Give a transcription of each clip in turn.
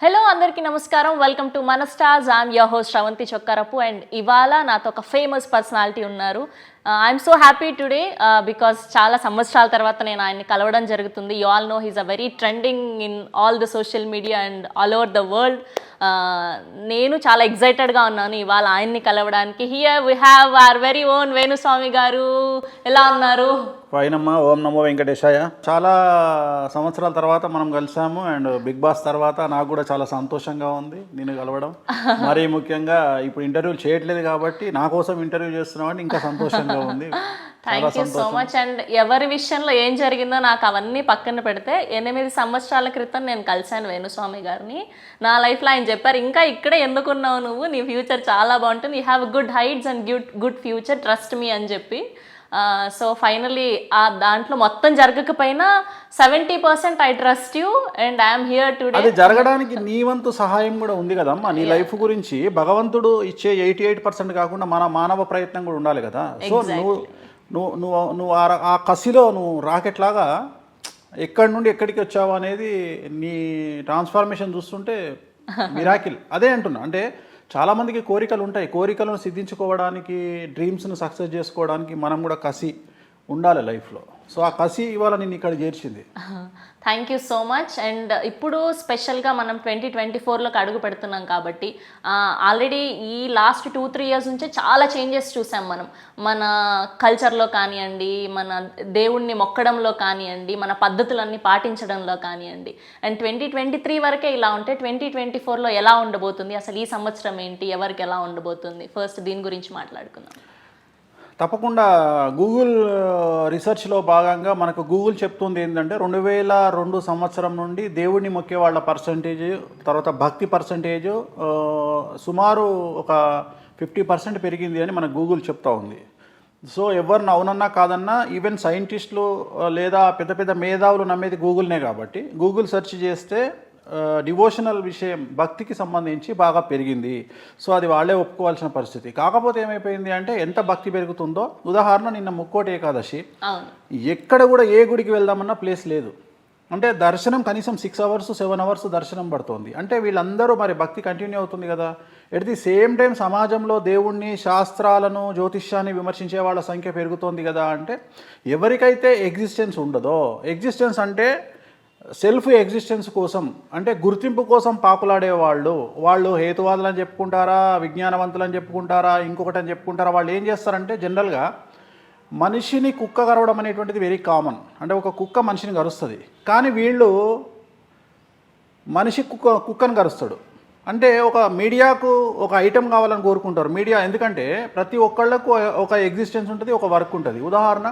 Hello అందరికీ నమస్కారం. Welcome to మన stars. I'm your host Sravanthi Chokkarapu. And ఇవాళ నాతో ఒక ఫేమస్ పర్సనాలిటీ ఉన్నారు. I'm so happy today because చాలా సంవత్సరాల తర్వాత నేను ఆయన్ని కలవడం జరుగుతుంది. You all know he's a very trending in all the social media and all over the world. నేను చాలా ఎగ్జైటెడ్గా ఉన్నాను ఇవాళ ఆయన్ని కలవడానికి. Here we have our very own Venu Swamy గారు. ఎలా ఉన్నారు? పైనమ్మ. ఓం నమో వెంకటేశాయ. చాలా సంవత్సరాల తర్వాత మనం కలిసాము అండ్ బిగ్ బాస్ తర్వాత నాకు కూడా చాలా సంతోషంగా ఉంది నేను కలవడం. మరీ ముఖ్యంగా ఇప్పుడు ఇంటర్వ్యూలు చేయట్లేదు కాబట్టి నా కోసం ఇంటర్వ్యూ చేస్తున్నామని ఇంకా సంతోషంగా ఉంది. Thank you so much. And ఎవరి విషయంలో ఏం జరిగిందో నాకు అవన్నీ పక్కన పెడితే 8 సంవత్సరాల క్రితం నేను కలిశాను వేణుస్వామి గారిని. నా లైఫ్లో ఆయన చెప్పారు, ఇంకా ఇక్కడే ఎందుకున్నావు నువ్వు, నీ ఫ్యూచర్ చాలా బాగుంటుంది, you have good heights and good future, trust me అని చెప్పి. సో ఫైనలీ ఆ దాంట్లో మొత్తం జరగకపోయినా 70% I trust you and I'm here today. అది జరగడానికి నీ వంతు సహాయం కూడా ఉంది కదమ్మా. నీ లైఫ్ గురించి భగవంతుడు ఇచ్చే 88% కాకుండా మన మానవ ప్రయత్నం కూడా ఉండాలి కదా. సో నువ్వు ఆ కసిలో నువ్వు రాకెట్ లాగా ఎక్కడి నుండి ఎక్కడికి వచ్చావు అనేది నీ ట్రాన్స్ఫార్మేషన్ చూస్తుంటే మిరాకిల్. అదే అంటున్నా. అంటే చాలామందికి కోరికలు ఉంటాయి, కోరికలను సిద్ధించుకోవడానికి, డ్రీమ్స్ను సక్సెస్ చేసుకోవడానికి మనం కూడా కసి ఉండాలి లైఫ్లో. సో ఆ కసి ఇవాళ నేను ఇక్కడ చేర్చింది. Thank you so much. And ఇప్పుడు స్పెషల్గా మనం 2024లోకి అడుగు పెడుతున్నాం కాబట్టి ఆల్రెడీ ఈ లాస్ట్ 2-3 ఇయర్స్ నుంచే చాలా చేంజెస్ చూసాం మనం. మన కల్చర్లో కానివ్వండి, మన దేవుణ్ణి మొక్కడంలో కానివ్వండి, మన పద్ధతులన్నీ పాటించడంలో కానివ్వండి. అండ్ 2023 వరకే ఇలా ఉంటే 2024లో ఎలా ఉండబోతుంది, అసలు ఈ సంవత్సరం ఏంటి, ఎవరికి ఎలా ఉండబోతుంది, ఫస్ట్ దీని గురించి మాట్లాడుకుందాం. తప్పకుండా. గూగుల్ రీసెర్చ్లో భాగంగా మనకు గూగుల్ చెప్తుంది ఏంటంటే 2002 సంవత్సరం నుండి దేవుడిని మొక్కే వాళ్ళ పర్సంటేజ్, తర్వాత భక్తి పర్సంటేజ్ సుమారు ఒక 50% పెరిగింది అని మన గూగుల్ చెప్తా ఉంది. సో ఎవరిని అవునన్నా కాదన్నా ఈవెన్ సైంటిస్టులు లేదా పెద్ద పెద్ద మేధావులు నమ్మేది గూగుల్నే కాబట్టి గూగుల్ సెర్చ్ చేస్తే డివోషనల్ విషయం, భక్తికి సంబంధించి బాగా పెరిగింది. సో అది వాళ్ళే ఒప్పుకోవాల్సిన పరిస్థితి. కాకపోతే ఏమైపోయింది అంటే ఎంత భక్తి పెరుగుతుందో, ఉదాహరణ నిన్న ముక్కోటి ఏకాదశి, ఎక్కడ కూడా ఏ గుడికి వెళ్దామన్నా ప్లేస్ లేదు. అంటే దర్శనం కనీసం 6 hours 7 hours దర్శనం పడుతుంది. అంటే వీళ్ళందరూ మరి భక్తి కంటిన్యూ అవుతుంది కదా. ఎట్ ది సేమ్ టైం సమాజంలో దేవుణ్ణి, శాస్త్రాలను, జ్యోతిష్యాన్ని విమర్శించే వాళ్ళ సంఖ్య పెరుగుతోంది కదా. అంటే ఎవరికైతే ఎగ్జిస్టెన్స్ ఉండదో, ఎగ్జిస్టెన్స్ అంటే సెల్ఫ్ ఎగ్జిస్టెన్స్ కోసం, అంటే గుర్తింపు కోసం పాకులాడే వాళ్ళు హేతువాదులు అని చెప్పుకుంటారా, విజ్ఞానవంతులు అని చెప్పుకుంటారా, ఇంకొకటి అని చెప్పుకుంటారా, వాళ్ళు ఏం చేస్తారంటే జనరల్గా మనిషిని కుక్క కరవడం అనేటువంటిది వెరీ కామన్. అంటే ఒక కుక్క మనిషిని కరుస్తుంది, కానీ వీళ్ళు మనిషి కుక్కను కరుస్తాడు. అంటే ఒక మీడియాకు ఒక ఐటెం కావాలని కోరుకుంటారు మీడియా. ఎందుకంటే ప్రతి ఒక్కళ్ళకు ఒక ఎగ్జిస్టెన్స్ ఉంటుంది, ఒక వర్క్ ఉంటుంది. ఉదాహరణ,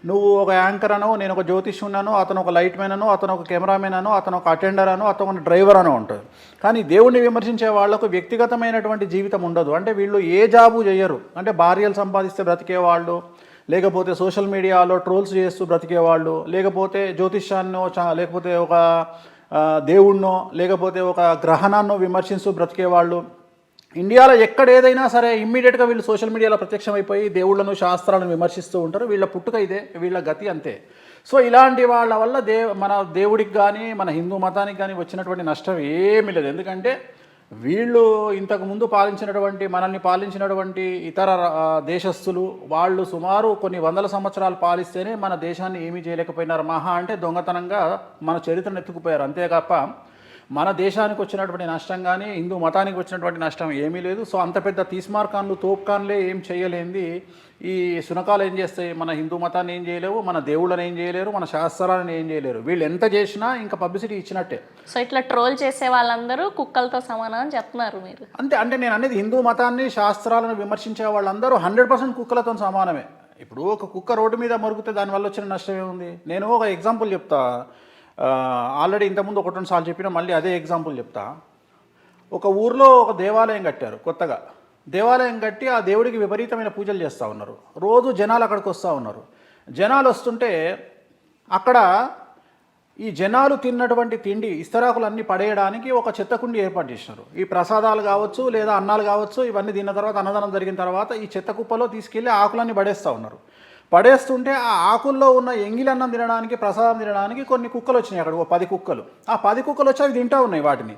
నువ్వు ఒక యాంకర్ అనో, నేను ఒక జ్యోతిష్యున్నాను, అతను ఒక లైట్ మ్యాన్ అనో, అతను ఒక కెమెరామెన్ అనో, అతను ఒక అటెండర్ అనో, అతను ఒక డ్రైవర్ అనో ఉంటుంది. కానీ దేవుణ్ణి విమర్శించే వాళ్లకు వ్యక్తిగతమైనటువంటి జీవితం ఉండదు. అంటే వీళ్ళు ఏ జాబు చేయరు. అంటే భార్యలు సంపాదిస్తే బ్రతికేవాళ్ళు, లేకపోతే సోషల్ మీడియాలో ట్రోల్స్ చేస్తూ బ్రతికేవాళ్ళు, లేకపోతే జ్యోతిష్యాన్నో, లేకపోతే ఒక దేవుణ్ణో, లేకపోతే ఒక గ్రహణాన్నో విమర్శిస్తూ బ్రతికేవాళ్ళు. ఇండియాలో ఎక్కడ ఏదైనా సరే ఇమ్మీడియట్గా వీళ్ళు సోషల్ మీడియాలో ప్రత్యక్షమైపోయి దేవుళ్లను, శాస్త్రాలను విమర్శిస్తూ ఉంటారు. వీళ్ళ పుట్టుక ఇదే, వీళ్ళ గతి అంతే. సో ఇలాంటి వాళ్ళ వల్ల మన దేవుడికి కానీ, మన హిందూ మతానికి కానీ వచ్చినటువంటి నష్టం ఏమీ లేదు. ఎందుకంటే వీళ్ళు ఇంతకుముందు మనల్ని పాలించినటువంటి ఇతర దేశస్తులు, వాళ్ళు సుమారు కొన్ని 100 సంవత్సరాలు పాలిస్తేనే మన దేశాన్ని ఏమీ చేయలేకపోయినారు. మహా అంటే దొంగతనంగా మన చరిత్రను ఎత్తుకుపోయారు. అంతేకాక మన దేశానికి వచ్చినటువంటి నష్టం కానీ, హిందూ మతానికి వచ్చినటువంటి నష్టం ఏమీ లేదు. సో అంత పెద్ద తీస్మార్కాన్లు, తోప్కాన్లే ఏం చేయలేంది ఈ సునకాలు ఏం చేస్తాయి? మన హిందూ మతాన్ని ఏం చేయలేవు, మన దేవుళ్ళని ఏం చేయలేరు, మన శాస్త్రాలను ఏం చేయలేరు. వీళ్ళు ఎంత చేసినా ఇంకా పబ్లిసిటీ ఇచ్చినట్టే. సో ఇట్లా ట్రోల్ చేసే వాళ్ళందరూ కుక్కలతో సమానం అని చెప్తున్నారు మీరు. అంటే నేను అనేది హిందూ మతాన్ని, శాస్త్రాలను విమర్శించే వాళ్ళందరూ 100% కుక్కలతో సమానమే. ఇప్పుడు ఒక కుక్క రోడ్డు మీద మరుగుతే దానివల్ల వచ్చిన నష్టం ఏముంది? నేను ఒక ఎగ్జాంపుల్ చెప్తా. ఆల్రెడీ ఇంతకుముందు 1-2 సార్లు చెప్పినా మళ్ళీ అదే ఎగ్జాంపుల్ చెప్తా. ఒక ఊర్లో ఒక దేవాలయం కట్టారు కొత్తగా. దేవాలయం కట్టి ఆ దేవుడికి విపరీతమైన పూజలు చేస్తూ ఉన్నారు. రోజు జనాలు అక్కడికి వస్తూ ఉన్నారు. జనాలు వస్తుంటే అక్కడ ఈ జనాలు తిన్నటువంటి తిండి ఇస్తరాకులన్నీ పడేయడానికి ఒక చెత్త కుండి ఏర్పాటు చేసినారు. ఈ ప్రసాదాలు కావచ్చు, లేదా అన్నాలు కావచ్చు, ఇవన్నీ తిన్న తర్వాత, అన్నదానం జరిగిన తర్వాత ఈ చెత్త కుప్పలో తీసుకెళ్ళి ఆకులన్నీ పడేస్తూ ఉన్నారు. పడేస్తుంటే ఆ ఆకుల్లో ఉన్న ఎంగిలన్నం తినడానికి, ప్రసాదం తినడానికి కొన్ని కుక్కలు వచ్చినాయి. అక్కడ 10 కుక్కలు. ఆ 10 కుక్కలు వచ్చి అవి తింటూ ఉన్నాయి వాటిని.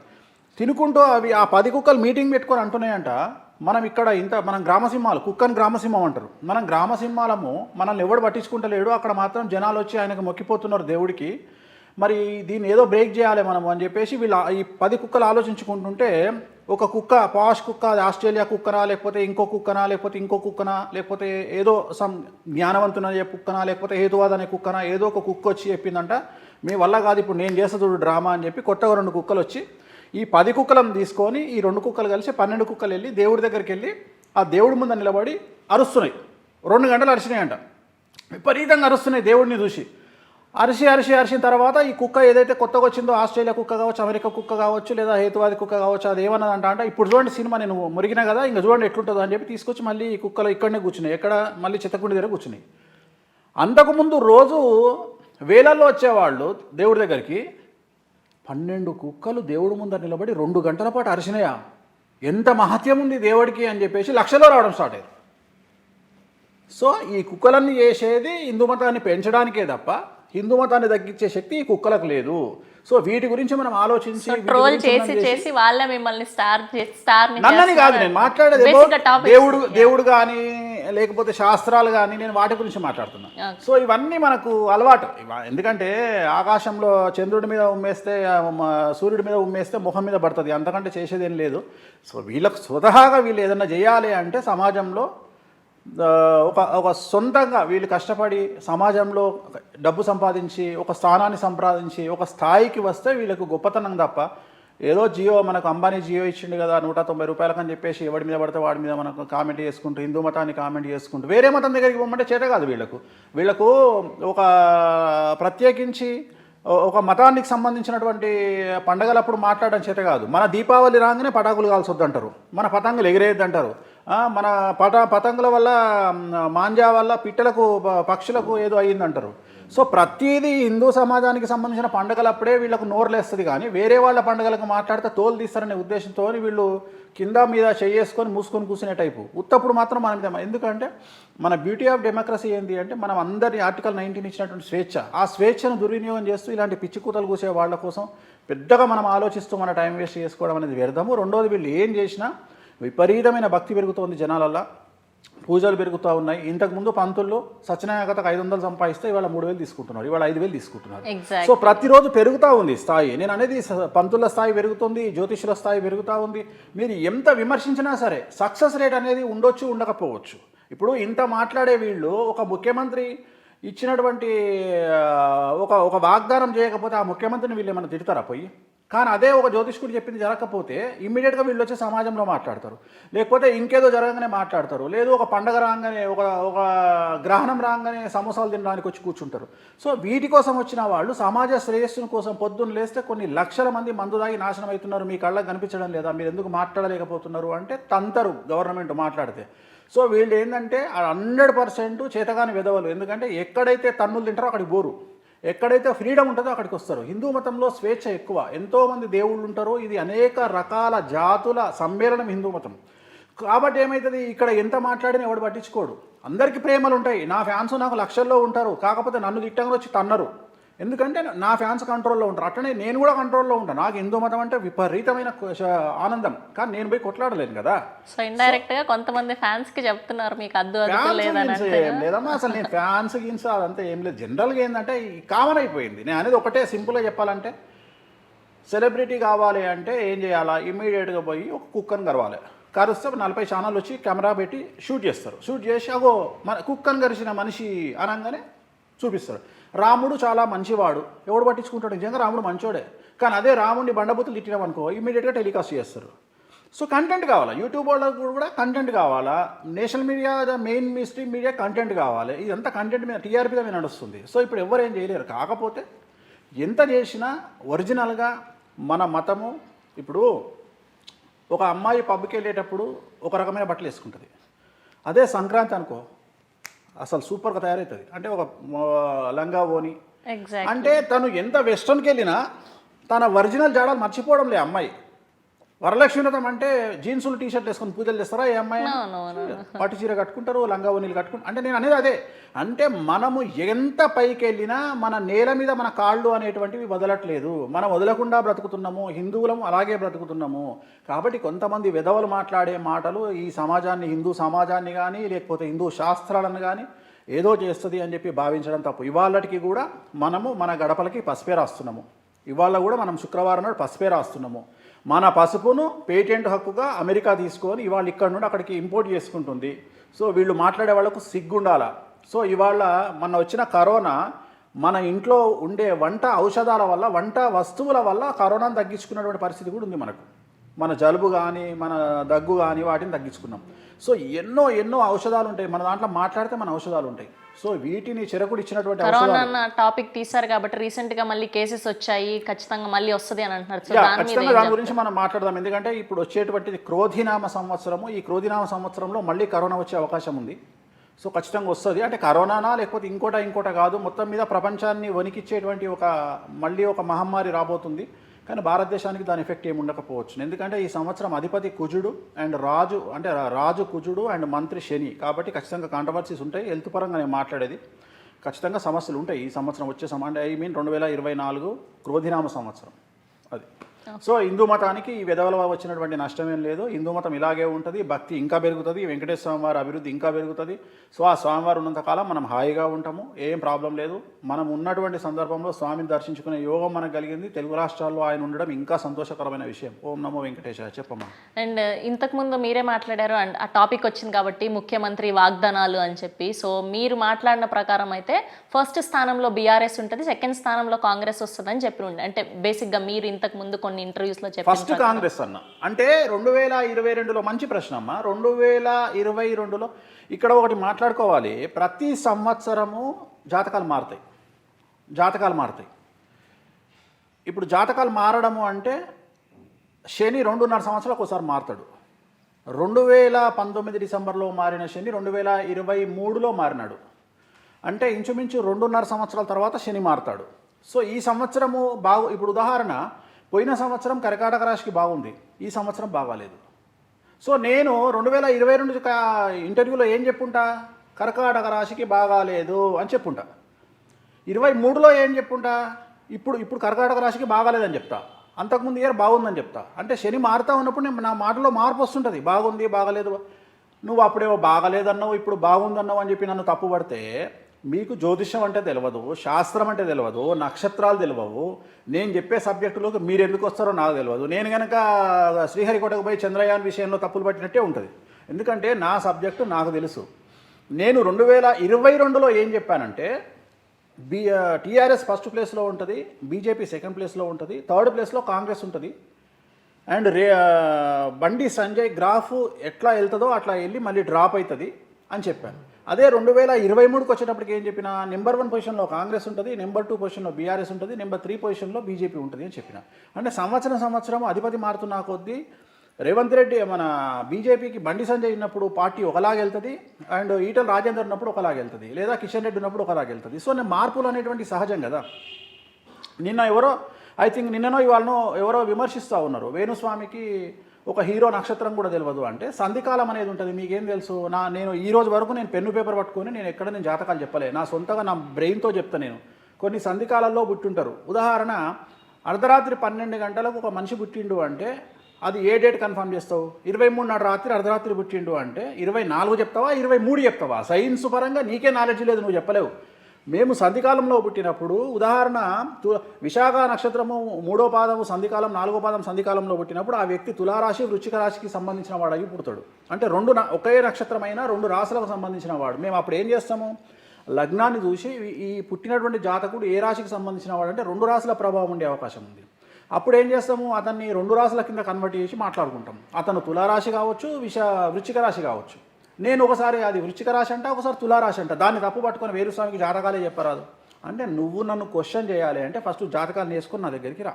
తినుకుంటూ అవి ఆ 10 కుక్కలు మీటింగ్ పెట్టుకొని అంటున్నాయంట, మనం ఇక్కడ మనం గ్రామసింహాలు, కుక్కని గ్రామసింహం అంటారు, మనం గ్రామసింహాలము, మనల్ని ఎవడు పట్టించుకుంటలేడు, అక్కడ మాత్రం జనాలు వచ్చి ఆయనకు మొక్కిపోతున్నారు దేవుడికి, మరి దీన్ని ఏదో బ్రేక్ చేయాలి మనం అని చెప్పేసి వీళ్ళు ఈ 10 కుక్కలు ఆలోచించుకుంటుంటే, ఒక కుక్క పాష్ కుక్క, అది ఆస్ట్రేలియా కుక్కనా, లేకపోతే ఇంకో కుక్కనా, లేకపోతే ఇంకో కుక్కనా, లేకపోతే ఏదో జ్ఞానవంతున కుక్కనా, లేకపోతే హేతువాద అనే కుక్కనా, ఏదో ఒక కుక్క వచ్చి చెప్పిందంట, మీ వల్ల కాదు ఇప్పుడు నేను చేస్తా చూడు డ్రామా అని చెప్పి కొత్తగా 2 కుక్కలు వచ్చి ఈ 10 కుక్కలను తీసుకొని ఈ 2 కుక్కలు కలిసి 12 కుక్కలు వెళ్ళి దేవుడి దగ్గరికి వెళ్ళి ఆ దేవుడి ముందు నిలబడి అరుస్తున్నాయి. 2 గంటలు అరిచినాయంట, విపరీతంగా అరుస్తున్నాయి దేవుడిని చూసి. అరిసిన తర్వాత ఈ కుక్క ఏదైతే కొత్తగా వచ్చిందో, ఆస్ట్రేలియా కుక్క కావచ్చు, అమెరికా కుక్క కావచ్చు, లేదా హేతువాది కుక్క కావచ్చు, అది ఏమన్నదంట అంటే, ఇప్పుడు చూడండి సినిమా నేను మురిగినా కదా, ఇంకా చూడండి ఎట్లుంటుందో అని చెప్పి తీసుకొచ్చి మళ్ళీ ఈ కుక్కలు ఇక్కడనే కూర్చున్నాయి, ఎక్కడ మళ్ళీ చిత్తకుండి దగ్గర కూర్చున్నాయి. అంతకుముందు రోజు వేలల్లో వచ్చేవాళ్ళు దేవుడి దగ్గరికి, 12 కుక్కలు దేవుడి ముందర నిలబడి 2 గంటల పాటు అరిసినాయా, ఎంత మహత్యం ఉంది దేవుడికి అని చెప్పేసి లక్షలో రావడం స్టార్ట్ అయ్యారు. సో ఈ కుక్కలన్నీ చేసేది హిందూ మతాన్ని పెంచడానికే తప్ప హిందూ మతాన్ని తగ్గించే శక్తి ఈ కుక్కలకు లేదు. సో వీటి గురించి మనం ఆలోచించి ట్రోల్ చేసి వాళ్ళే మిమ్మల్ని స్టార్ నన్నని కాదు నేను మాట్లాడేది, దేవుడు కానీ లేకపోతే శాస్త్రాలు కానీ, నేను వాటి గురించి మాట్లాడుతున్నా. సో ఇవన్నీ మనకు అలవాటు, ఎందుకంటే ఆకాశంలో చంద్రుడి మీద ఉమ్మేస్తే, సూర్యుడి మీద ఉమ్మేస్తే ముఖం మీద పడుతుంది, అంతకంటే చేసేది ఏం లేదు. సో వీళ్ళకు స్వతహాగా వీళ్ళు ఏదైనా చేయాలి అంటే సమాజంలో ఒక సొంతంగా వీళ్ళు కష్టపడి సమాజంలో డబ్బు సంపాదించి ఒక స్థానాన్ని సంపాదించి ఒక స్థాయికి వస్తే వీళ్ళకు గొప్పతనం తప్ప, ఏదో జియో మనకు అంబానీ జియో ఇచ్చిండు కదా 190 రూపాయలకని చెప్పేసి ఎవడి మీద పడితే వాడి మీద మనకు కామెంట్ చేసుకుంటూ, హిందూ మతాన్ని కామెంట్ చేసుకుంటూ వేరే మతం దగ్గరికి పోమంటే చేత కాదు. వీళ్ళకు ఒక ప్రత్యేకించి ఒక మతానికి సంబంధించినటువంటి పండగలప్పుడు మాట్లాడడం చేత కాదు. మన దీపావళి రాగానే పటాకులు కాల్చొద్దంటారు, మన పతంగులు ఎగిరేయద్దంటారు, మన పతంగుల వల్ల మాంజా వల్ల పిట్టలకు పక్షులకు ఏదో అయ్యిందంటారు. సో ప్రతిదీ హిందూ సమాజానికి సంబంధించిన పండుగలప్పుడే వీళ్ళకు నోరులేస్తుంది, కానీ వేరే వాళ్ళ పండుగలకు మాట్లాడితే తోలు తీస్తారనే ఉద్దేశంతో వీళ్ళు కింద మీద చేసుకొని మూసుకొని కూర్చునే టైపు. ఉత్తప్పుడు మాత్రం మన మీద, ఎందుకంటే మన బ్యూటీ ఆఫ్ డెమోక్రసీ ఏంటి అంటే, మనం అందరి ఆర్టికల్ 19 ఇచ్చినటువంటి స్వేచ్ఛ, ఆ స్వేచ్ఛను దుర్వినియోగం చేస్తూ ఇలాంటి పిచ్చి కూతలు కూసే వాళ్ళ కోసం పెద్దగా మనం ఆలోచిస్తూ మన టైం వేస్ట్ చేసుకోవడం అనేది వ్యర్థము. రెండోది, వీళ్ళు ఏం చేసినా విపరీతమైన భక్తి పెరుగుతోంది జనాలల్లో, పూజలు పెరుగుతూ ఉన్నాయి. ఇంతకుముందు పంతుల్లో సత్యనారాయణకు 500 సంపాదిస్తే ఇవాళ 3000 తీసుకుంటున్నారు, ఇవాళ 5000 తీసుకుంటున్నారు. సో ప్రతిరోజు పెరుగుతూ ఉంది స్థాయి. నేను అనేది పంతుల స్థాయి పెరుగుతుంది, జ్యోతిషుల స్థాయి పెరుగుతూ ఉంది. మీరు ఎంత విమర్శించినా సరే సక్సెస్ రేట్ అనేది ఉండొచ్చు, ఉండకపోవచ్చు. ఇప్పుడు ఇంత మాట్లాడే వీళ్ళు ఒక ముఖ్యమంత్రి ఇచ్చినటువంటి ఒక వాగ్దానం చేయకపోతే ఆ ముఖ్యమంత్రిని వీళ్ళు ఏమైనా తిడతారా పోయి? కానీ అదే ఒక జ్యోతిష్కుడు చెప్పింది జరగకపోతే ఇమ్మీడియట్గా వీళ్ళు వచ్చి సమాజంలో మాట్లాడతారు, లేకపోతే ఇంకేదో జరగగానే మాట్లాడతారు, లేదు ఒక పండగ రాగానే ఒక గ్రహణం రాగానే సమోసాలు తినడానికి వచ్చి కూర్చుంటారు. సో వీటి కోసం వచ్చిన వాళ్ళు సమాజ శ్రేయస్సుని కోసం పొద్దున్న లేస్తే కొన్ని లక్షల మంది మందు దాగి నాశనం అవుతున్నారు, మీ కళ్ళకు కనిపించడం లేదా, మీరు ఎందుకు మాట్లాడలేకపోతున్నారు అంటే తంతరు గవర్నమెంట్ మాట్లాడితే. సో వీళ్ళు ఏంటంటే 100% చేతగాని వెదవలు, ఎందుకంటే ఎక్కడైతే తన్నులు తింటారో అక్కడికి పోరు, ఎక్కడైతే ఫ్రీడమ్ ఉంటుందో అక్కడికి వస్తారు. హిందూ మతంలో స్వేచ్ఛ ఎక్కువ, ఎంతోమంది దేవుళ్ళు ఉంటారు, ఇది అనేక రకాల జాతుల సమ్మేళనం హిందూ మతం. కాబట్టి ఏమవుతుంది, ఇక్కడ ఎంత మాట్లాడినా ఎవడు పట్టించుకోడు, అందరికీ ప్రేమలు ఉంటాయి. నా ఫ్యాన్స్ నాకు లక్షల్లో ఉంటారు, కాకపోతే నన్ను తిట్టంగా వచ్చి తన్నరు, ఎందుకంటే నా ఫ్యాన్స్ కంట్రోల్లో ఉంటారు. అట్లనే నేను కూడా కంట్రోల్లో ఉంటాను. నాకు హిందూ మతం అంటే విపరీతమైన ఆనందం, కానీ నేను పోయి కొట్లాడలేను కదా. సో ఇండైరెక్ట్ గా కొంతమంది ఫ్యాన్స్ కి చెప్తున్నారు మీకు ఏం లేదమ్మా, అసలు నేను ఫ్యాన్స్ గిన్స్ అదంతా ఏం లేదు. జనరల్గా ఏంటంటే కామన్ అయిపోయింది. నేను అనేది ఒకటే సింపుల్గా చెప్పాలంటే, సెలబ్రిటీ కావాలి అంటే ఏం చేయాలా, ఇమ్మీడియట్గా పోయి ఒక కుక్కను కరవాలి, కరిస్తే 40 ఛానల్ వచ్చి కెమెరా పెట్టి షూట్ చేస్తారు. షూట్ చేసి అగో మన కుక్కను కరిచిన మనిషి అనగానే చూపిస్తారు. రాముడు చాలా మంచివాడు, ఎవడు పట్టించుకుంటాడు, నిజంగా రాముడు మంచోడే, కానీ అదే రాముడిని బండబూతులు తిట్టినాం అనుకో ఇమ్మీడియట్గా టెలికాస్ట్ చేస్తారు. సో కంటెంట్ కావాలా, యూట్యూబ్ వాళ్ళకు కూడా కంటెంట్ కావాలా, national media main stream media content కావాలి. ఇదంతా కంటెంట్ మీద టీఆర్పీ మీద నడుస్తుంది. సో ఇప్పుడు ఎవరు ఏం చేయలేరు. కాకపోతే ఎంత చేసినా ఒరిజినల్గా మన మతము, ఇప్పుడు ఒక అమ్మాయి పబ్కి వెళ్ళేటప్పుడు ఒక రకమైన బట్టలు వేసుకుంటుంది, అదే సంక్రాంతి అనుకో అసలు సూపర్గా తయారవుతుంది. అంటే ఒక లంగా ఓని, అంటే తను ఎంత వెస్ట్రన్కి వెళ్ళినా తన ఒరిజినల్ జాడాలు మర్చిపోవడం లే అమ్మాయి. వరలక్ష్మి వ్రతం అంటే జీన్సులు టీషర్ట్లు వేసుకొని పూజలు చేస్తారా ఏ అమ్మాయి? No, no, no. పట్టు చీర కట్టుకుంటారు, లంగా ఓనీలు కట్టుకుంటారు. అంటే నేను అనేది అదే, అంటే మనము ఎంత పైకి వెళ్ళినా మన నేల మీద మన కాళ్ళు అనేటువంటివి వదలట్లేదు. మనం వదలకుండా బ్రతుకుతున్నాము, హిందువులము అలాగే బ్రతుకుతున్నాము. కాబట్టి కొంతమంది విధవలు మాట్లాడే మాటలు ఈ సమాజాన్ని, హిందూ సమాజాన్ని కానీ లేకపోతే హిందూ శాస్త్రాలను కానీ ఏదో చేస్తుంది అని చెప్పి భావించడం తప్పు. ఇవాళకి కూడా మనము మన గడపలకి పసుపే రాస్తున్నాము. ఇవాళ కూడా మనం శుక్రవారం నాడు పసుపే రాస్తున్నాము. మన పసుపును పేటెంట్ హక్కుగా అమెరికా తీసుకొని ఇవాళ ఇక్కడ నుండి అక్కడికి ఇంపోర్ట్ చేసుకుంటుంది. సో వీళ్ళు మాట్లాడే వాళ్ళకు సిగ్గుండాల. సో ఇవాళ మన వచ్చిన కరోనా మన ఇంట్లో ఉండే వంట ఔషధాల వల్ల, వంట వస్తువుల వల్ల కరోనాను తగ్గించుకున్నటువంటి పరిస్థితి కూడా ఉంది మనకు. మన జలుబు కానీ మన దగ్గు కానీ వాటిని తగ్గించుకున్నాం. సో ఎన్నో ఔషధాలు ఉంటాయి మన దాంట్లో, మాట్లాడితే మన ఔషధాలు ఉంటాయి. సో వీటిని చెరకుడు ఇచ్చినటువంటి కరోనా టాపిక్ తీశారు కాబట్టి రీసెంట్ గా మళ్ళీ కేసెస్ వచ్చాయి, ఖచ్చితంగా మళ్ళీ వస్తుంది అని అంటున్నారు. సో ఖచ్చితంగా దాని గురించి మనం మాట్లాడదాం. ఎందుకంటే ఇప్పుడు వచ్చేటువంటిది క్రోధినామ సంవత్సరము. ఈ క్రోధినామ సంవత్సరంలో మళ్ళీ కరోనా వచ్చే అవకాశం ఉంది. సో ఖచ్చితంగా వస్తుంది. అంటే కరోనానా లేకపోతే ఇంకోట కాదు, మొత్తం మీద ప్రపంచాన్ని వణికిచ్చేటువంటి మళ్ళీ ఒక మహమ్మారి రాబోతుంది. కానీ భారతదేశానికి దాని ఎఫెక్ట్ ఏమి ఉండకపోవచ్చు. ఎందుకంటే ఈ సంవత్సరం అధిపతి కుజుడు అండ్ రాజు కుజుడు అండ్ మంత్రి శని. కాబట్టి ఖచ్చితంగా కాంట్రవర్సీస్ ఉంటాయి. హెల్త్ పరంగా నేను మాట్లాడేది ఖచ్చితంగా సమస్యలు ఉంటాయి ఈ సంవత్సరం వచ్చే అంటే 2024 క్రోధినామ సంవత్సరం అది. సో హిందూ మతానికి ఈ విధవల వచ్చినటువంటి నష్టమేం లేదు. హిందూ మతం ఇలాగే ఉంటుంది, భక్తి ఇంకా పెరుగుతుంది, వెంకటేశ్వర స్వామివారి అభివృద్ధి ఇంకా పెరుగుతుంది. సో ఆ స్వామివారు ఉన్నంతకాలం మనం హాయిగా ఉంటాము, ఏం ప్రాబ్లం లేదు. మనం ఉన్నటువంటి సందర్భంలో స్వామిని దర్శించుకునే యోగం మనకు కలిగింది. తెలుగు రాష్ట్రాల్లో ఆయన ఉండడం ఇంకా సంతోషకరమైన విషయం. ఓం నమో వెంకటేశాయ. చెప్పమ్మా. అండ్ ఇంతకుముందు మీరే మాట్లాడారు అండ్ ఆ టాపిక్ వచ్చింది కాబట్టి ముఖ్యమంత్రి వాగ్దానాలు అని చెప్పి. సో మీరు మాట్లాడిన ప్రకారం అయితే ఫస్ట్ స్థానంలో బీఆర్ఎస్ ఉంటుంది, సెకండ్ స్థానంలో కాంగ్రెస్ వస్తుంది అని చెప్పి ఉండే. అంటే బేసిక్గా మీరు ఇంతకు ముందు కొన్ని ఇంటర్వ్యూస్లో చెప్పారు. ఫస్ట్ కాంగ్రెస్ అన్న అంటే 2022లో మంచి ప్రశ్న అమ్మా. 2022లో ఇక్కడ ఒకటి మాట్లాడుకోవాలి. ప్రతి సంవత్సరము జాతకాలు మారుతాయి. ఇప్పుడు జాతకాలు మారడము అంటే శని 2.5 సంవత్సరాలకు ఒకసారి మారుతాడు. 2019 డిసెంబర్లో మారిన శని 2023లో మారినాడు. అంటే ఇంచుమించు 2.5 సంవత్సరాల తర్వాత శని మారుతాడు. సో ఈ సంవత్సరము ఇప్పుడు ఉదాహరణ, పోయిన సంవత్సరం కర్కాటక రాశికి బాగుంది, ఈ సంవత్సరం బాగాలేదు. సో నేను 2022 ఇంటర్వ్యూలో ఏం చెప్పుంటా? కర్కాటక రాశికి బాగాలేదు అని చెప్పుంటా. 23లో ఏం చెప్పుంటా? ఇప్పుడు కర్కాటక రాశికి బాగాలేదని చెప్తా. అంతకుముందు ఇయర్ బాగుందని చెప్తా. అంటే శని మారుతా ఉన్నప్పుడు నేను నా మాటలో మార్పు వస్తుంటుంది. బాగుంది, బాగాలేదు. నువ్వు అప్పుడేమో బాగాలేదన్నావు, ఇప్పుడు బాగుందన్నావు అని చెప్పి నన్ను తప్పుపడితే మీకు జ్యోతిష్యం అంటే తెలియదు, శాస్త్రం అంటే తెలియదు, నక్షత్రాలు తెలియవు. నేను చెప్పే సబ్జెక్టులోకి మీరు ఎందుకు వస్తారో నాకు తెలియదు. నేను కనుక శ్రీహరికోటకు పోయి చంద్రయాన్ విషయంలో తప్పులు పట్టినట్టే ఉంటుంది. ఎందుకంటే నా సబ్జెక్టు నాకు తెలుసు. నేను 2022లో ఏం చెప్పానంటే టీఆర్ఎస్ ఫస్ట్ ప్లేస్లో ఉంటుంది, బీజేపీ సెకండ్ ప్లేస్లో ఉంటుంది, థర్డ్ ప్లేస్లో కాంగ్రెస్ ఉంటుంది. అండ్ బండి సంజయ్ గ్రాఫ్ ఎట్లా వెళ్తుందో అట్లా వెళ్ళి మళ్ళీ డ్రాప్ అవుతుంది అని చెప్పాను. అదే 2023కి వచ్చేటప్పటికి ఏం చెప్పిన, నెంబర్ 1 పొజిషన్లో కాంగ్రెస్ ఉంటుంది, నెంబర్ 2 పొజిషన్లో బీఆర్ఎస్ ఉంటుంది, నెంబర్ 3 పొజిషన్లో బీజేపీ ఉంటుంది అని చెప్పిన. అంటే సంవత్సరం అధిపతి మారుతున్న కొద్దీ రేవంత్ రెడ్డి మన బీజేపీకి బండి సంజయ్ ఉన్నప్పుడు పార్టీ ఒకలాగా వెళ్తుంది, అండ్ ఈటల రాజేందర్ ఉన్నప్పుడు ఒకలాగా వెళ్తుంది, లేదా కిషన్ రెడ్డి ఉన్నప్పుడు ఒకలాగా వెళ్తుంది. సో మార్పులు అనేటువంటి సహజం కదా. నిన్ననో ఇవాళనో ఎవరో విమర్శిస్తూ ఉన్నారు, వేణుస్వామికి ఒక హీరో నక్షత్రం కూడా తెలియదు అంటే. సంధికాలం అనేది ఉంటుంది, మీకేం తెలుసు? నేను ఈ రోజు వరకు నేను పెన్ను పేపర్ పట్టుకొని నేను జాతకాలు చెప్పలే, నా సొంతగా నా బ్రెయిన్తో చెప్తా. నేను కొన్ని సంధికాలలో పుట్టింటారు. ఉదాహరణ, అర్ధరాత్రి 12 గంటలకు ఒక మనిషి పుట్టిండు అంటే అది ఏ డేట్ కన్ఫర్మ్ చేస్తావు? 23 నాడు రాత్రి అర్ధరాత్రి పుట్టిండు అంటే 24 చెప్తావా, 23 చెప్తావా? సైన్స్ పరంగా నీకే నాలెడ్జ్ లేదు, నువ్వు చెప్పలేవు. మేము సంధికాలంలో పుట్టినప్పుడు ఉదాహరణ విశాఖ నక్షత్రము 3వ పాదము సంధికాలం, 4వ పాదం సంధికాలంలో పుట్టినప్పుడు ఆ వ్యక్తి తులారాశి వృశ్చిక రాశికి సంబంధించిన వాడు అయి పుడతాడు. అంటే ఒకే నక్షత్రమైన 2 రాశులకు సంబంధించిన వాడు. మేము అప్పుడు ఏం చేస్తాము, లగ్నాన్ని చూసి ఈ పుట్టినటువంటి జాతకుడు ఏ రాశికి సంబంధించిన వాడు అంటే 2 రాశుల ప్రభావం ఉండే అవకాశం ఉంది. అప్పుడు ఏం చేస్తాము, అతన్ని 2 రాశుల కింద కన్వర్ట్ చేసి మాట్లాడుకుంటాం. అతను తులారాశి కావచ్చు, వృశ్చిక రాశి కావచ్చు. నేను ఒకసారి అది వృశ్చిక రాశి అంట, ఒకసారి తులారాశి అంట. దాన్ని తప్పు పట్టుకొని వేణుస్వామికి జాతకాలే చెప్పరాదు అంటే నువ్వు నన్ను క్వశ్చన్ చేయాలి అంటే ఫస్ట్ జాతకాలు నేర్చుకుని నా దగ్గరికి రా.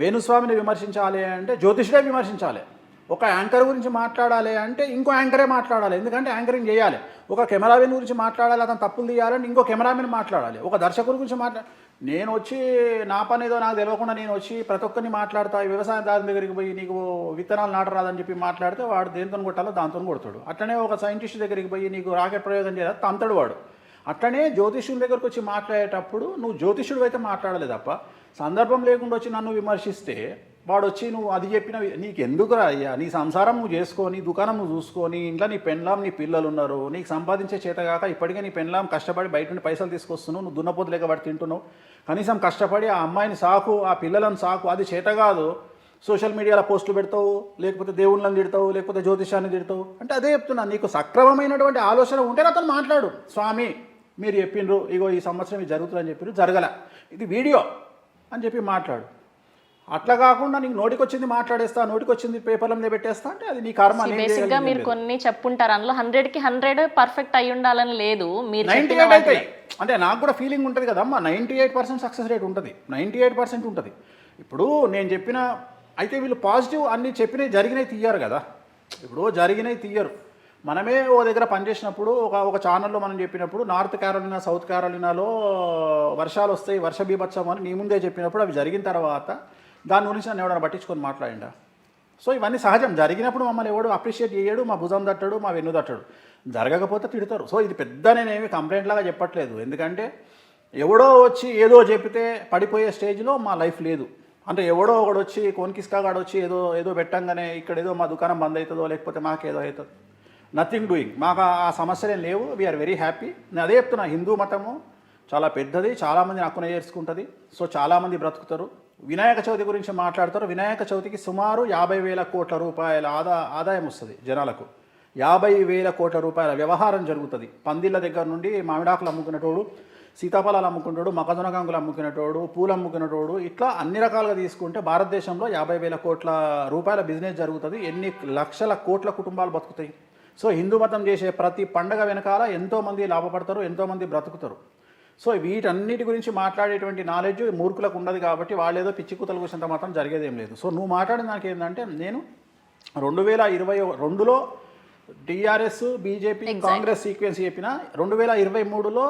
వేణుస్వామిని విమర్శించాలి అంటే జ్యోతిషుడే విమర్శించాలి. ఒక యాంకర్ గురించి మాట్లాడాలి అంటే ఇంకో యాంకరే మాట్లాడాలి, ఎందుకంటే యాంకరింగ్ చేయాలి. ఒక కెమెరామెన్ గురించి మాట్లాడాలి, అతను తప్పులు తీయాలంటే ఇంకో కెమెరామెన్ మాట్లాడాలి. ఒక దర్శకుడి గురించి నేను వచ్చి నా పని ఏదో నాకు తెలియకుండా నేను వచ్చి ప్రతి ఒక్కరిని మాట్లాడతా, వ్యవసాయదారుని దగ్గరికి పోయి నీకు విత్తనాలు నాటరాదని చెప్పి మాట్లాడితే వాడు దేంతో కొట్టాలో దాంతో కొడతాడు. అట్లనే ఒక సైంటిస్ట్ దగ్గరికి పోయి నీకు రాకెట్ ప్రయోగం చేయాలి తంతడు వాడు. అట్లనే జ్యోతిష్యుల దగ్గరకు వచ్చి మాట్లాడేటప్పుడు నువ్వు జ్యోతిష్యుడు అయితే మాట్లాడలేదు తప్ప సందర్భం లేకుండా వచ్చి నన్ను విమర్శిస్తే వాడు వచ్చి నువ్వు అది చెప్పిన నీకు ఎందుకురా అయ్యా, నీ సంసారం నువ్వు చేసుకొని దుకాణం నువ్వు చూసుకొని ఇంట్లో నీ పెండ్లాం నీ పిల్లలు ఉన్నారు, నీకు సంపాదించే చేతగాక ఇప్పటికే నీ పెండ్లాం కష్టపడి బయట నుండి పైసలు తీసుకొస్తున్నావు, నువ్వు దున్నపోతు లేక పడి తింటున్నావు, కనీసం కష్టపడి ఆ అమ్మాయిని సాకు ఆ పిల్లలను సాకు, అది చేత కాదు సోషల్ మీడియాలో పోస్టులు పెడతావు, లేకపోతే దేవుళ్ళని తిడతావు, లేకపోతే జ్యోతిషాన్ని తిడతావు. అంటే అదే చెప్తున్నా, నీకు సక్రమమైనటువంటి ఆలోచన ఉంటే అతను మాట్లాడు, స్వామి మీరు చెప్పిండ్రు ఇగో ఈ సంవత్సరం ఇది జరుగుతుందని చెప్పారు జరగల, ఇది వీడియో అని చెప్పి మాట్లాడు. అట్లా కాకుండా నీకు నోటికి వచ్చింది మాట్లాడేస్తా, నోటికి వచ్చింది పేపర్ల మీద పెట్టేస్తా అంటే అది నీ కర్మ. బేసిక్గా మీరు కొన్ని చెప్పుంటారు, అందులో 100కి 100 పర్ఫెక్ట్ అయి ఉండాలని లేదు, మీరు 98 అవుతాయి అంటే నాకు కూడా ఫీలింగ్ ఉంటుంది కదమ్మా, 98% సక్సెస్ రేట్ ఉంటుంది, 98% ఉంటుంది. ఇప్పుడు నేను చెప్పిన అయితే వీళ్ళు పాజిటివ్ అన్ని చెప్పినవి జరిగినవి తీయరు కదా, ఇప్పుడు జరిగినవి తీయరు. మనమే ఓ దగ్గర పనిచేసినప్పుడు ఒక ఛానల్లో మనం చెప్పినప్పుడు నార్త్ క్యారోలినా సౌత్ క్యారోలినాలో వర్షాలు వస్తాయి, వర్ష బీభత్సం అని నీ ముందే చెప్పినప్పుడు అవి జరిగిన తర్వాత దాని గురించి నన్ను ఎవడన్నా పట్టించుకొని మాట్లాడిండా? సో ఇవన్నీ సహజం. జరిగినప్పుడు మమ్మల్ని ఎవడు అప్రిషియేట్ చేయడు, మా భుజం తట్టడు, మా వెన్ను తట్టడు, జరగకపోతే తిడతారు. సో ఇది పెద్ద నేనేమి కంప్లైంట్ లాగా చెప్పట్లేదు, ఎందుకంటే ఎవడో వచ్చి ఏదో చెప్తే పడిపోయే స్టేజ్లో మా లైఫ్ లేదు. అంటే ఎవడో ఒకడు వచ్చి కోన్కిస్కాగాడు వచ్చి ఏదో పెట్టంగానే ఇక్కడ ఏదో మా దుకాణం బంద్ అవుతుందో లేకపోతే మాకేదో అవుతుంది, నథింగ్ డూయింగ్. మాకు ఆ సమస్యలేం లేవు, వీఆర్ వెరీ హ్యాపీ. నేను అదే చెప్తున్నా, హిందూ మతము చాలా పెద్దది, చాలామంది నక్కున చేర్చుకుంటుంది, సో చాలామంది బ్రతుకుతారు. వినాయక చవితి గురించి మాట్లాడతారు. వినాయక చవితికి సుమారు 50,000 కోట్ల రూపాయల ఆదాయం వస్తుంది జనాలకు. 50,000 కోట్ల రూపాయల వ్యవహారం జరుగుతుంది. పందిళ్ళ దగ్గర నుండి మామిడాకులు అమ్ముకునేటోడు, సీతాఫలాలు అమ్ముకునేటోడు, మొక్కజొన్న కంకులు అమ్ముకునేటోడు, పూలు అమ్ముకునేటోడు, ఇట్లా అన్ని రకాలుగా తీసుకుంటే భారతదేశంలో 50,000 కోట్ల రూపాయల బిజినెస్ జరుగుతుంది. ఎన్ని లక్షల కోట్ల కుటుంబాలు బతుకుతాయి. సో హిందూ మతం చేసే ప్రతి పండగ వెనకాల ఎంతోమంది లాభపడతారు, ఎంతోమంది బ్రతుకుతారు. సో వీటన్నిటి గురించి మాట్లాడేటువంటి నాలెడ్జ్ మూర్ఖులకు ఉండదు కాబట్టి వాళ్ళు ఏదో పిచ్చి కూతలు కూర్చుంత మాత్రం జరిగేదేం లేదు. సో నువ్వు మాట్లాడిన దానికి ఏంటంటే, నేను 2022లో టీఆర్ఎస్ బీజేపీ కాంగ్రెస్ సీక్వెన్స్ చెప్పిన, 2023లో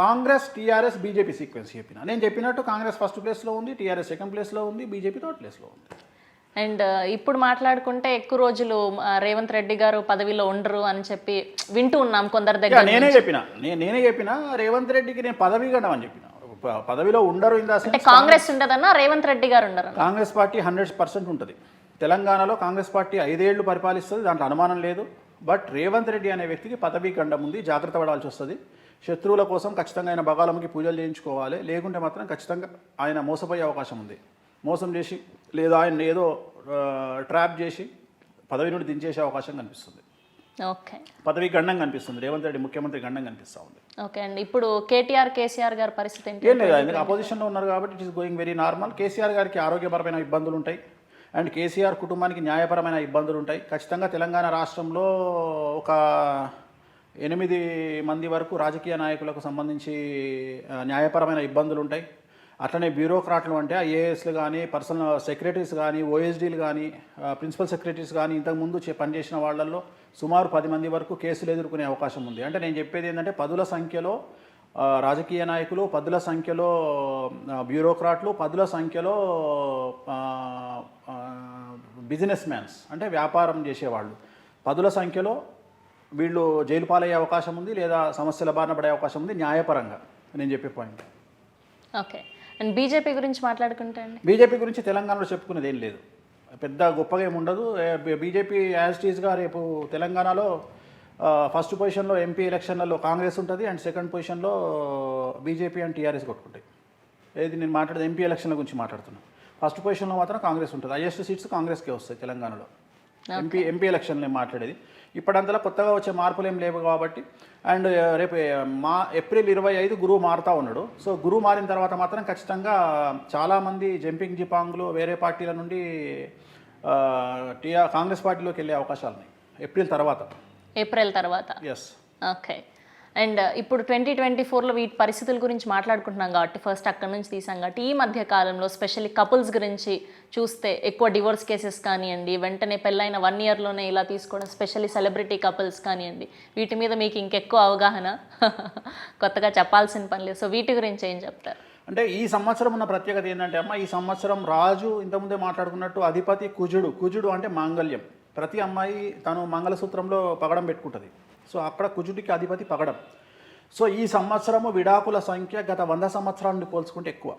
కాంగ్రెస్ టీఆర్ఎస్ బీజేపీ సీక్వెన్స్ చెప్పిన. నేను చెప్పినట్టు కాంగ్రెస్ ఫస్ట్ ప్లేస్లో ఉంది, టీఆర్ఎస్ సెకండ్ ప్లేస్లో ఉంది, బీజేపీ థర్డ్ ప్లేస్లో ఉంది. అండ్ ఇప్పుడు మాట్లాడుకుంటే ఎక్కువ రోజులు రేవంత్ రెడ్డి గారు పదవిలో ఉండరు అని చెప్పి వింటూ ఉన్నాం కొందరి దగ్గర. నేనే చెప్పిన రేవంత్ రెడ్డికి నేను పదవి గండం అని చెప్పిన, పదవిలో ఉండరు. అంటే కాంగ్రెస్ ఉండదన్నా రేవంత్ రెడ్డి గారు ఉండరు? కాంగ్రెస్ పార్టీ 100% ఉంటుంది. తెలంగాణలో కాంగ్రెస్ పార్టీ 5 ఏళ్ళు పరిపాలిస్తుంది, దాంట్లో అనుమానం లేదు. బట్ రేవంత్ రెడ్డి అనే వ్యక్తికి పదవీ గండం ఉంది, జాగ్రత్త పడాల్సి వస్తుంది. శత్రువుల కోసం ఖచ్చితంగా ఆయన బగాలమ్మకి పూజలు చేయించుకోవాలి, లేకుంటే మాత్రం ఖచ్చితంగా ఆయన మోసపోయే అవకాశం ఉంది. మోసం చేసి లేదా ఆయన ఏదో ట్రాప్ చేసి పదవి నుండి దించేసే అవకాశం కనిపిస్తుంది. ఓకే, పదవి గండం కనిపిస్తుంది, రేవంత్ రెడ్డి ముఖ్యమంత్రి గండం కనిపిస్తూ ఉంది. ఓకే అండి, ఇప్పుడు కేసీఆర్ గారి పరిస్థితి ఏంటి? ఏం లేదు, ఎందుకంటే అపోజిషన్లో ఉన్నారు కాబట్టి it is going very normal. KCR గారికి ఆరోగ్యపరమైన ఇబ్బందులు ఉంటాయి అండ్ కేసీఆర్ కుటుంబానికి న్యాయపరమైన ఇబ్బందులు ఉంటాయి. ఖచ్చితంగా తెలంగాణ రాష్ట్రంలో ఒక 8 మంది వరకు రాజకీయ నాయకులకు సంబంధించి న్యాయపరమైన ఇబ్బందులు ఉంటాయి. అట్లనే బ్యూరోక్రాట్లు అంటే ఐఏఎస్లు కానీ, పర్సనల్ సెక్రటరీస్ కానీ, ఓఎస్డీలు కానీ, ప్రిన్సిపల్ సెక్రటరీస్ కానీ ఇంతకుముందు పనిచేసిన వాళ్ళల్లో సుమారు 10 మంది వరకు కేసులు ఎదుర్కొనే అవకాశం ఉంది. అంటే నేను చెప్పేది ఏంటంటే, 10ల సంఖ్యలో రాజకీయ నాయకులు, 10ల సంఖ్యలో బ్యూరోక్రాట్లు, 10ల సంఖ్యలో బిజినెస్ మ్యాన్స్ అంటే వ్యాపారం చేసేవాళ్ళు, 10ల సంఖ్యలో వీళ్ళు జైలు పాలయ్యే అవకాశం ఉంది, లేదా సమస్యల బారిన పడే అవకాశం ఉంది న్యాయపరంగా. నేను చెప్పే పాయింట్. ఓకే, అండ్ బీజేపీ గురించి మాట్లాడుకుంటే అండి, బీజేపీ గురించి తెలంగాణలో చెప్పుకునేది ఏం లేదు, పెద్ద గొప్పగా ఏమి ఉండదు. బీజేపీ యాజ్ టీజ్గా రేపు తెలంగాణలో ఫస్ట్ పొజిషన్లో ఎంపీ ఎలక్షన్లలో కాంగ్రెస్ ఉంటుంది అండ్ సెకండ్ పొజిషన్లో బీజేపీ అండ్ టీఆర్ఎస్ కొట్టుకుంటాయి. ఏది నేను మాట్లాడేది ఎంపీ ఎలక్షన్ల గురించి మాట్లాడుతున్నాను. ఫస్ట్ పొజిషన్లో మాత్రం కాంగ్రెస్ ఉంటుంది, హైయెస్ట్ సీట్స్ కాంగ్రెస్కే వస్తాయి తెలంగాణలో. ఎంపీ ఎలక్షన్లు ఏం మాట్లాడేది ఇప్పటింతలా కొత్తగా వచ్చే మార్పులు ఏం లేవు కాబట్టి. అండ్ రేపు ఏప్రిల్ 25 గురువు మారుతూ ఉన్నాడు. సో గురువు మారిన తర్వాత మాత్రం ఖచ్చితంగా చాలామంది జంపింగ్ జిపాంగ్లు వేరే పార్టీల నుండి కాంగ్రెస్ పార్టీలోకి వెళ్ళే అవకాశాలు ఉన్నాయి ఏప్రిల్ తర్వాత. ఎస్. ఓకే, అండ్ ఇప్పుడు 2024లో వీటి పరిస్థితుల గురించి మాట్లాడుకుంటున్నాం కాబట్టి ఫస్ట్ అక్కడ నుంచి తీసాం కాబట్టి, ఈ మధ్య కాలంలో స్పెషల్లీ కపుల్స్ గురించి చూస్తే ఎక్కువ డివోర్స్ కేసెస్ కానివ్వండి, వెంటనే పెళ్ళైన 1 ఇయర్లోనే ఇలా తీసుకోవడం, స్పెషల్లీ సెలబ్రిటీ కపుల్స్ కానివ్వండి, వీటి మీద మీకు ఇంకెక్కువ అవగాహన, కొత్తగా చెప్పాల్సిన పని లేదు. సో వీటి గురించి ఏం చెప్తారు? అంటే ఈ సంవత్సరం ఉన్న ప్రత్యేకత ఏంటంటే అమ్మ, ఈ సంవత్సరం రాజు ఇంతకుముందే మాట్లాడుకున్నట్టు అధిపతి కుజుడు. కుజుడు అంటే మాంగళ్యం. ప్రతి అమ్మాయి తను మంగళసూత్రంలో పగడం పెట్టుకుంటుంది. సో అక్కడ కుజుడికి అధిపతి పగడం. సో ఈ సంవత్సరము విడాకుల సంఖ్య గత 100 సంవత్సరాల నుండి పోల్చుకుంటే ఎక్కువ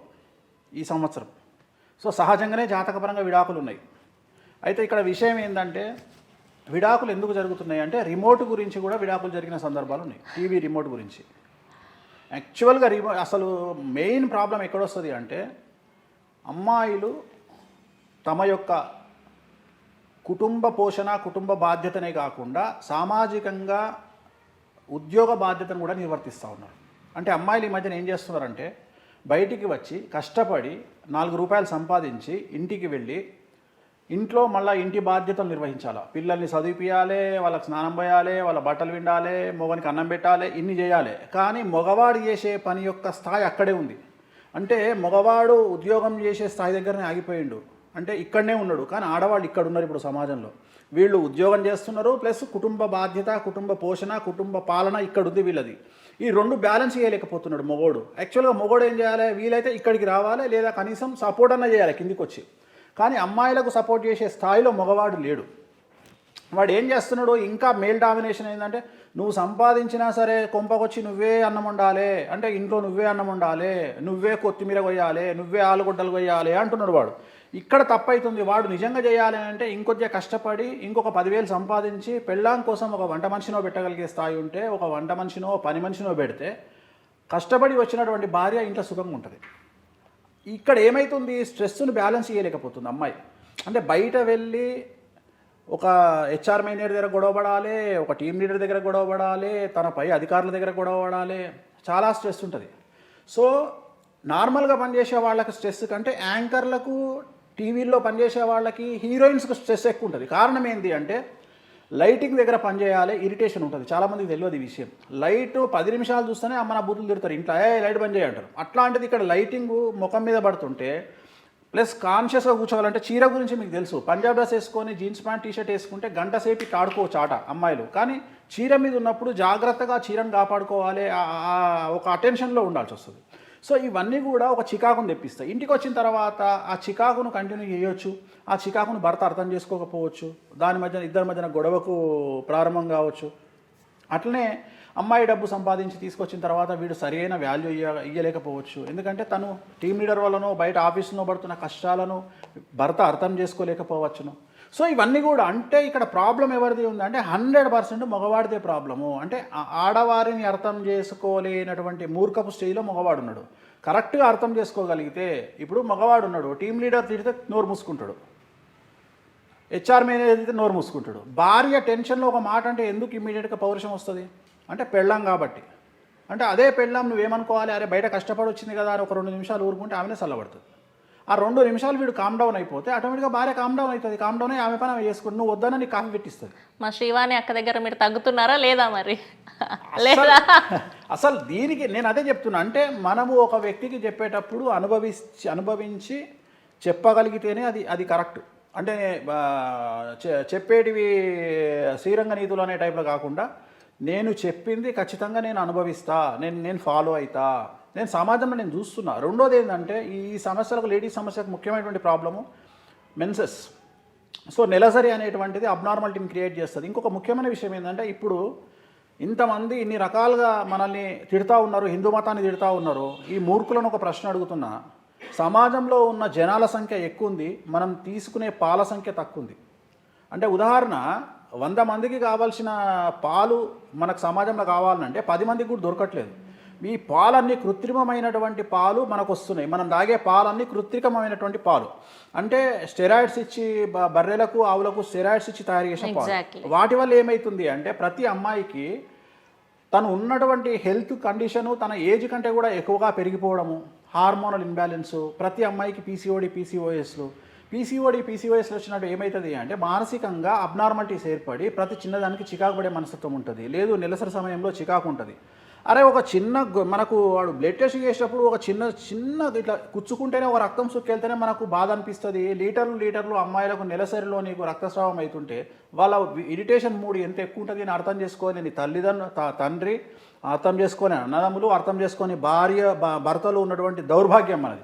ఈ సంవత్సరం. సో సహజంగానే జాతకపరంగా విడాకులు ఉన్నాయి. అయితే ఇక్కడ విషయం ఏంటంటే విడాకులు ఎందుకు జరుగుతున్నాయి అంటే రిమోట్ గురించి కూడా విడాకులు జరిగిన సందర్భాలు ఉన్నాయి. టీవీ రిమోట్ గురించి యాక్చువల్గా అసలు మెయిన్ ప్రాబ్లం ఎక్కడొస్తుంది అంటే అమ్మాయిలు తమ యొక్క కుటుంబ పోషణ, కుటుంబ బాధ్యతనే కాకుండా సామాజికంగా ఉద్యోగ బాధ్యతను కూడా నిర్వర్తిస్తూ ఉన్నారు. అంటే అమ్మాయిలు ఈ మధ్యన ఏం చేస్తున్నారంటే బయటికి వచ్చి కష్టపడి 4 రూపాయలు సంపాదించి ఇంటికి వెళ్ళి ఇంట్లో మళ్ళీ ఇంటి బాధ్యతలు నిర్వహించాలి. పిల్లల్ని చదివిపియాలి, వాళ్ళకి స్నానం పోయాలి, వాళ్ళ బట్టలు విండాలి, మగవానికి అన్నం పెట్టాలి, ఇన్ని చేయాలి. కానీ మగవాడు చేసే పని యొక్క స్థాయి అక్కడే ఉంది. అంటే మగవాడు ఉద్యోగం చేసే స్థాయి దగ్గరనే ఆగిపోయిండు, అంటే ఇక్కడనే ఉన్నాడు. కానీ ఆడవాళ్ళు ఇక్కడ ఉన్నారు ఇప్పుడు సమాజంలో. వీళ్ళు ఉద్యోగం చేస్తున్నారు, ప్లస్ కుటుంబ బాధ్యత, కుటుంబ పోషణ, కుటుంబ పాలన ఇక్కడ ఉంది వీళ్ళది. ఈ 2 బ్యాలెన్స్ చేయలేకపోతున్నాడు మగోడు. యాక్చువల్గా మగోడు ఏం చేయాలి, వీలైతే ఇక్కడికి రావాలి, లేదా కనీసం సపోర్ట్ అన్న చేయాలి కిందికి వచ్చి. కానీ అమ్మాయిలకు సపోర్ట్ చేసే స్థాయిలో మగవాడు లేడు. వాడు ఏం చేస్తున్నాడు, ఇంకా మేల్ డామినేషన్ ఏంటంటే నువ్వు సంపాదించినా సరే కొంపకొచ్చి నువ్వే అన్నం వండాలి, అంటే ఇంట్లో నువ్వే అన్నం వండాలి, నువ్వే కొత్తిమీర కొయ్యాలి, నువ్వే ఆలుగడ్డలు కొయ్యాలి అంటున్నాడు వాడు. ఇక్కడ తప్పైతుంది. వాడు నిజంగా చేయాలి అంటే ఇంకొద్దిగా కష్టపడి ఇంకొక 10,000 సంపాదించి పెళ్ళాం కోసం ఒక వంట మనిషినో పెట్టగలిగే స్థాయి ఉంటే, ఒక వంట మనిషినో పని మనిషినో పెడితే కష్టపడి వచ్చినటువంటి భార్య ఇంట్లో సుఖంగా ఉంటుంది. ఇక్కడ ఏమవుతుంది, స్ట్రెస్ను బ్యాలెన్స్ చేయలేకపోతుంది అమ్మాయి. అంటే బయట వెళ్ళి ఒక హెచ్ఆర్ మేనేజర్ దగ్గర గొడవపడాలి, ఒక టీం లీడర్ దగ్గర గొడవపడాలి, తన పై అధికారుల దగ్గర గొడవపడాలి, చాలా స్ట్రెస్ ఉంటుంది. సో నార్మల్గా పనిచేసే వాళ్ళకి స్ట్రెస్ కంటే యాంకర్లకు, టీవీల్లో పనిచేసే వాళ్ళకి, హీరోయిన్స్కి స్ట్రెస్ ఎక్కువ ఉంటుంది. కారణం ఏంటి అంటే లైటింగ్ దగ్గర పనిచేయాలి, ఇరిటేషన్ ఉంటుంది. చాలామందికి తెలియదు ఈ విషయం. లైట్ 10 నిమిషాలు చూస్తేనే అమ్మ నా బూతులు తిడతారు ఇంట్లో, లైట్ పని చేయంటారు. అట్లాంటిది ఇక్కడ లైటింగ్ ముఖం మీద పడుతుంటే ప్లస్ కాన్షియస్గా కూర్చోవాలంటే చీర గురించి మీకు తెలుసు. పంజాబ్ డ్రెస్ వేసుకొని జీన్స్ ప్యాంట్ టీషర్ట్ వేసుకుంటే గంట సేపు ఇట్లా ఆడుకోవచ్చు ఆట అమ్మాయిలు. కానీ చీర మీద ఉన్నప్పుడు జాగ్రత్తగా చీరను కాపాడుకోవాలి, ఒక అటెన్షన్లో ఉండాల్సి వస్తుంది. సో ఇవన్నీ కూడా ఒక చికాకును తెప్పిస్తాయి. ఇంటికి వచ్చిన తర్వాత ఆ చికాకును కంటిన్యూ చేయొచ్చు, ఆ చికాకును భర్త అర్థం చేసుకోకపోవచ్చు, దాని మధ్యన ఇద్దరి మధ్యన గొడవకు ప్రారంభం కావచ్చు. అట్లనే అమ్మాయి డబ్బు సంపాదించి తీసుకొచ్చిన తర్వాత వీడు సరైన వాల్యూ ఇయ్యలేకపోవచ్చు. ఎందుకంటే తను టీం లీడర్ వల్లనో బయట ఆఫీసులో పడుతున్న కష్టాలను భర్త అర్థం చేసుకోలేకపోవచ్చును. సో ఇవన్నీ కూడా అంటే ఇక్కడ ప్రాబ్లం ఎవరిది ఉంది అంటే 100% మగవాడిదే ప్రాబ్లము. అంటే ఆడవారిని అర్థం చేసుకోలేనటువంటి మూర్ఖపు స్టేజ్లో మగవాడు ఉన్నాడు. కరెక్ట్గా అర్థం చేసుకోగలిగితే ఇప్పుడు మగవాడు ఉన్నాడు, టీం లీడర్ తిడితే నోరు మూసుకుంటాడు, హెచ్ఆర్ మేనేజర్ తిడితే నోరు మూసుకుంటాడు. భార్య టెన్షన్లో ఒక మాట అంటే ఎందుకు ఇమ్మీడియట్గా పౌరుషం వస్తుంది అంటే పెళ్ళాం కాబట్టి. అంటే అదే పెళ్ళాం నువ్వేమనుకోవాలి, అరే బయట కష్టపడి వచ్చింది కదా అని ఒక 2 నిమిషాలు ఊరుకుంటే ఆమెనే చల్లబడుతుంది. ఆ 2 నిమిషాలు వీడు కామ్ డౌన్ అయిపోతే ఆటోమేటిక్గా భార్య కామ్ డౌన్ అవుతుంది. కామ్ డౌన్ అయ్యి ఆమె పని ఆమె చేసుకుంటుంది. నువ్వు వద్దన నీకు కాఫీ పెట్టిస్తుంది. మా శ్రీవాణి అక్క దగ్గర మీరు తగ్గుతున్నారా లేదా మరి? లేదా అసలు దీనికి నేను అదే చెప్తున్నా. అంటే మనము ఒక వ్యక్తికి చెప్పేటప్పుడు అనుభవించి చెప్పగలిగితేనే అది కరెక్ట్. అంటే చెప్పేటివి శ్రీరంగ నీతులు అనే టైప్లో కాకుండా నేను చెప్పింది ఖచ్చితంగా నేను అనుభవిస్తా, నేను ఫాలో అవుతా, నేను సమాజంలో నేను చూస్తున్నా. రెండోది ఏంటంటే ఈ సమస్యలకు, లేడీస్ సమస్యకు ముఖ్యమైనటువంటి ప్రాబ్లము మెన్సెస్. సో నెలసరి అనేటువంటిది అబ్నార్మాలిటీని క్రియేట్ చేస్తుంది. ఇంకొక ముఖ్యమైన విషయం ఏంటంటే ఇప్పుడు ఇంతమంది ఇన్ని రకాలుగా మనల్ని తిడతా ఉన్నారు, హిందూ మతాన్ని తిడతా ఉన్నారు. ఈ మూర్ఖులను ఒక ప్రశ్న అడుగుతున్నా, సమాజంలో ఉన్న జనాల సంఖ్య ఎక్కువ ఉంది, మనం తీసుకునే పాల సంఖ్య తక్కువ ఉంది. అంటే ఉదాహరణ 100 మందికి కావాల్సిన పాలు మనకు సమాజంలో కావాలంటే 10 మందికి కూడా దొరకట్లేదు. ఈ పాలన్నీ కృత్రిమమైనటువంటి పాలు మనకు వస్తున్నాయి. మనం తాగే పాలన్నీ కృత్రిమమైనటువంటి పాలు. అంటే స్టెరాయిడ్స్ ఇచ్చి బర్రెలకు, ఆవులకు స్టెరాయిడ్స్ ఇచ్చి తయారు చేసిన పాలు. వాటి వల్ల ఏమవుతుంది అంటే ప్రతి అమ్మాయికి తను ఉన్నటువంటి హెల్త్ కండిషను తన ఏజ్ కంటే కూడా ఎక్కువగా పెరిగిపోవడము, హార్మోనల్ ఇంబ్యాలెన్సు, ప్రతి అమ్మాయికి పీసీఓఎస్లు వచ్చినట్టు ఏమవుతుంది అంటే మానసికంగా అబ్నార్మాలిటీస్ ఏర్పడి ప్రతి చిన్నదానికి చికాకు పడే మనస్తత్వం ఉంటుంది. లేదు నెలసరి సమయంలో చికాకు ఉంటుంది. అరే ఒక చిన్న మనకు వాడు బ్లడ్ టెస్ట్ చేసేటప్పుడు ఒక చిన్న ఇట్లా కుచ్చుకుంటేనే ఒక రక్తం సుక్కెళ్తేనే మనకు బాధ అనిపిస్తుంది. లీటర్లు అమ్మాయిలకు నెలసరిలో నీకు రక్తస్రావం అవుతుంటే వాళ్ళ ఇరిటేషన్ మూడ్ ఎంత ఎక్కువ ఉంటుంది అని అర్థం చేసుకొని నీ తండ్రి అర్థం చేసుకొని, అన్నదమ్ములు అర్థం చేసుకొని, భర్తలు ఉన్నటువంటి దౌర్భాగ్యం మనది.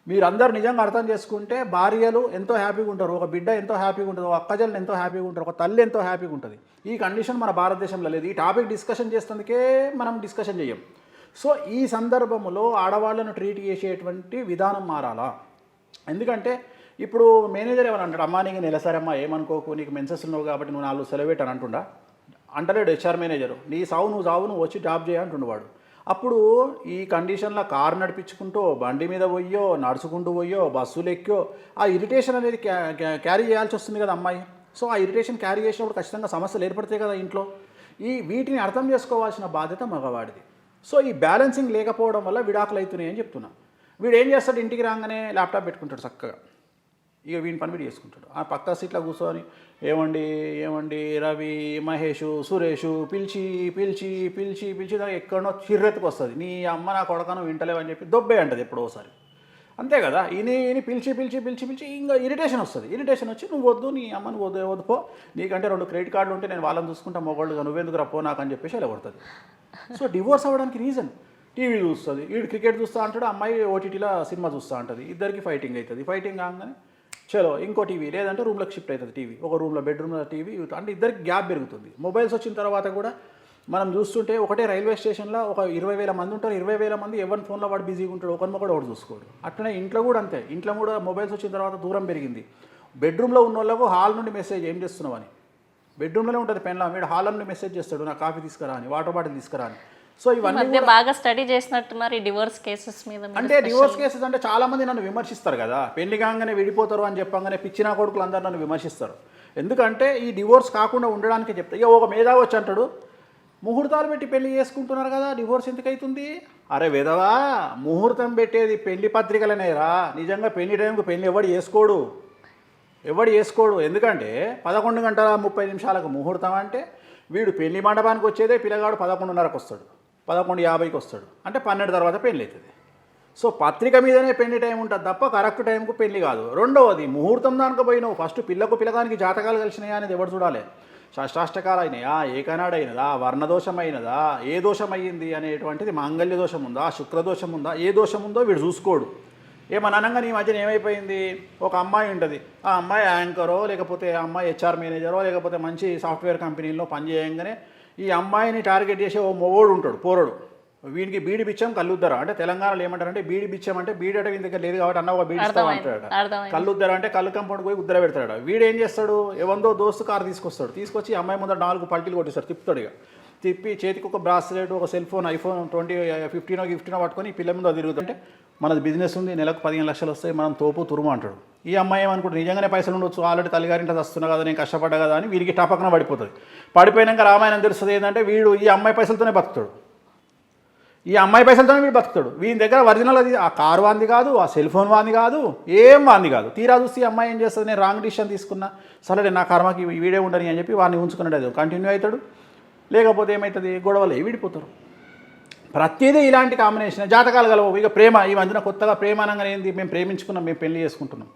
మీరందరూ నిజంగా అర్థం చేసుకుంటే భార్యలు ఎంతో హ్యాపీగా ఉంటారు, ఒక బిడ్డ ఎంతో హ్యాపీగా ఉంటుంది, ఒక అక్కజల్ని ఎంతో హ్యాపీగా ఉంటారు, ఒక తల్లి ఎంతో హ్యాపీగా ఉంటుంది. ఈ కండిషన్ మన భారతదేశంలో లేదు. ఈ టాపిక్ డిస్కషన్ చేసేందుకే మనం డిస్కషన్ చేయం. సో ఈ సందర్భంలో ఆడవాళ్ళను ట్రీట్ చేసేటువంటి విధానం మారాలా. ఎందుకంటే ఇప్పుడు మేనేజర్ ఏమని అంటాడు, అమ్మా నీకు నెలసరమ్మా ఏమనుకోకు, నీకు మెన్సెస్ ఉన్నావు కాబట్టి నువ్వు 4 సెలవు పెట్టని అంటుండా. అంటలేడు హెచ్ఆర్ మేనేజరు, నీ సావు నువ్వు వచ్చి జాబ్ చేయ అంటుండేవాడు. అప్పుడు ఈ కండిషన్లో కారు నడిపించుకుంటూ బండి మీద పోయో నడుచుకుంటూ పోయో బస్సులు ఎక్కో ఆ ఇరిటేషన్ అనేది క్యారీ చేయాల్సి వస్తుంది కదా అమ్మాయి. సో ఆ ఇరిటేషన్ క్యారీ చేసినప్పుడు ఖచ్చితంగా సమస్యలు ఏర్పడతాయి కదా ఇంట్లో. వీటిని అర్థం చేసుకోవాల్సిన బాధ్యత మగవాడిది. సో ఈ బ్యాలెన్సింగ్ లేకపోవడం వల్ల విడాకులు అవుతున్నాయి అని చెప్తున్నా. వీడు ఏం చేస్తాడు, ఇంటికి రాగానే ల్యాప్టాప్ పెట్టుకుంటాడు చక్కగా, ఇక వీని పని వీడు చేసుకుంటాడు. ఆ పక్క సీట్లో కూర్చొని ఏమండి రవి, మహేషు, సురేషు పిలిచి ఎక్కడో చిర్రెత్తుకు వస్తుంది. నీ అమ్మ నా కొడకను వింటలేవని చెప్పి దొబ్బే అంటది ఎప్పుడోసారి. అంతే కదా, ఈయన పిలిచి ఇంకా ఇరిటేషన్ వస్తుంది. ఇరిటేషన్ వచ్చి నువ్వు వద్దు, నీ అమ్మను వద్దుపో, నీకంటే 2 క్రెడిట్ కార్డులు ఉంటే నేను వాళ్ళని చూసుకుంటా, మొగోళ్ళుగా నువ్వెందుకు రప్పో నాకు అని చెప్పేసి అలా కొడుతుంది. సో డివోర్స్ అవ్వడానికి రీజన్ టీవీ చూస్తుంది, వీడు క్రికెట్ చూస్తూ అంటాడు, అమ్మాయి ఓటీటీలో సినిమా చూస్తూ ఉంటుంది, ఇద్దరికి ఫైటింగ్ అవుతుంది. ఫైటింగ్ కాగానే చలో ఇంకో టీవీ, లేదంటే రూమ్లోకి షిఫ్ట్ అవుతుంది టీవీ, ఒక రూమ్లో బెడ్రూమ్లో టీవీ, అంటే ఇద్దరికి గ్యాప్ పెరుగుతుంది. మొబైల్స్ వచ్చిన తర్వాత కూడా మనం చూస్తుంటే ఒకటే రైల్వే స్టేషన్లో ఒక 20,000 మంది ఉంటారు, 20,000 మంది ఎవరి ఫోన్లో వాడు బిజీగా ఉంటాడు, ఒకటి చూసుకోడు. అట్లనే ఇంట్లో కూడా అంతే, ఇంట్లో కూడా మొబైల్స్ వచ్చిన తర్వాత దూరం పెరిగింది. బెడ్రూమ్లో ఉన్న వాళ్ళకు హాల్ నుండి మెసేజ్ ఏం చేస్తున్నావు అని, బెడ్రూమ్లోనే ఉంటుంది పెన్లా, వీడు హాల్ నుండి మెసేజ్ చేస్తాడు, నా కాఫీ తీసుకురా అని, వాటర్ బాటిల్ తీసుకురా అని. సో ఇవన్నీ బాగా స్టడీ చేసినట్టున్నారు ఈ డివోర్స్ కేసెస్ మీద. అంటే డివోర్స్ కేసెస్ అంటే చాలామంది నన్ను విమర్శిస్తారు కదా, పెళ్లి కాగానే విడిపోతారు అని చెప్పగానే పిచ్చిన కొడుకులు అందరూ నన్ను విమర్శిస్తారు. ఎందుకంటే ఈ డివోర్స్ కాకుండా ఉండడానికి చెప్తా. ఇక ఒక మేధావి వచ్చి అంటాడు, ముహూర్తాలు పెట్టి పెళ్లి చేసుకుంటున్నారు కదా, డివోర్స్ ఎందుకు అవుతుంది? అరే విధవా, ముహూర్తం పెట్టేది పెళ్లి పత్రికలనేరా, నిజంగా పెళ్లి టైంకి పెళ్లి ఎవడు చేసుకోడు. ఎందుకంటే 11 గంటల 30 నిమిషాలకు ముహూర్తం అంటే వీడు పెళ్లి మండపానికి వచ్చేదే పిల్లగాడు 11:30కి వస్తాడు, 11:50కి వస్తాడు, అంటే 12 తర్వాత పెళ్ళి అవుతుంది. సో పత్రిక మీదనే పెళ్లి టైం ఉంటుంది తప్ప కరెక్ట్ టైంకు పెళ్లి కాదు. రెండవది ముహూర్తం దానికి పోయినావు, ఫస్ట్ పిల్లగానికి జాతకాలు కలిసినాయా అనేది ఎవరు చూడాలి, షష్టాష్టకాలు అయినాయా, ఏకనాడు అయినదా, వర్ణదోషం అయినదా, ఏ దోషం అయ్యింది అనేటువంటిది, మాంగళ్య దోషం ఉందా, శుక్రదోషం ఉందా, ఏ దోషం ఉందో వీడు చూసుకోడు. ఏమని అనగా నీ మధ్యన ఏమైపోయింది, ఒక అమ్మాయి ఉంటుంది, ఆ అమ్మాయి యాంకరో లేకపోతే ఆ అమ్మాయి హెచ్ఆర్ మేనేజరో లేకపోతే మంచి సాఫ్ట్వేర్ కంపెనీలో పనిచేయంగానే ఈ అమ్మాయిని టార్గెట్ చేసే ఓ మొగోడు ఉంటాడు, పోరడు, వీడికి బీడి బిచ్చం కల్లుద్దర అంటే తెలంగాణలో ఏమంటారంటే బీడి బిచ్చం అంటే బీడి అంటే వీని దగ్గర లేదు కాబట్టి అన్న ఒక బీడి ఇస్తావు అంటాడు. కల్లుద్దర అంటే కళ్ళు కంపౌండ్ పోయి ఉద్దర పెడతాడు. వీడు ఏం చేస్తాడు, ఎవందో దోస్తు కారు తీసుకొచ్చి అమ్మాయి ముందర 4 పల్టీలు కొట్టిస్తాడు, తిప్పుతాడు. ఇక తిప్పి చేతికి ఒక బ్రాస్లెట్, ఒక సెల్ ఫోన్, ఐఫోన్ 15 పట్టుకొని ఈ పిల్ల ముందు తిరుగుతుంటే మనది బిజినెస్ ఉంది, నెలకు 15 లక్షలు వస్తాయి, మనం తోపు తురుము అంటాడు. ఈ అమ్మాయి ఏమనుకుంటుంది, నిజంగానే పైసలు ఉండొచ్చు, ఆల్రెడీ తల్లిగారింట వస్తున్నా కదా, నేను కష్టపడ్డా కదా అని వీడికి టపకన పడిపోతుంది. పడిపోయినాక రామాయణం తెలుస్తుంది ఏంటంటే వీడు ఈ అమ్మాయి పైసలతోనే బతుకుతాడు, వీడు బతుకుతాడు. వీని దగ్గర ఒరిజినల్ అది ఆ కారు వాంది కాదు, ఆ సెల్ ఫోన్ వాంది కాదు, ఏం వాంది కాదు. తీరా చూస్తే ఈ అమ్మాయి ఏం చేస్తుంది, నేను రాంగ్ డిసిషన్ తీసుకున్నా, సరే నా కర్మకి వీడే ఉండని అని చెప్పి వాడిని ఉంచుకున్నాడు, అది కంటిన్యూ అవుతాడు. లేకపోతే ఏమవుతుంది, గొడవలు విడిపోతారు. ప్రతిదీ ఇలాంటి కాంబినేషన్. జాతకాలు కలవు. ఇక ప్రేమ, ఈ మధ్యన కొత్తగా ప్రేమ అనగానే ఏంది, మేము ప్రేమించుకున్నాం, మేము పెళ్లి చేసుకుంటున్నాం.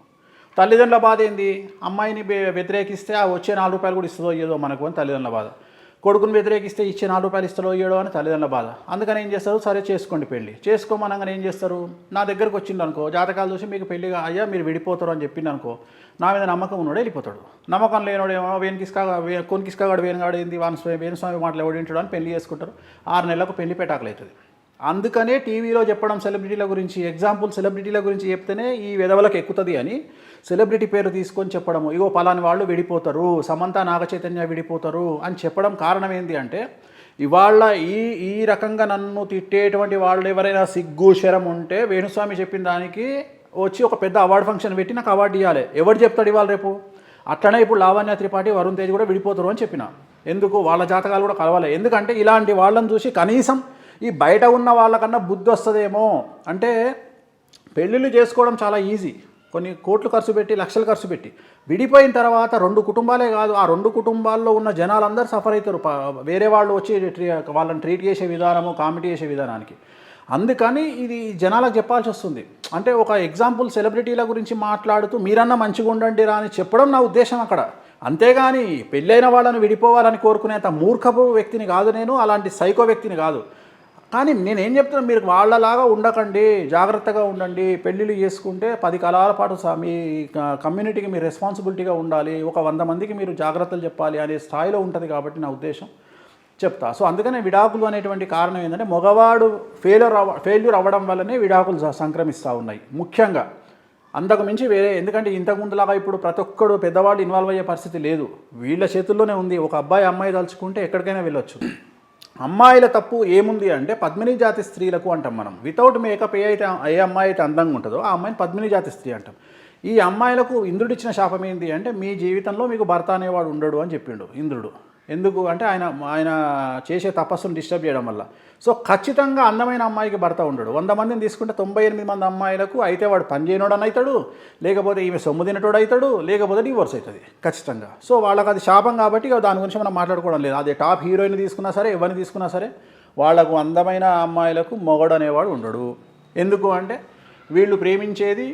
తల్లిదండ్రుల బాధ ఏంది, అమ్మాయిని వ్యతిరేకిస్తే ఆ వచ్చే 4 రూపాయలు కూడా ఇస్తుందో ఇయ్యదో మనకు అని తల్లిదండ్రుల బాధ. కొడుకుని వ్యతిరేకిస్తే ఇచ్చే 4 రూపాయలు ఇస్తాడో ఇయ్యడో అని తల్లిదండ్రుల బాధ. అందుకని ఏం చేస్తారు, సరే చేసుకోండి పెళ్ళి. చేసుకోమనగానే ఏం చేస్తారు, నా దగ్గరకు వచ్చిండు అనుకో, జాతకాలు చూసి మీకు పెళ్ళి అయ్యా మీరు విడిపోతారు అని చెప్పిండు అనుకో, నా మీద నమ్మకం ఉన్నాడు వెళ్ళిపోతాడు. నమ్మకం లేనోడేమో కొనికిస్కాగాడు వేనుగాడు ఏంది వేణుస్వామి మాటలు ఎవడింటాడు అని పెళ్లి చేసుకుంటారు. 6 నెలలకు పెళ్లి పెటాకులు అవుతుంది. అందుకనే టీవీలో చెప్పడం సెలబ్రిటీల గురించి, ఎగ్జాంపుల్ సెలబ్రిటీల గురించి చెప్తేనే ఈ విధవలకు ఎక్కుతుంది అని సెలబ్రిటీ పేరు తీసుకొని చెప్పడము, ఇగో పలాని వాళ్ళు విడిపోతారు, సమంత నాగచైతన్య విడిపోతారు అని చెప్పడం కారణం ఏంటి అంటే, ఇవాళ ఈ రకంగా నన్ను తిట్టేటువంటి వాళ్ళు ఎవరైనా సిగ్గు శరం ఉంటే వేణుస్వామి చెప్పిన దానికి వచ్చి ఒక పెద్ద అవార్డు ఫంక్షన్ పెట్టి నాకు అవార్డు ఇవ్వాలి. ఎవరు చెప్తాడు ఇవాళ రేపు? అట్లనే ఇప్పుడు లావణ్య త్రిపాఠి, వరుణ్ తేజ్ కూడా విడిపోతారు అని చెప్పిన. ఎందుకు, వాళ్ళ జాతకాలు కూడా కలవాలి. ఎందుకంటే ఇలాంటి వాళ్ళని చూసి కనీసం ఈ బయట ఉన్న వాళ్ళకన్నా బుద్ధి వస్తుందేమో. అంటే పెళ్ళిళ్ళు చేసుకోవడం చాలా ఈజీ, కొన్ని కోట్లు ఖర్చు పెట్టి, లక్షలు ఖర్చు పెట్టి. విడిపోయిన తర్వాత 2 కుటుంబాలే కాదు, ఆ 2 కుటుంబాల్లో ఉన్న జనాలందరూ సఫర్ అవుతారు. వేరే వాళ్ళు వచ్చి వాళ్ళని ట్రీట్ చేసే విధానము, కామెంట్ చేసే విధానానికి. అందుకని ఇది జనాలకు చెప్పాల్సి వస్తుంది. అంటే ఒక ఎగ్జాంపుల్ సెలబ్రిటీల గురించి మాట్లాడుతూ మీరన్నా మంచిగా ఉండండి రా అని చెప్పడం నా ఉద్దేశం అక్కడ. అంతేగాని పెళ్ళైన వాళ్ళని విడిపోవాలని కోరుకునేంత మూర్ఖపు వ్యక్తిని కాదు నేను, అలాంటి సైకో వ్యక్తిని కాదు. కానీ నేనేం చెప్తున్నా, మీరు వాళ్ళలాగా ఉండకండి, జాగ్రత్తగా ఉండండి. పెళ్ళిళ్ళు చేసుకుంటే 10 కాలాల పాటు మీ కమ్యూనిటీకి మీరు రెస్పాన్సిబిలిటీగా ఉండాలి, ఒక 100 మందికి మీరు జాగ్రత్తలు చెప్పాలి అనే స్థాయిలో ఉంటుంది. కాబట్టి నా ఉద్దేశం చెప్తా. సో అందుకనే విడాకులు అనేటువంటి కారణం ఏంటంటే మగవాడు ఫెయిల్యూర్ అవ్వడం వల్లనే విడాకులు సంక్రమిస్తూ ఉన్నాయి ముఖ్యంగా. అంతకు మించి వేరే, ఎందుకంటే ఇంతకుముందులాగా ఇప్పుడు ప్రతి ఒక్కడు పెద్దవాళ్ళు ఇన్వాల్వ్ అయ్యే పరిస్థితి లేదు, వీళ్ళ చేతుల్లోనే ఉంది. ఒక అమ్మాయి తలుచుకుంటే ఎక్కడికైనా వెళ్ళొచ్చు. అమ్మాయిల తప్పు ఏముంది అంటే పద్మిని జాతి స్త్రీలకు అంటాం మనం. వితౌట్ మేకప్ ఏ అమ్మాయి అయితే అందంగా ఉంటుందో ఆ అమ్మాయిని పద్మిని జాతి స్త్రీ అంటాం. ఈ అమ్మాయిలకు ఇంద్రుడిచ్చిన శాపం ఏంటి అంటే మీ జీవితంలో మీకు భర్త అనేవాడు ఉండడు అని చెప్పిండు ఇంద్రుడు. ఎందుకు అంటే ఆయన చేసే తపస్సును డిస్టర్బ్ చేయడం వల్ల. సో ఖచ్చితంగా అందమైన అమ్మాయికి భర్త ఉండడు. 100 మందిని తీసుకుంటే 98 మంది అమ్మాయిలకు అయితే వాడు పని చేయనోడని అవుతాడు, లేకపోతే ఈమె సొమ్ము తినటోడు అవుతాడు, లేకపోతే డివోర్స్ అవుతుంది ఖచ్చితంగా. సో వాళ్ళకి అది శాపం కాబట్టి దాని గురించి మనం మాట్లాడుకోవడం లేదు. అదే టాప్ హీరోయిన్ తీసుకున్నా సరే, ఎవరిని తీసుకున్నా సరే వాళ్ళకు అందమైన అమ్మాయిలకు మొగడు అనేవాడు ఉండడు. ఎందుకు అంటే వీళ్ళు ప్రేమించేది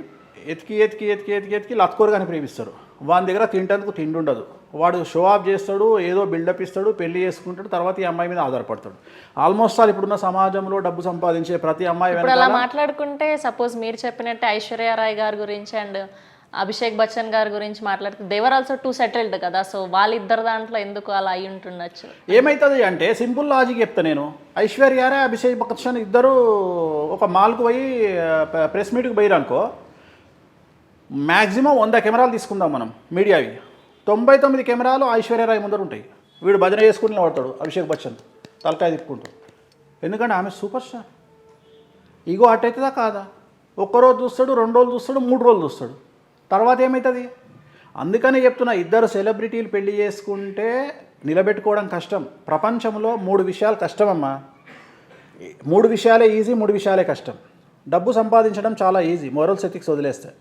ఎతికి లత్కోరుగానే ప్రేమిస్తారు. వాని దగ్గర తింటందుకు తిండి ఉండదు, వాడు షో ఆఫ్ చేస్తాడు, ఏదో బిల్డప్ ఇస్తాడు, పెళ్లి చేసుకుంటాడు, తర్వాత ఈ అమ్మాయి మీద ఆధారపడతాడు. ఆల్మోస్ట్ ఆల్ ఇప్పుడున్న సమాజంలో డబ్బు సంపాదించే ప్రతి అమ్మాయి అలా మాట్లాడుకుంటే సపోజ్ మీరు చెప్పినట్టే ఐశ్వర్య రాయ్ గారి గురించి అండ్ అభిషేక్ బచ్చన్ గారి గురించి మాట్లాడితే దేవర్ ఆల్సో టూ సెటిల్డ్ కదా. సో వాళ్ళిద్దరు దాంట్లో ఎందుకు అలా అయి ఉంటుండొచ్చు? ఏమవుతుంది అంటే సింపుల్ లాజిక్ చెప్తా నేను. ఐశ్వర్య రాయ్ అభిషేక్ బచ్చన్ ఇద్దరు ఒక మాల్కు పోయి ప్రెస్ మీట్కి పోయిరు అనుకో, మ్యాక్సిమం 100 కెమెరాలు తీసుకుందాం మనం మీడియావి, 99 కెమెరాలు ఐశ్వర్యరాయ్ ముందర ఉంటాయి. వీడు భజన చేసుకుని నిలబడతాడు అభిషేక్ బచ్చన్ తలకాయ తిప్పుకుంటూ. ఎందుకంటే ఆమె సూపర్ స్టార్. ఈగో అట్టయితుందా కాదా? ఒక్కరోజు చూస్తాడు, 2 రోజులు చూస్తాడు, 3 రోజులు చూస్తాడు, తర్వాత ఏమవుతుంది? అందుకనే చెప్తున్నా, ఇద్దరు సెలబ్రిటీలు పెళ్లి చేసుకుంటే నిలబెట్టుకోవడం కష్టం. ప్రపంచంలో 3 విషయాలు కష్టమమ్మా. 3 విషయాలే ఈజీ, 3 విషయాలే కష్టం. డబ్బు సంపాదించడం చాలా ఈజీ, మోరల్స్ ఎథిక్స్ వదిలేస్తే.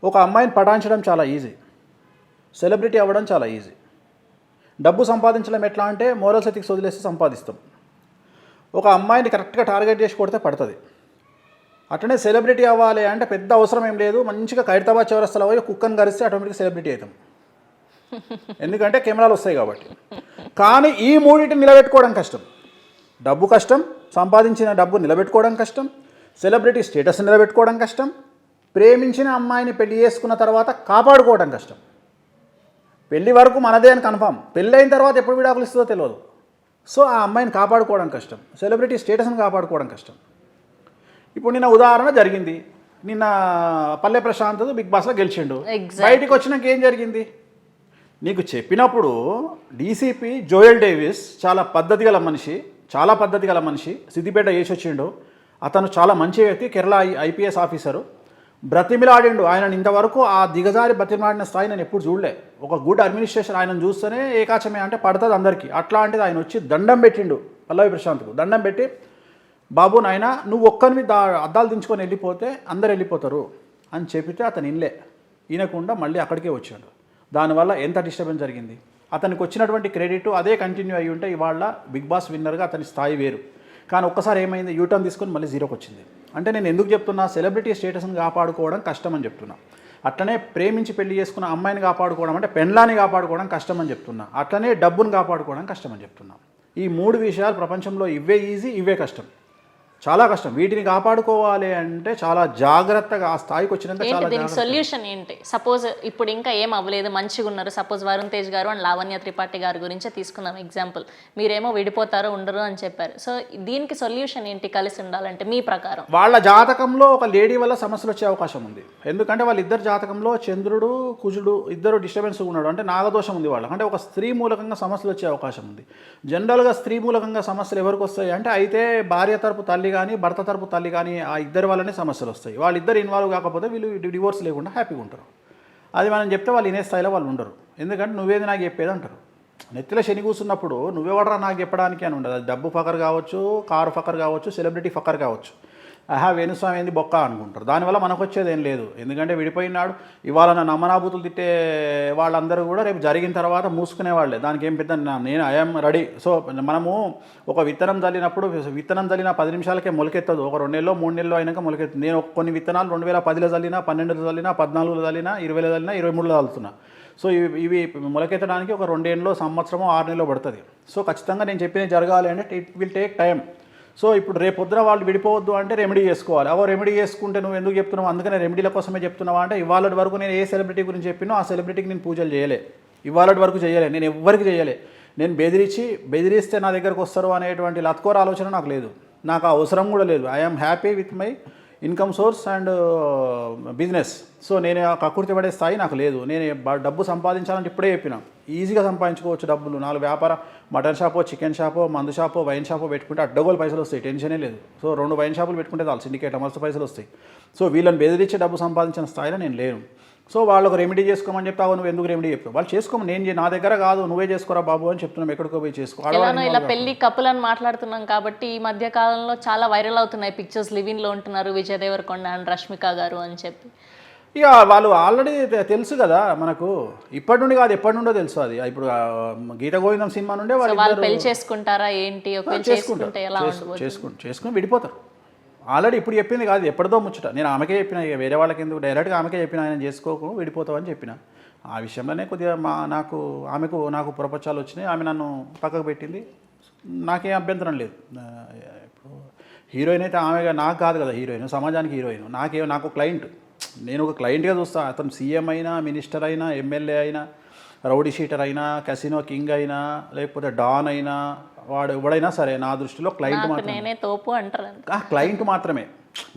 ఒక అమ్మాయిని పటాయించడం చాలా ఈజీ, సెలబ్రిటీ అవ్వడం చాలా ఈజీ. డబ్బు సంపాదించడం ఎట్లా అంటే మోరల్స్ ఎథిక్స్ వదిలేస్తే సంపాదిస్తాం. ఒక అమ్మాయిని కరెక్ట్గా టార్గెట్ చేసి కొడితే పడుతుంది. అట్లనే సెలబ్రిటీ అవ్వాలి అంటే పెద్ద అవసరం ఏం లేదు, మంచిగా ఖైరతాబాద్ చౌరస్తాలో పోయి కుక్కను గరిస్తే ఆటోమేటిక్గా సెలబ్రిటీ అవుతాం, ఎందుకంటే కెమెరాలు వస్తాయి కాబట్టి. కానీ ఈ మూడింటిని నిలబెట్టుకోవడం కష్టం. డబ్బు కష్టం, సంపాదించిన డబ్బు నిలబెట్టుకోవడం కష్టం, సెలబ్రిటీ స్టేటస్ నిలబెట్టుకోవడం కష్టం, ప్రేమించిన అమ్మాయిని పెళ్లి చేసుకున్న తర్వాత కాపాడుకోవడం కష్టం. పెళ్లి వరకు మనదే అని కన్ఫామ్, పెళ్ళి అయిన తర్వాత ఎప్పుడు విడాకులు ఇస్తుందో తెలియదు. సో ఆ అమ్మాయిని కాపాడుకోవడం కష్టం, సెలబ్రిటీ స్టేటస్ని కాపాడుకోవడం కష్టం. ఇప్పుడు నిన్న ఉదాహరణ జరిగింది, నిన్న పల్లె ప్రశాంత్ బిగ్ బాస్లో గెలిచిండు. బయటికి వచ్చినాక ఏం జరిగింది? నీకు చెప్పినప్పుడు డీసీపీ జోయల్ డేవిస్ చాలా పద్ధతి గల మనిషి, సిద్దిపేట చేసి వచ్చిండు. అతను చాలా మంచి వ్యక్తి, కేరళ ఐపీఎస్ ఆఫీసరు. బ్రతిమిలాడిండు. ఆయన ఇంతవరకు ఆ దిగజారి బ్రతిమిలాడిన స్థాయి నేను ఎప్పుడు చూడలే. ఒక గుడ్ అడ్మినిస్ట్రేషన్ ఆయనను చూస్తేనే ఏకాచమే అంటే పడుతుంది అందరికీ. అట్లాంటిది ఆయన వచ్చి దండం పెట్టిండు పల్లవి ప్రశాంత్కు. దండం పెట్టి, బాబు నాయన నువ్వు ఒక్కరిని అద్దాలు దించుకొని వెళ్ళిపోతే అందరు వెళ్ళిపోతారు అని చెప్పితే అతను ఈయనకుండా మళ్ళీ అక్కడికే వచ్చాడు. దానివల్ల ఎంత డిస్టర్బెన్స్ జరిగింది. అతనికి వచ్చినటువంటి క్రెడిట్ అదే కంటిన్యూ అయ్యి ఉంటే ఇవాళ బిగ్ బాస్ విన్నర్గా అతని స్థాయి వేరు. కానీ ఒక్కసారి ఏమైంది, యూటర్న్ తీసుకొని మళ్ళీ జీరోకి వచ్చింది. అంటే నేను ఎందుకు చెప్తున్నా, సెలబ్రిటీ స్టేటస్ని కాపాడుకోవడం కష్టం అని చెప్తున్నా. అట్లనే ప్రేమించి పెళ్లి చేసుకున్న అమ్మాయిని కాపాడుకోవడం అంటే పెండ్లాన్ని కాపాడుకోవడం కష్టం అని చెప్తున్నా. అట్లనే డబ్బును కాపాడుకోవడం కష్టం అని చెప్తున్నా. ఈ 3 విషయాలు ప్రపంచంలో ఇవే ఈజీ, ఇవే కష్టం, చాలా కష్టం. వీటిని కాపాడుకోవాలి అంటే చాలా జాగ్రత్తగా ఆ స్థాయికి వచ్చినాక చాలా దీనికి సొల్యూషన్ ఏంటి? సపోజ్ ఇప్పుడు ఇంకా ఏం అవ్వలేదు, మంచిగా ఉన్నారు. సపోజ్ వరుణ్ తేజ్ గారు అండ్ లావణ్య త్రిపాఠి గారి గురించే తీసుకున్నాం ఎగ్జాంపుల్. మీరేమో విడిపోతారో ఉండరు అని చెప్పారు. సో దీనికి సొల్యూషన్ ఏంటి కలిసి ఉండాలంటే మీ ప్రకారం? వాళ్ళ జాతకంలో ఒక లేడీ వల్ల సమస్యలు వచ్చే అవకాశం ఉంది. ఎందుకంటే వాళ్ళిద్దరు జాతకంలో చంద్రుడు కుజుడు ఇద్దరు డిస్టర్బెన్స్ ఉన్నాడు, అంటే నాగదోషం ఉంది వాళ్ళకి. అంటే ఒక స్త్రీ మూలకంగా సమస్యలు వచ్చే అవకాశం ఉంది. జనరల్గా స్త్రీ మూలకంగా సమస్యలు ఎవరికి వస్తాయి అంటే అయితే భార్య తరపు తల్లి కానీ భర్త తరపు తల్లి కానీ ఆ ఇద్దరి వల్లనే సమస్యలు వస్తాయి. వాళ్ళిద్దరు ఇన్వాల్వ్ కాకపోతే వీళ్ళు డివోర్స్ లేకుండా హ్యాపీగా ఉంటారు. అది మనం చెప్తే వాళ్ళు ఇనే స్థాయిలో వాళ్ళు ఉండరు. ఎందుకంటే నువ్వేది నాకు చెప్పేది అంటారు. నెత్తిలో శని కూర్చున్నప్పుడు నువ్వెవడరా నాకు చెప్పడానికి అని ఉండదు. అది డబ్బు ఫకర్ కావచ్చు, కారు ఫకర్ కావచ్చు, సెలబ్రిటీ ఫకర్ కావచ్చు. ఆహా వేణుస్వామి ఏంది బొక్క అనుకుంటారు. దానివల్ల మనకు వచ్చేది ఏం లేదు. ఎందుకంటే విడిపోయినాడు ఇవాళ నన్ను అమ్మనాబూతులు తిట్టే వాళ్ళందరూ కూడా రేపు జరిగిన తర్వాత మూసుకునే వాళ్ళే. దానికి ఏం పెద్ద నేను ఐఎమ్ రెడీ. సో మనము ఒక విత్తనం చల్లినప్పుడు విత్తనం చల్లిన 10 నిమిషాలకే మొలకెత్తదు, ఒక 2 నెలలో 3 నెలలో అయినాక మొలకెత్తుంది. నేను కొన్ని విత్తనాలు 2010లో చల్లినా, 12లో చల్లినా, 14లో చల్లినా, 20లో చల్లినా, 23లో చల్లుతున్నా. సో ఇవి మొలకెత్తడానికి ఒక 2 ఏళ్ళలో, సంవత్సరమో 6 నెలలో పడుతుంది. సో ఖచ్చితంగా నేను చెప్పినవి జరగాలి అంటే it will take time. So ఇప్పుడు రేపు పొద్దున వాళ్ళు విడిపోవద్దు అంటే రెమెడీ చేసుకోవాలి. రెమెడీ చేసుకుంటే నువ్వు ఎందుకు చెప్తున్నావు, అందుకనే రెమెడీల కోసమే చెప్తున్నావా అంటే ఇవాళ వరకు నేను ఏ సెలబ్రిటీ గురించి చెప్పినో ఆ సెలబ్రిటీకి నేను పూజలు చేయలే, ఇవాళ వరకు చేయలే, నేను ఎవ్వరికి చేయలే. నేను బెదిరిస్తే నా దగ్గరకు వస్తారు అనేటువంటి లత్కోర ఆలోచన నాకు లేదు, నాకు ఆ అవసరం కూడా లేదు. I'm happy with my income source and business. So నేను కక్కుర్తి పడే స్థాయి నాకు లేదు. నేను డబ్బు సంపాదించాలంటే ఇప్పుడే చెప్పిన, ఈజీగా సంపాదించుకోవచ్చు డబ్బులు. 4 వ్యాపార మటన్ షాపో, చికెన్ షాపో, మందు షాపో, వైన్ షాపో పెట్టుకుంటే అడ్డగోలు పైసలు వస్తాయి, టెన్షనే లేదు. సో 2 వైన్ షాపులు పెట్టుకుంటే చాలు, సిండికేట్ మస్తు పైసలు వస్తాయి. సో వీళ్ళని బెదిరించి డబ్బు సంపాదించిన స్థాయిలో నేను లేను. సో వాళ్ళకు రెమెడీ చేసుకోమని చెప్తావు, నువ్వు ఎందుకు రెమెడీ చెప్తావు, వాళ్ళు చేసుకోమని, నేను నా దగ్గర కాదు, నువ్వే చేసుకోరా బాబు అని చెప్తున్నాం, ఎక్కడికో పోయి చేసుకో. ఇలా పెళ్లి కపుల్ అని మాట్లాడుతున్నాం కాబట్టి ఈ మధ్య కాలంలో చాలా వైరల్ అవుతున్నాయి పిక్చర్స్, లివింగ్లో ఉంటున్నారు విజయ్ దేవరకొండ అండ్ రష్మిక గారు అని చెప్పి. ఇక వాళ్ళు ఆల్రెడీ తెలుసు కదా మనకు, ఇప్పటి నుండి కాదు ఎప్పటి నుండో తెలుసు. అది ఇప్పుడు గీత గోవిందం సినిమా నుండే వాళ్ళు పెళ్లి చేసుకుంటారా ఏంటి, చేసుకుని విడిపోతారు. ఆల్రెడీ ఇప్పుడు చెప్పింది కాదు, ఎప్పటిదో ముచ్చట. నేను ఆమెకే చెప్పిన, ఇక వేరే వాళ్ళకి ఎందుకు, డైరెక్ట్గా ఆమెకే చెప్పిన, ఆయన చేసుకోకు విడిపోతావని చెప్పిన. ఆ విషయంలోనే కొద్దిగా నాకు ప్రపంచాలు వచ్చినాయి, ఆమె నన్ను పక్కకు పెట్టింది, నాకేం అభ్యంతరం లేదు. ఇప్పుడు హీరోయిన్ అయితే ఆమె నాకు కాదు కదా హీరోయిన్, సమాజానికి హీరోయిన్. నాకు క్లయింట్, నేను ఒక క్లయింట్గా చూస్తా. అతను సీఎం అయినా, మినిస్టర్ అయినా, ఎమ్మెల్యే అయినా, రౌడీ షీటర్ అయినా, కసినో కింగ్ అయినా, లేకపోతే డాన్ అయినా, వాడు ఎవడైనా సరే నా దృష్టిలో క్లయింట్ మాత్రమే. క్లయింట్ మాత్రమే,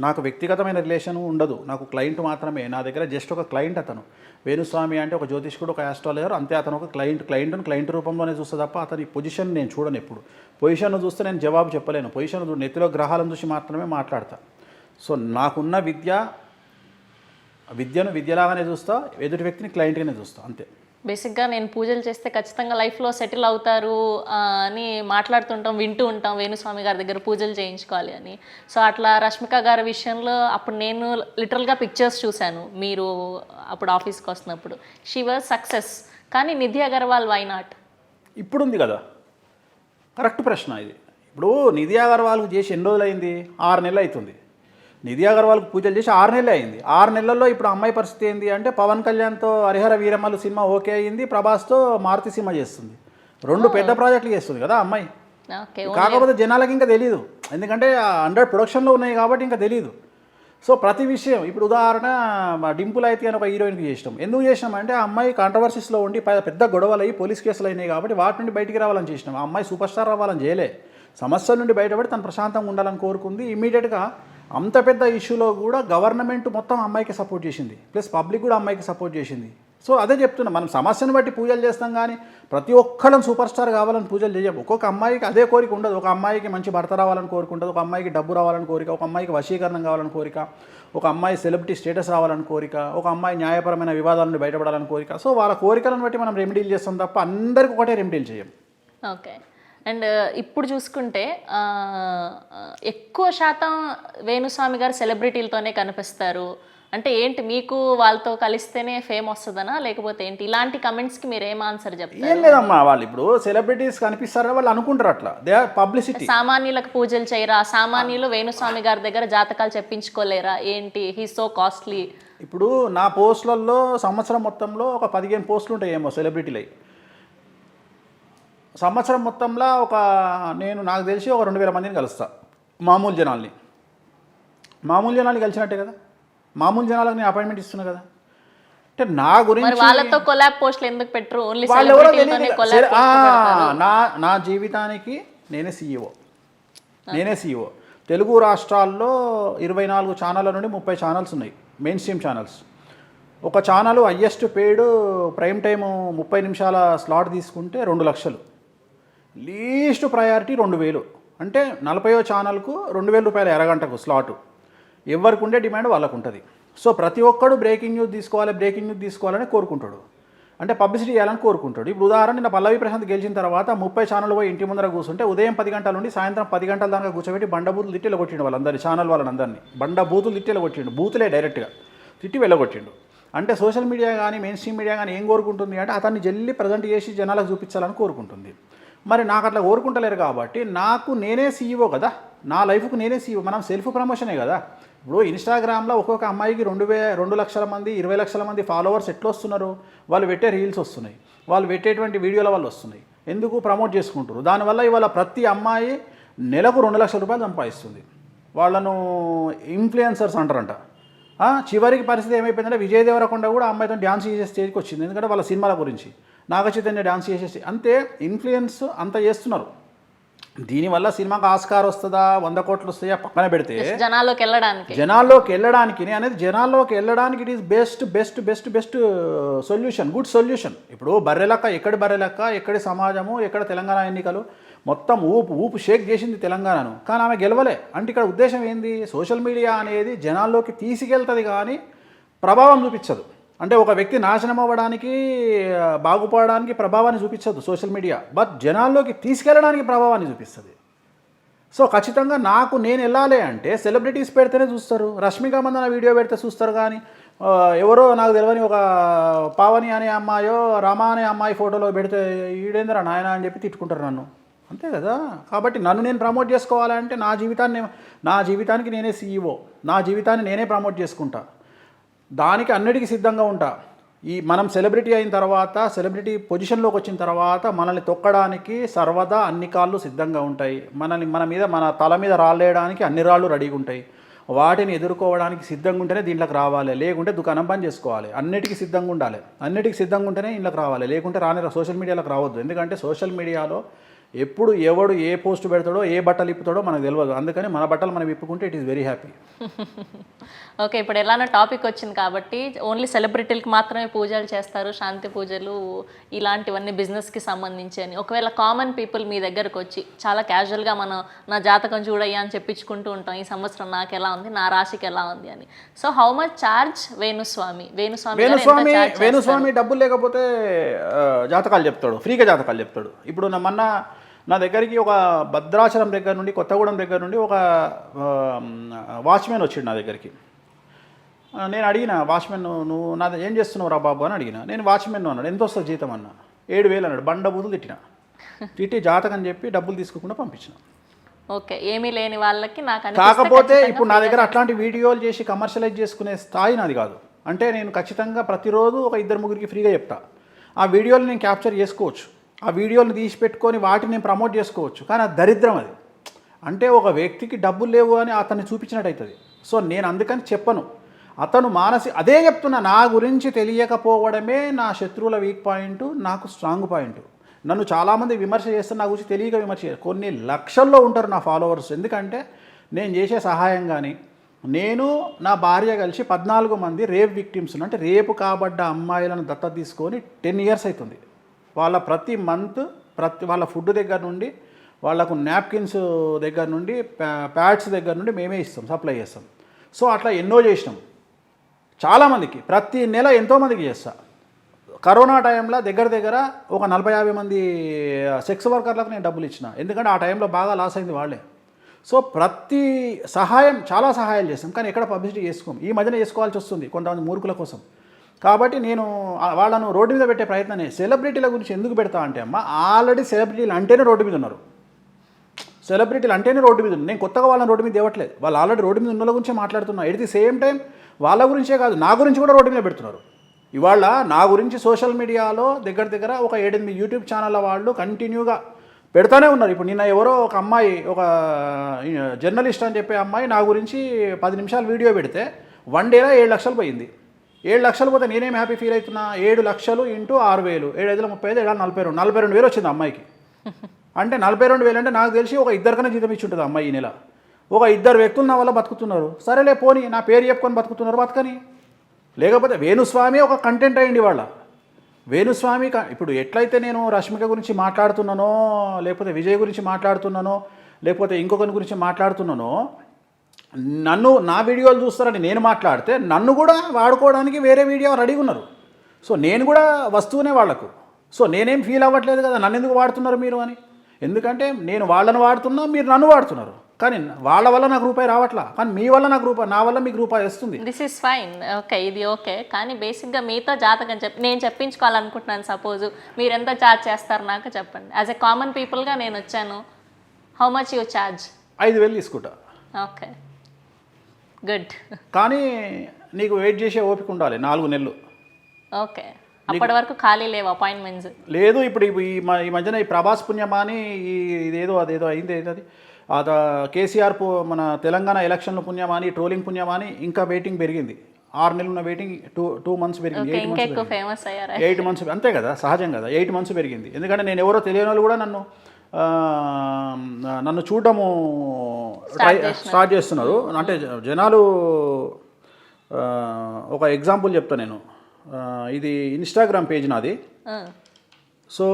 నాకు వ్యక్తిగతమైన రిలేషన్ ఉండదు, నాకు క్లయింట్ మాత్రమే. నా దగ్గర జస్ట్ ఒక క్లయింట్ అతను. వేణుస్వామి అంటే ఒక జ్యోతిష్కుడు, ఒక ఆస్ట్రాలజర్, అంతే. అతను ఒక క్లయింట్ రూపంలోనే చూస్తా తప్ప అతని పొజిషన్ నేను చూడను. ఎప్పుడు పొజిషన్ చూస్తే నేను జవాబు చెప్పలేను. పొజిషన్ నెత్తిలో గ్రహాలను చూసి మాత్రమే మాట్లాడతా. సో నాకున్న విద్యను విద్యలాగానే చూస్తా, ఎదుటి వ్యక్తిని క్లయింట్గానే చూస్తా, అంతే. బేసిక్గా నేను పూజలు చేస్తే ఖచ్చితంగా లైఫ్లో సెటిల్ అవుతారు అని మాట్లాడుతుంటాం, వింటూ ఉంటాం, వేణుస్వామి గారి దగ్గర పూజలు చేయించుకోవాలి అని. సో అట్లా రష్మిక గారి విషయంలో అప్పుడు నేను లిటరల్గా పిక్చర్స్ చూశాను, మీరు అప్పుడు ఆఫీస్కి వస్తున్నప్పుడు. She was success. కానీ నిధి అగర్వాల్ వై నాట్? ఇప్పుడు ఉంది కదా, కరెక్ట్ ప్రశ్న ఇది. ఇప్పుడు నిధి అగర్వాల్కి చేసి ఎన్ని రోజులు అయింది? 6 నెలలు అవుతుంది. నిధి అగర్వాల్కి పూజలు చేసి 6 నెలలు అయింది. 6 నెలల్లో ఇప్పుడు అమ్మాయి పరిస్థితి ఏంటి అంటే, పవన్ కళ్యాణ్తో హరిహర వీరమల్లు సినిమా ఓకే అయింది, ప్రభాస్తో మారుతి సినిమా చేస్తుంది, 2 పెద్ద ప్రాజెక్టులు చేస్తుంది కదా అమ్మాయి. కాకపోతే జనాలకి ఇంకా తెలియదు, ఎందుకంటే 100 ప్రొడక్షన్లో ఉన్నాయి కాబట్టి ఇంకా తెలియదు. సో ప్రతి విషయం, ఇప్పుడు ఉదాహరణ డింపుల్ అయితే అని ఒక హీరోయిన్కి చేసినాం. ఎందుకు చేసినాం అంటే ఆ అమ్మాయి కాంట్రవర్సీస్లో ఉండి పెద్ద గొడవలు అయ్యి పోలీస్ కేసులు అయినాయి కాబట్టి వాటి నుండి బయటికి రావాలని చేసినాం. ఆ అమ్మాయి సూపర్ స్టార్ అవ్వాలని చేయలే, సమస్యల నుండి బయటపడి తను ప్రశాంతంగా ఉండాలని కోరుకుంది. ఇమీడియట్గా అంత పెద్ద ఇష్యూలో కూడా గవర్నమెంట్ మొత్తం అమ్మాయికి సపోర్ట్ చేసింది, ప్లస్ పబ్లిక్ కూడా అమ్మాయికి సపోర్ట్ చేసింది. సో అదే చెప్తున్నా, మనం సమస్యను బట్టి పూజలు చేస్తాం కానీ ప్రతి ఒక్కళ్ళని సూపర్ స్టార్ కావాలని పూజలు చేయం. ఒక్కొక్క అమ్మాయికి అదే కోరిక ఉండదు. ఒక అమ్మాయికి మంచి భర్త రావాలని కోరుకుంటుంది, ఒక అమ్మాయికి డబ్బు రావాలని కోరిక, ఒక అమ్మాయికి వశీకరణం కావాలని కోరిక, ఒక అమ్మాయి సెలబ్రిటీ స్టేటస్ రావాలని కోరిక, ఒక అమ్మాయి న్యాయపరమైన వివాదాల నుండి బయటపడాలని కోరిక. సో వాళ్ళ కోరికలను బట్టి మనం రెమెడీలు చేస్తాం తప్ప అందరికీ ఒకటే రెమెడీలు చేయం. ఓకే. అండ్ ఇప్పుడు చూసుకుంటే ఎక్కువ శాతం వేణుస్వామి గారు సెలబ్రిటీలతోనే కనిపిస్తారు. అంటే ఏంటి, మీకు వాళ్ళతో కలిస్తేనే ఫేమ్ వస్తుందనా, లేకపోతే ఏంటి? ఇలాంటి కమెంట్స్కి మీరు ఏం ఆన్సర్ చెప్తారు? ఏం లేదమ్మా, వాళ్ళు ఇప్పుడు సెలబ్రిటీస్ కనిపిస్తారని వాళ్ళు అనుకుంటారు, అట్లా దే ఆర్ పబ్లిసిటీ. సామాన్యులకు పూజలు చేయరా? సామాన్యులు వేణుస్వామి గారి దగ్గర జాతకాలు చెప్పించుకోలేరా ఏంటి? He so costly. ఇప్పుడు నా పోస్టులలో సంవత్సరం మొత్తంలో ఒక 15 పోస్టులు ఉంటాయేమో సెలబ్రిటీలై. సంవత్సరం మొత్తంలో నాకు తెలిసి ఒక 2000 మందిని కలుస్తా, మామూలు జనాల్ని కలిసినట్టే కదా, మామూలు జనాలకు నేను అపాయింట్మెంట్ ఇస్తున్నా కదా. అంటే నా గురించి వాళ్ళతో కొలాబ్ పోస్టులు ఎందుకు పెట్టరు? ఓన్లీ నా జీవితానికి నేనే సీఈఓ. తెలుగు రాష్ట్రాల్లో 24 ఛానళ్ళ నుండి 30 ఛానల్స్ ఉన్నాయి, మెయిన్ స్ట్రీమ్ ఛానల్స్. ఒక channel highest paid prime time 30 నిమిషాల స్లాట్ తీసుకుంటే 2 లక్షలు, లీస్ట్ ప్రయారిటీ 2000. అంటే 40వ ఛానల్కు 2000 రూపాయలు అరగంటకు స్లాటు. ఎవరికి ఉండే డిమాండ్ వాళ్ళకు ఉంటుంది. సో ప్రతి ఒక్కడు బ్రేకింగ్ న్యూస్ తీసుకోవాలని కోరుకుంటాడు. అంటే పబ్లిసిటీ చేయాలని కోరుకుంటాడు. ఇప్పుడు ఉదాహరణ నిన్న పల్లవి ప్రశాంత్ గెలిచిన తర్వాత 30 ఛానల్ పోయి ఇంటి ముందర కూర్చుంటే ఉదయం 10 గంటల నుండి సాయంత్రం 10 గంటల దాకా కూర్చోబెట్టి బండబూతులు తిట్టి వెళ్ళగొట్టిండు వాళ్ళందరినీ, ఛానల్ వాళ్ళందరినీ బండబూతులు తిట్టి వెళ్ళగొట్టిండు, బూతులే డైరెక్ట్గా తిట్టి వెళ్ళగొట్టిండు. అంటే సోషల్ మీడియా కానీ మెయిన్ స్ట్రీమ్ మీడియా కానీ ఏం కోరుకుంటుంది అంటే అతన్ని జల్లి ప్రజెంట్ చేసి జనాలకు చూపించాలని కోరుకుంటుంది. మరి నాకు అట్లా కోరుకుంటలేరు కాబట్టి నాకు నేనే సీఈఓ కదా, నా లైఫ్కు నేనే సీఈఓ. మనం సెల్ఫ్ ప్రమోషనే కదా. ఇప్పుడు ఇన్స్టాగ్రామ్లో ఒక్కొక్క అమ్మాయికి 2 లక్షల మంది 20 లక్షల మంది ఫాలోవర్స్ ఎట్లా వస్తున్నారు? వాళ్ళు పెట్టే రీల్స్ వస్తున్నాయి, వాళ్ళు పెట్టేటువంటి వీడియోల వల్ల వస్తున్నాయి. ఎందుకు? ప్రమోట్ చేసుకుంటారు. దానివల్ల ఇవాళ ప్రతి అమ్మాయి నెలకు 2 లక్షల రూపాయలు సంపాదిస్తుంది. వాళ్ళను ఇన్ఫ్లుయెన్సర్స్ అంటారంట. చివరికి పరిస్థితి ఏమైపోయిందంటే విజయ్ దేవరకొండ కూడా అమ్మాయితో డ్యాన్స్ చేసే స్టేజ్కి వచ్చింది. ఎందుకంటే వాళ్ళ సినిమాల గురించి నాగ చైతన్య డ్యాన్స్ చేసేసి అంతే ఇన్ఫ్లుయెన్స్ అంత చేస్తున్నారు. దీనివల్ల సినిమాకి ఆస్కార్ వస్తుందా 100 కోట్లు వస్తాయా పక్కన పెడితే జనాల్లోకి వెళ్ళడానికి అనేది జనాల్లోకి వెళ్ళడానికి it is best solution, good solution. ఇప్పుడు బర్రెలక్క ఎక్కడి సమాజము, ఎక్కడ తెలంగాణ ఎన్నికలు మొత్తం ఊపు షేక్ చేసింది తెలంగాణను, కానీ ఆమె గెలవలే. అంటే ఇక్కడ ఉద్దేశం ఏంది? సోషల్ మీడియా అనేది జనాల్లోకి తీసుకెళ్తుంది కానీ ప్రభావం చూపించదు. అంటే ఒక వ్యక్తి నాశనం అవ్వడానికి బాగుపడడానికి ప్రభావాన్ని చూపించదు సోషల్ మీడియా, బట్ జనాల్లోకి తీసుకెళ్ళడానికి ప్రభావాన్ని చూపిస్తుంది. సో ఖచ్చితంగా నేను వెళ్ళాలి అంటే సెలబ్రిటీస్ పెడితేనే చూస్తారు. రష్మిక మందన వీడియో పెడితే చూస్తారు, కానీ ఎవరో నాకు తెలియని ఒక పావని అనే అమ్మాయో రమా అనే అమ్మాయి ఫోటోలో పెడితే ఈడేంద్రా నాయన అని చెప్పి తిట్టుకుంటారు నన్ను, అంతే కదా. కాబట్టి నన్ను నేను ప్రమోట్ చేసుకోవాలంటే నా జీవితానికి నేనే సీఈఓ, నా జీవితాన్ని నేనే ప్రమోట్ చేసుకుంటా, దానికి అన్నిటికీ సిద్ధంగా ఉంటా. మనం సెలబ్రిటీ అయిన తర్వాత, సెలబ్రిటీ పొజిషన్లోకి వచ్చిన తర్వాత మనల్ని తొక్కడానికి సర్వదా అన్ని కాళ్ళు సిద్ధంగా ఉంటాయి. మన తల మీద రాళ్ళేయడానికి అన్ని రాళ్ళు రెడీగా ఉంటాయి. వాటిని ఎదుర్కోవడానికి సిద్ధంగా ఉంటేనే దీంట్లోకి రావాలి, లేకుంటే దుకాణం పని చేసుకోవాలి. అన్నిటికీ సిద్ధంగా ఉండాలి, అన్నిటికీ సిద్ధంగా ఉంటేనే ఇంట్లోకి రావాలి, లేకుంటే సోషల్ మీడియాలోకి రావద్దు. ఎందుకంటే సోషల్ మీడియాలో ఎప్పుడు ఎవడు ఏ పోస్ట్ పెడతాడో ఏ బట్టలు ఇప్పుతాడో మనకు తెలియదు. అందుకని మన బట్టలు మనం ఇప్పుకుంటే it is very happy. Okay, ఇప్పుడు ఎలానో టాపిక్ వచ్చింది కాబట్టి ఓన్లీ సెలబ్రిటీలకు మాత్రమే పూజలు చేస్తారు, శాంతి పూజలు ఇలాంటివన్నీ బిజినెస్కి సంబంధించి అని. ఒకవేళ కామన్ పీపుల్ మీ దగ్గరకు వచ్చి చాలా క్యాజువల్గా నా జాతకం చూడయ్యా అని చెప్పించుకుంటూ ఉంటాం, ఈ సంవత్సరం నాకు ఎలా ఉంది, నా రాశికి ఎలా ఉంది అని. So how much charge Venu Swamy డబ్బులు లేకపోతే జాతకాలు చెప్తాడు, ఫ్రీగా జాతకాలు చెప్తాడు. ఇప్పుడు నా దగ్గరికి ఒక భద్రాచలం దగ్గర నుండి, కొత్తగూడెం దగ్గర నుండి ఒక వాచ్మెన్ వచ్చిండు నా దగ్గరికి. నేను అడిగిన, వాచ్మెన్ నువ్వు ఏం చేస్తున్నావు రా బాబు అని అడిగిన. నేను వాచ్మెన్ అన్నాడు. ఎంత వస్తుంది జీతం అన్న? 7,000 అన్నాడు. బండబూతులు తిట్టి జాతకం చెప్పి డబ్బులు తీసుకోకుండా పంపించిన. ఓకే, ఏమీ లేని వాళ్ళకి కాకపోతే ఇప్పుడు నా దగ్గర అట్లాంటి వీడియోలు చేసి కమర్షియలైజ్ చేసుకునే స్థాయి నాది కాదు. అంటే నేను ఖచ్చితంగా ప్రతిరోజు ఒక 2-3 ఫ్రీగా చెప్తా. ఆ వీడియోలు నేను క్యాప్చర్ చేసుకోవచ్చు, ఆ వీడియోని తీసి పెట్టుకొని వాటిని నేను ప్రమోట్ చేసుకోవచ్చు, కానీ అది దరిద్రం. అది అంటే ఒక వ్యక్తికి డబ్బులు లేవు అని అతన్ని చూపించినట్టు అవుతుంది. సో నేను అందుకని చెప్పను. అతను అదే చెప్తున్నా, నా గురించి తెలియకపోవడమే నా శత్రువుల వీక్ పాయింట్, నాకు స్ట్రాంగ్ పాయింట్. నన్ను చాలామంది విమర్శ చేస్తారు, నా గురించి తెలియక విమర్శ చేస్తారు. కొన్ని లక్షల్లో ఉంటారు నా ఫాలోవర్స్. ఎందుకంటే నేను చేసే సహాయం కానీ, నేను నా భార్య కలిసి 14 మంది రేప్ విక్టిమ్స్, అంటే రేపు కాబడ్డ అమ్మాయిలను దత్తత తీసుకొని 10 years అవుతుంది. వాళ్ళ ప్రతి మంత్ వాళ్ళ ఫుడ్ దగ్గర నుండి, వాళ్ళకు నాప్కిన్స్ దగ్గర నుండి, ప్యాడ్స్ దగ్గర నుండి మేమే ఇస్తాం, సప్లై చేస్తాం. సో అట్లా ఎన్నో చేసినాం చాలామందికి. ప్రతి నెల ఎంతోమందికి చేస్తా. కరోనా టైంలో దగ్గర ఒక 40-50 మంది సెక్స్ వర్కర్లకు నేను డబ్బులు ఇచ్చిన. ఎందుకంటే ఆ టైంలో బాగా లాస్ అయింది వాళ్ళే. సో ప్రతి చాలా సహాయాలు చేస్తాం, కానీ ఎక్కడ పబ్లిసిటీ చేసుకోం. ఈ మధ్యన చేసుకోవాల్సి వస్తుంది కొంతమంది మూర్ఖుల కోసం. కాబట్టి నేను వాళ్ళను రోడ్డు మీద పెట్టే ప్రయత్నం. సెలబ్రిటీల గురించి ఎందుకు పెడతా అంటే అమ్మ, ఆల్రెడీ సెలబ్రిటీలు అంటేనే రోడ్డు మీద ఉన్నారు. నేను కొత్తగా వాళ్ళని రోడ్డు మీద తేవట్లేదు. వాళ్ళు ఆల్రెడీ రోడ్డు మీద ఉన్న వాళ్ళ గురించే మాట్లాడుతున్నా. ఎట్ ది సేమ్ టైం వాళ్ళ గురించే కాదు, నా గురించి కూడా రోడ్డు మీద పెడుతున్నారు. ఇవాళ నా గురించి సోషల్ మీడియాలో దగ్గర ఒక 7-8 యూట్యూబ్ ఛానళ్ళ వాళ్ళు కంటిన్యూగా పెడతానే ఉన్నారు. ఇప్పుడు నిన్న ఎవరో ఒక అమ్మాయి, ఒక జర్నలిస్ట్ అని చెప్పే అమ్మాయి నా గురించి 10 నిమిషాలు వీడియో పెడితే 1 డేలో 7 లక్షలు పోయింది. 7 లక్షలు పోతే నేనేం హ్యాపీ ఫీల్ అవుతున్నా? 7 లక్షలు ఇంటూ 6,000, 7 35, 42,000 వచ్చింది అమ్మాయికి. అంటే 42,000 అంటే నాకు తెలిసి ఒక 2 కన్నా జీతం ఇచ్చి ఉంటుంది అమ్మాయి ఈ నెల. ఒక 2 వ్యక్తులు నా వల్ల బతుకుతున్నారు. సరేలే పోనీ, నా పేరు చెప్పుకొని బతుకుతున్నారు, బతకని. లేకపోతే వేణుస్వామి ఒక కంటెంట్ అయ్యింది వాళ్ళ. వేణుస్వామి ఇప్పుడు ఎట్లయితే నేను రష్మిక గురించి మాట్లాడుతున్నానో, లేకపోతే విజయ్ గురించి మాట్లాడుతున్నానో, లేకపోతే ఇంకొకరి గురించి మాట్లాడుతున్నానో, నా వీడియోలు చూస్తారని నేను మాట్లాడితే నన్ను కూడా వాడుకోవడానికి వేరే వీడియో రెడీగా ఉన్నారు. సో నేను కూడా వస్తువునే వాళ్ళకు. సో నేనేం ఫీల్ అవ్వట్లేదు కదా నన్ను ఎందుకు వాడుతున్నారు మీరు అని. ఎందుకంటే నేను వాళ్ళని వాడుతున్నా, మీరు నన్ను వాడుతున్నారు. కానీ వాళ్ళ వల్ల నాకు రూపాయి రావట్లా, కానీ మీ వల్ల నాకు రూపాయి, నా వల్ల మీకు రూపాయి వస్తుంది. దిస్ ఈస్ ఫైన్, ఓకే, ఇది ఓకే. కానీ బేసిక్గా మీతో జాతకం నేను చెప్పించుకోవాలనుకుంటున్నాను. సపోజ్ మీరు ఎంత ఛార్జ్ చేస్తారు నాకు చెప్పండి. యాజ్ ఎ కామన్ పీపుల్గా నేను వచ్చాను. How much you charge? 5,000 తీసుకుంటా. Okay, good. కానీ నీకు వెయిట్ చేసే ఓపిక ఉండాలి 4 నెలలు. ఓకే, అప్పటి వరకు ఖాళీ లేవు అపాయింట్మెంట్స్? లేదు. ఇప్పుడు ఈ మధ్యన ఈ ప్రభాస్ పుణ్యమా అని అదేదో అయింది అది కేసీఆర్ మన తెలంగాణ ఎలక్షన్ల పుణ్యమా అని, ట్రోలింగ్ పుణ్యమా అని ఇంకా వెయిటింగ్ పెరిగింది. 6 నెలలు ఉన్న వెయిటింగ్ 2 మంత్స్ పెరిగింది. 8 మంత్స్ అంతే కదా, సహజం కదా. 8 మంత్స్ పెరిగింది. ఎందుకంటే నేను ఎవరో తెలియని వాళ్ళు కూడా నన్ను చూడడము స్టార్ట్ చేస్తున్నారు. అంటే జనాలు ఒక ఎగ్జాంపుల్ చెప్తా నేను. ఇది ఇన్స్టాగ్రామ్ పేజ్ నాది. సో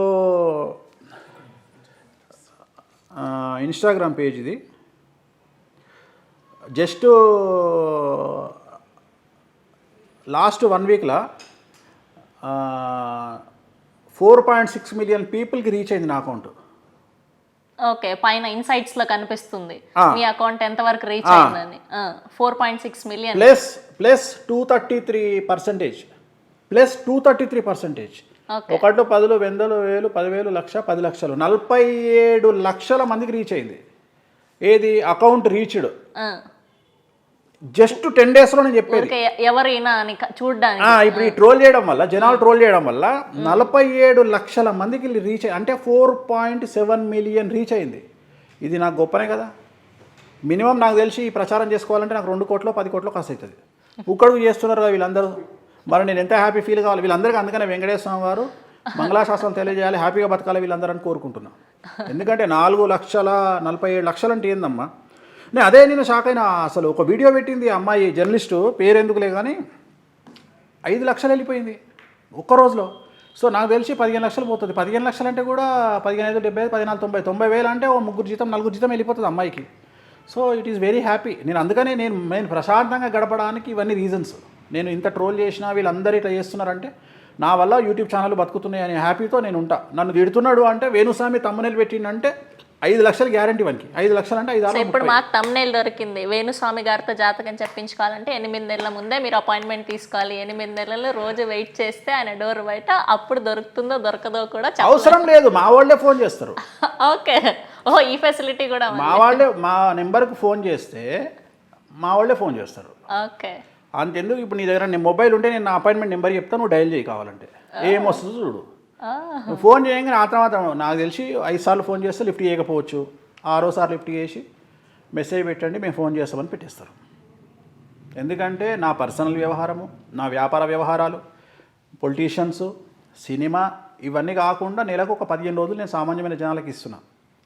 ఇన్స్టాగ్రామ్ పేజ్ ఇది. జస్ట్ లాస్ట్ 1 వీక్లో 4.6 మిలియన్ పీపుల్కి రీచ్ అయింది నా అకౌంట్. ఓకే, పైన ఇన్సైట్స్లో కనిపిస్తుంది మీ అకౌంట్ ఎంతవరకు రీచ్ అయిందని. 4.6 మిలియన్ ప్లస్ 233%. ఒకటి 10, 100, 1000, 10,000, 1,00,000, 10 లక్షలు, 47 లక్షల మందికి రీచ్ అయింది. ఏది అకౌంట్ రీచ్డ్ జస్ట్ 10 డేస్లో నేను చెప్పేది. ఎవరైనా చూడడానికి ఇప్పుడు ఈ ట్రోల్ చేయడం వల్ల, జనాలు ట్రోల్ చేయడం వల్ల 47 లక్షల మందికి రీచ్ అయ్యి, అంటే 4.7 మిలియన్ రీచ్ అయింది. ఇది నాకు గొప్పనే కదా. మినిమం నాకు తెలిసి ఈ ప్రచారం చేసుకోవాలంటే నాకు 2 కోట్లు 10 కోట్లు ఖర్చు అవుతుంది. ఉక్కడుకు చేస్తున్నారు కదా వీళ్ళందరూ. మరి నేను ఎంత హ్యాపీ ఫీల్ కావాలి వీళ్ళందరికీ. అందుకనే వెంకటేశ్వర స్వామి వారు మంగళాశాసనం తెలియజేయాలి, హ్యాపీగా బతకాలి వీళ్ళందరూ అని కోరుకుంటున్నాను. ఎందుకంటే 4,47,00,000 అంటే ఏందమ్మా. నేను షాక్ అయినా. అసలు ఒక వీడియో పెట్టింది అమ్మాయి, జర్నలిస్టు, పేరు ఎందుకులే కానీ 5 లక్షలు వెళ్ళిపోయింది ఒక్క రోజులో. సో నాకు తెలిసి 15 లక్షలు పోతుంది. 15 లక్షలు అంటే కూడా 15, 5, 70, 14, 90 వేలు అంటే ఓ 3 జీతం 4 జీతం వెళ్ళిపోతుంది అమ్మాయికి. So it is very happy. అందుకనే నేను ప్రశాంతంగా గడపడానికి ఇవన్నీ రీజన్స్. నేను ఇంత ట్రోల్ చేసినా వీళ్ళందరూ ఇట్లా చేస్తున్నారంటే నా వల్ల యూట్యూబ్ ఛానల్ బతుకుతున్నాయి అనే హ్యాపీతో నేను ఉంటా. నన్ను తిడుతున్నాడు అంటే వేణుస్వామి తమ్మునేలు పెట్టిండంటే 5 లక్షలు గ్యారంటీ వానికి. 5 లక్షలు అంటే 5 ఇప్పుడు మాకు తమ్మునేలు దొరికింది. వేణుస్వామి గారితో జాతకం చెప్పించుకోవాలంటే 8 నెలల ముందే మీరు అపాయింట్మెంట్ తీసుకోవాలి. 8 నెలలు రోజు వెయిట్ చేస్తే ఆయన డోర్ బయట. అప్పుడు దొరుకుతుందో దొరకదో కూడా అవసరం లేదు, మా వాళ్ళే ఫోన్ చేస్తారు. ఓకే, ఈ ఫెసిలిటీ కూడా మా నెంబర్కి ఫోన్ చేస్తే మా వాళ్ళే ఫోన్ చేస్తారు. ఓకే, అంతెందుకు. ఇప్పుడు నీ దగ్గర నేను మొబైల్ ఉంటే నేను నా అపాయింట్మెంట్ నెంబర్ చెప్తాను, నువ్వు డైల్ చేయి కావాలంటే. ఏమొస్తుందో చూడు. నువ్వు ఫోన్ చేయగానే ఆ తర్వాత నాకు తెలిసి 5 సార్లు ఫోన్ చేస్తే లిఫ్ట్ చేయకపోవచ్చు. 6వ సార్లు లిఫ్ట్ చేసి మెసేజ్ పెట్టండి మేము ఫోన్ చేస్తామని పెట్టేస్తారు. ఎందుకంటే నా పర్సనల్ వ్యవహారము, నా వ్యాపార వ్యవహారాలు, పొలిటీషియన్స్, సినిమా ఇవన్నీ కాకుండా నెలకు ఒక 15 రోజులు నేను సామాన్యమైన జనాలకు ఇస్తున్నా.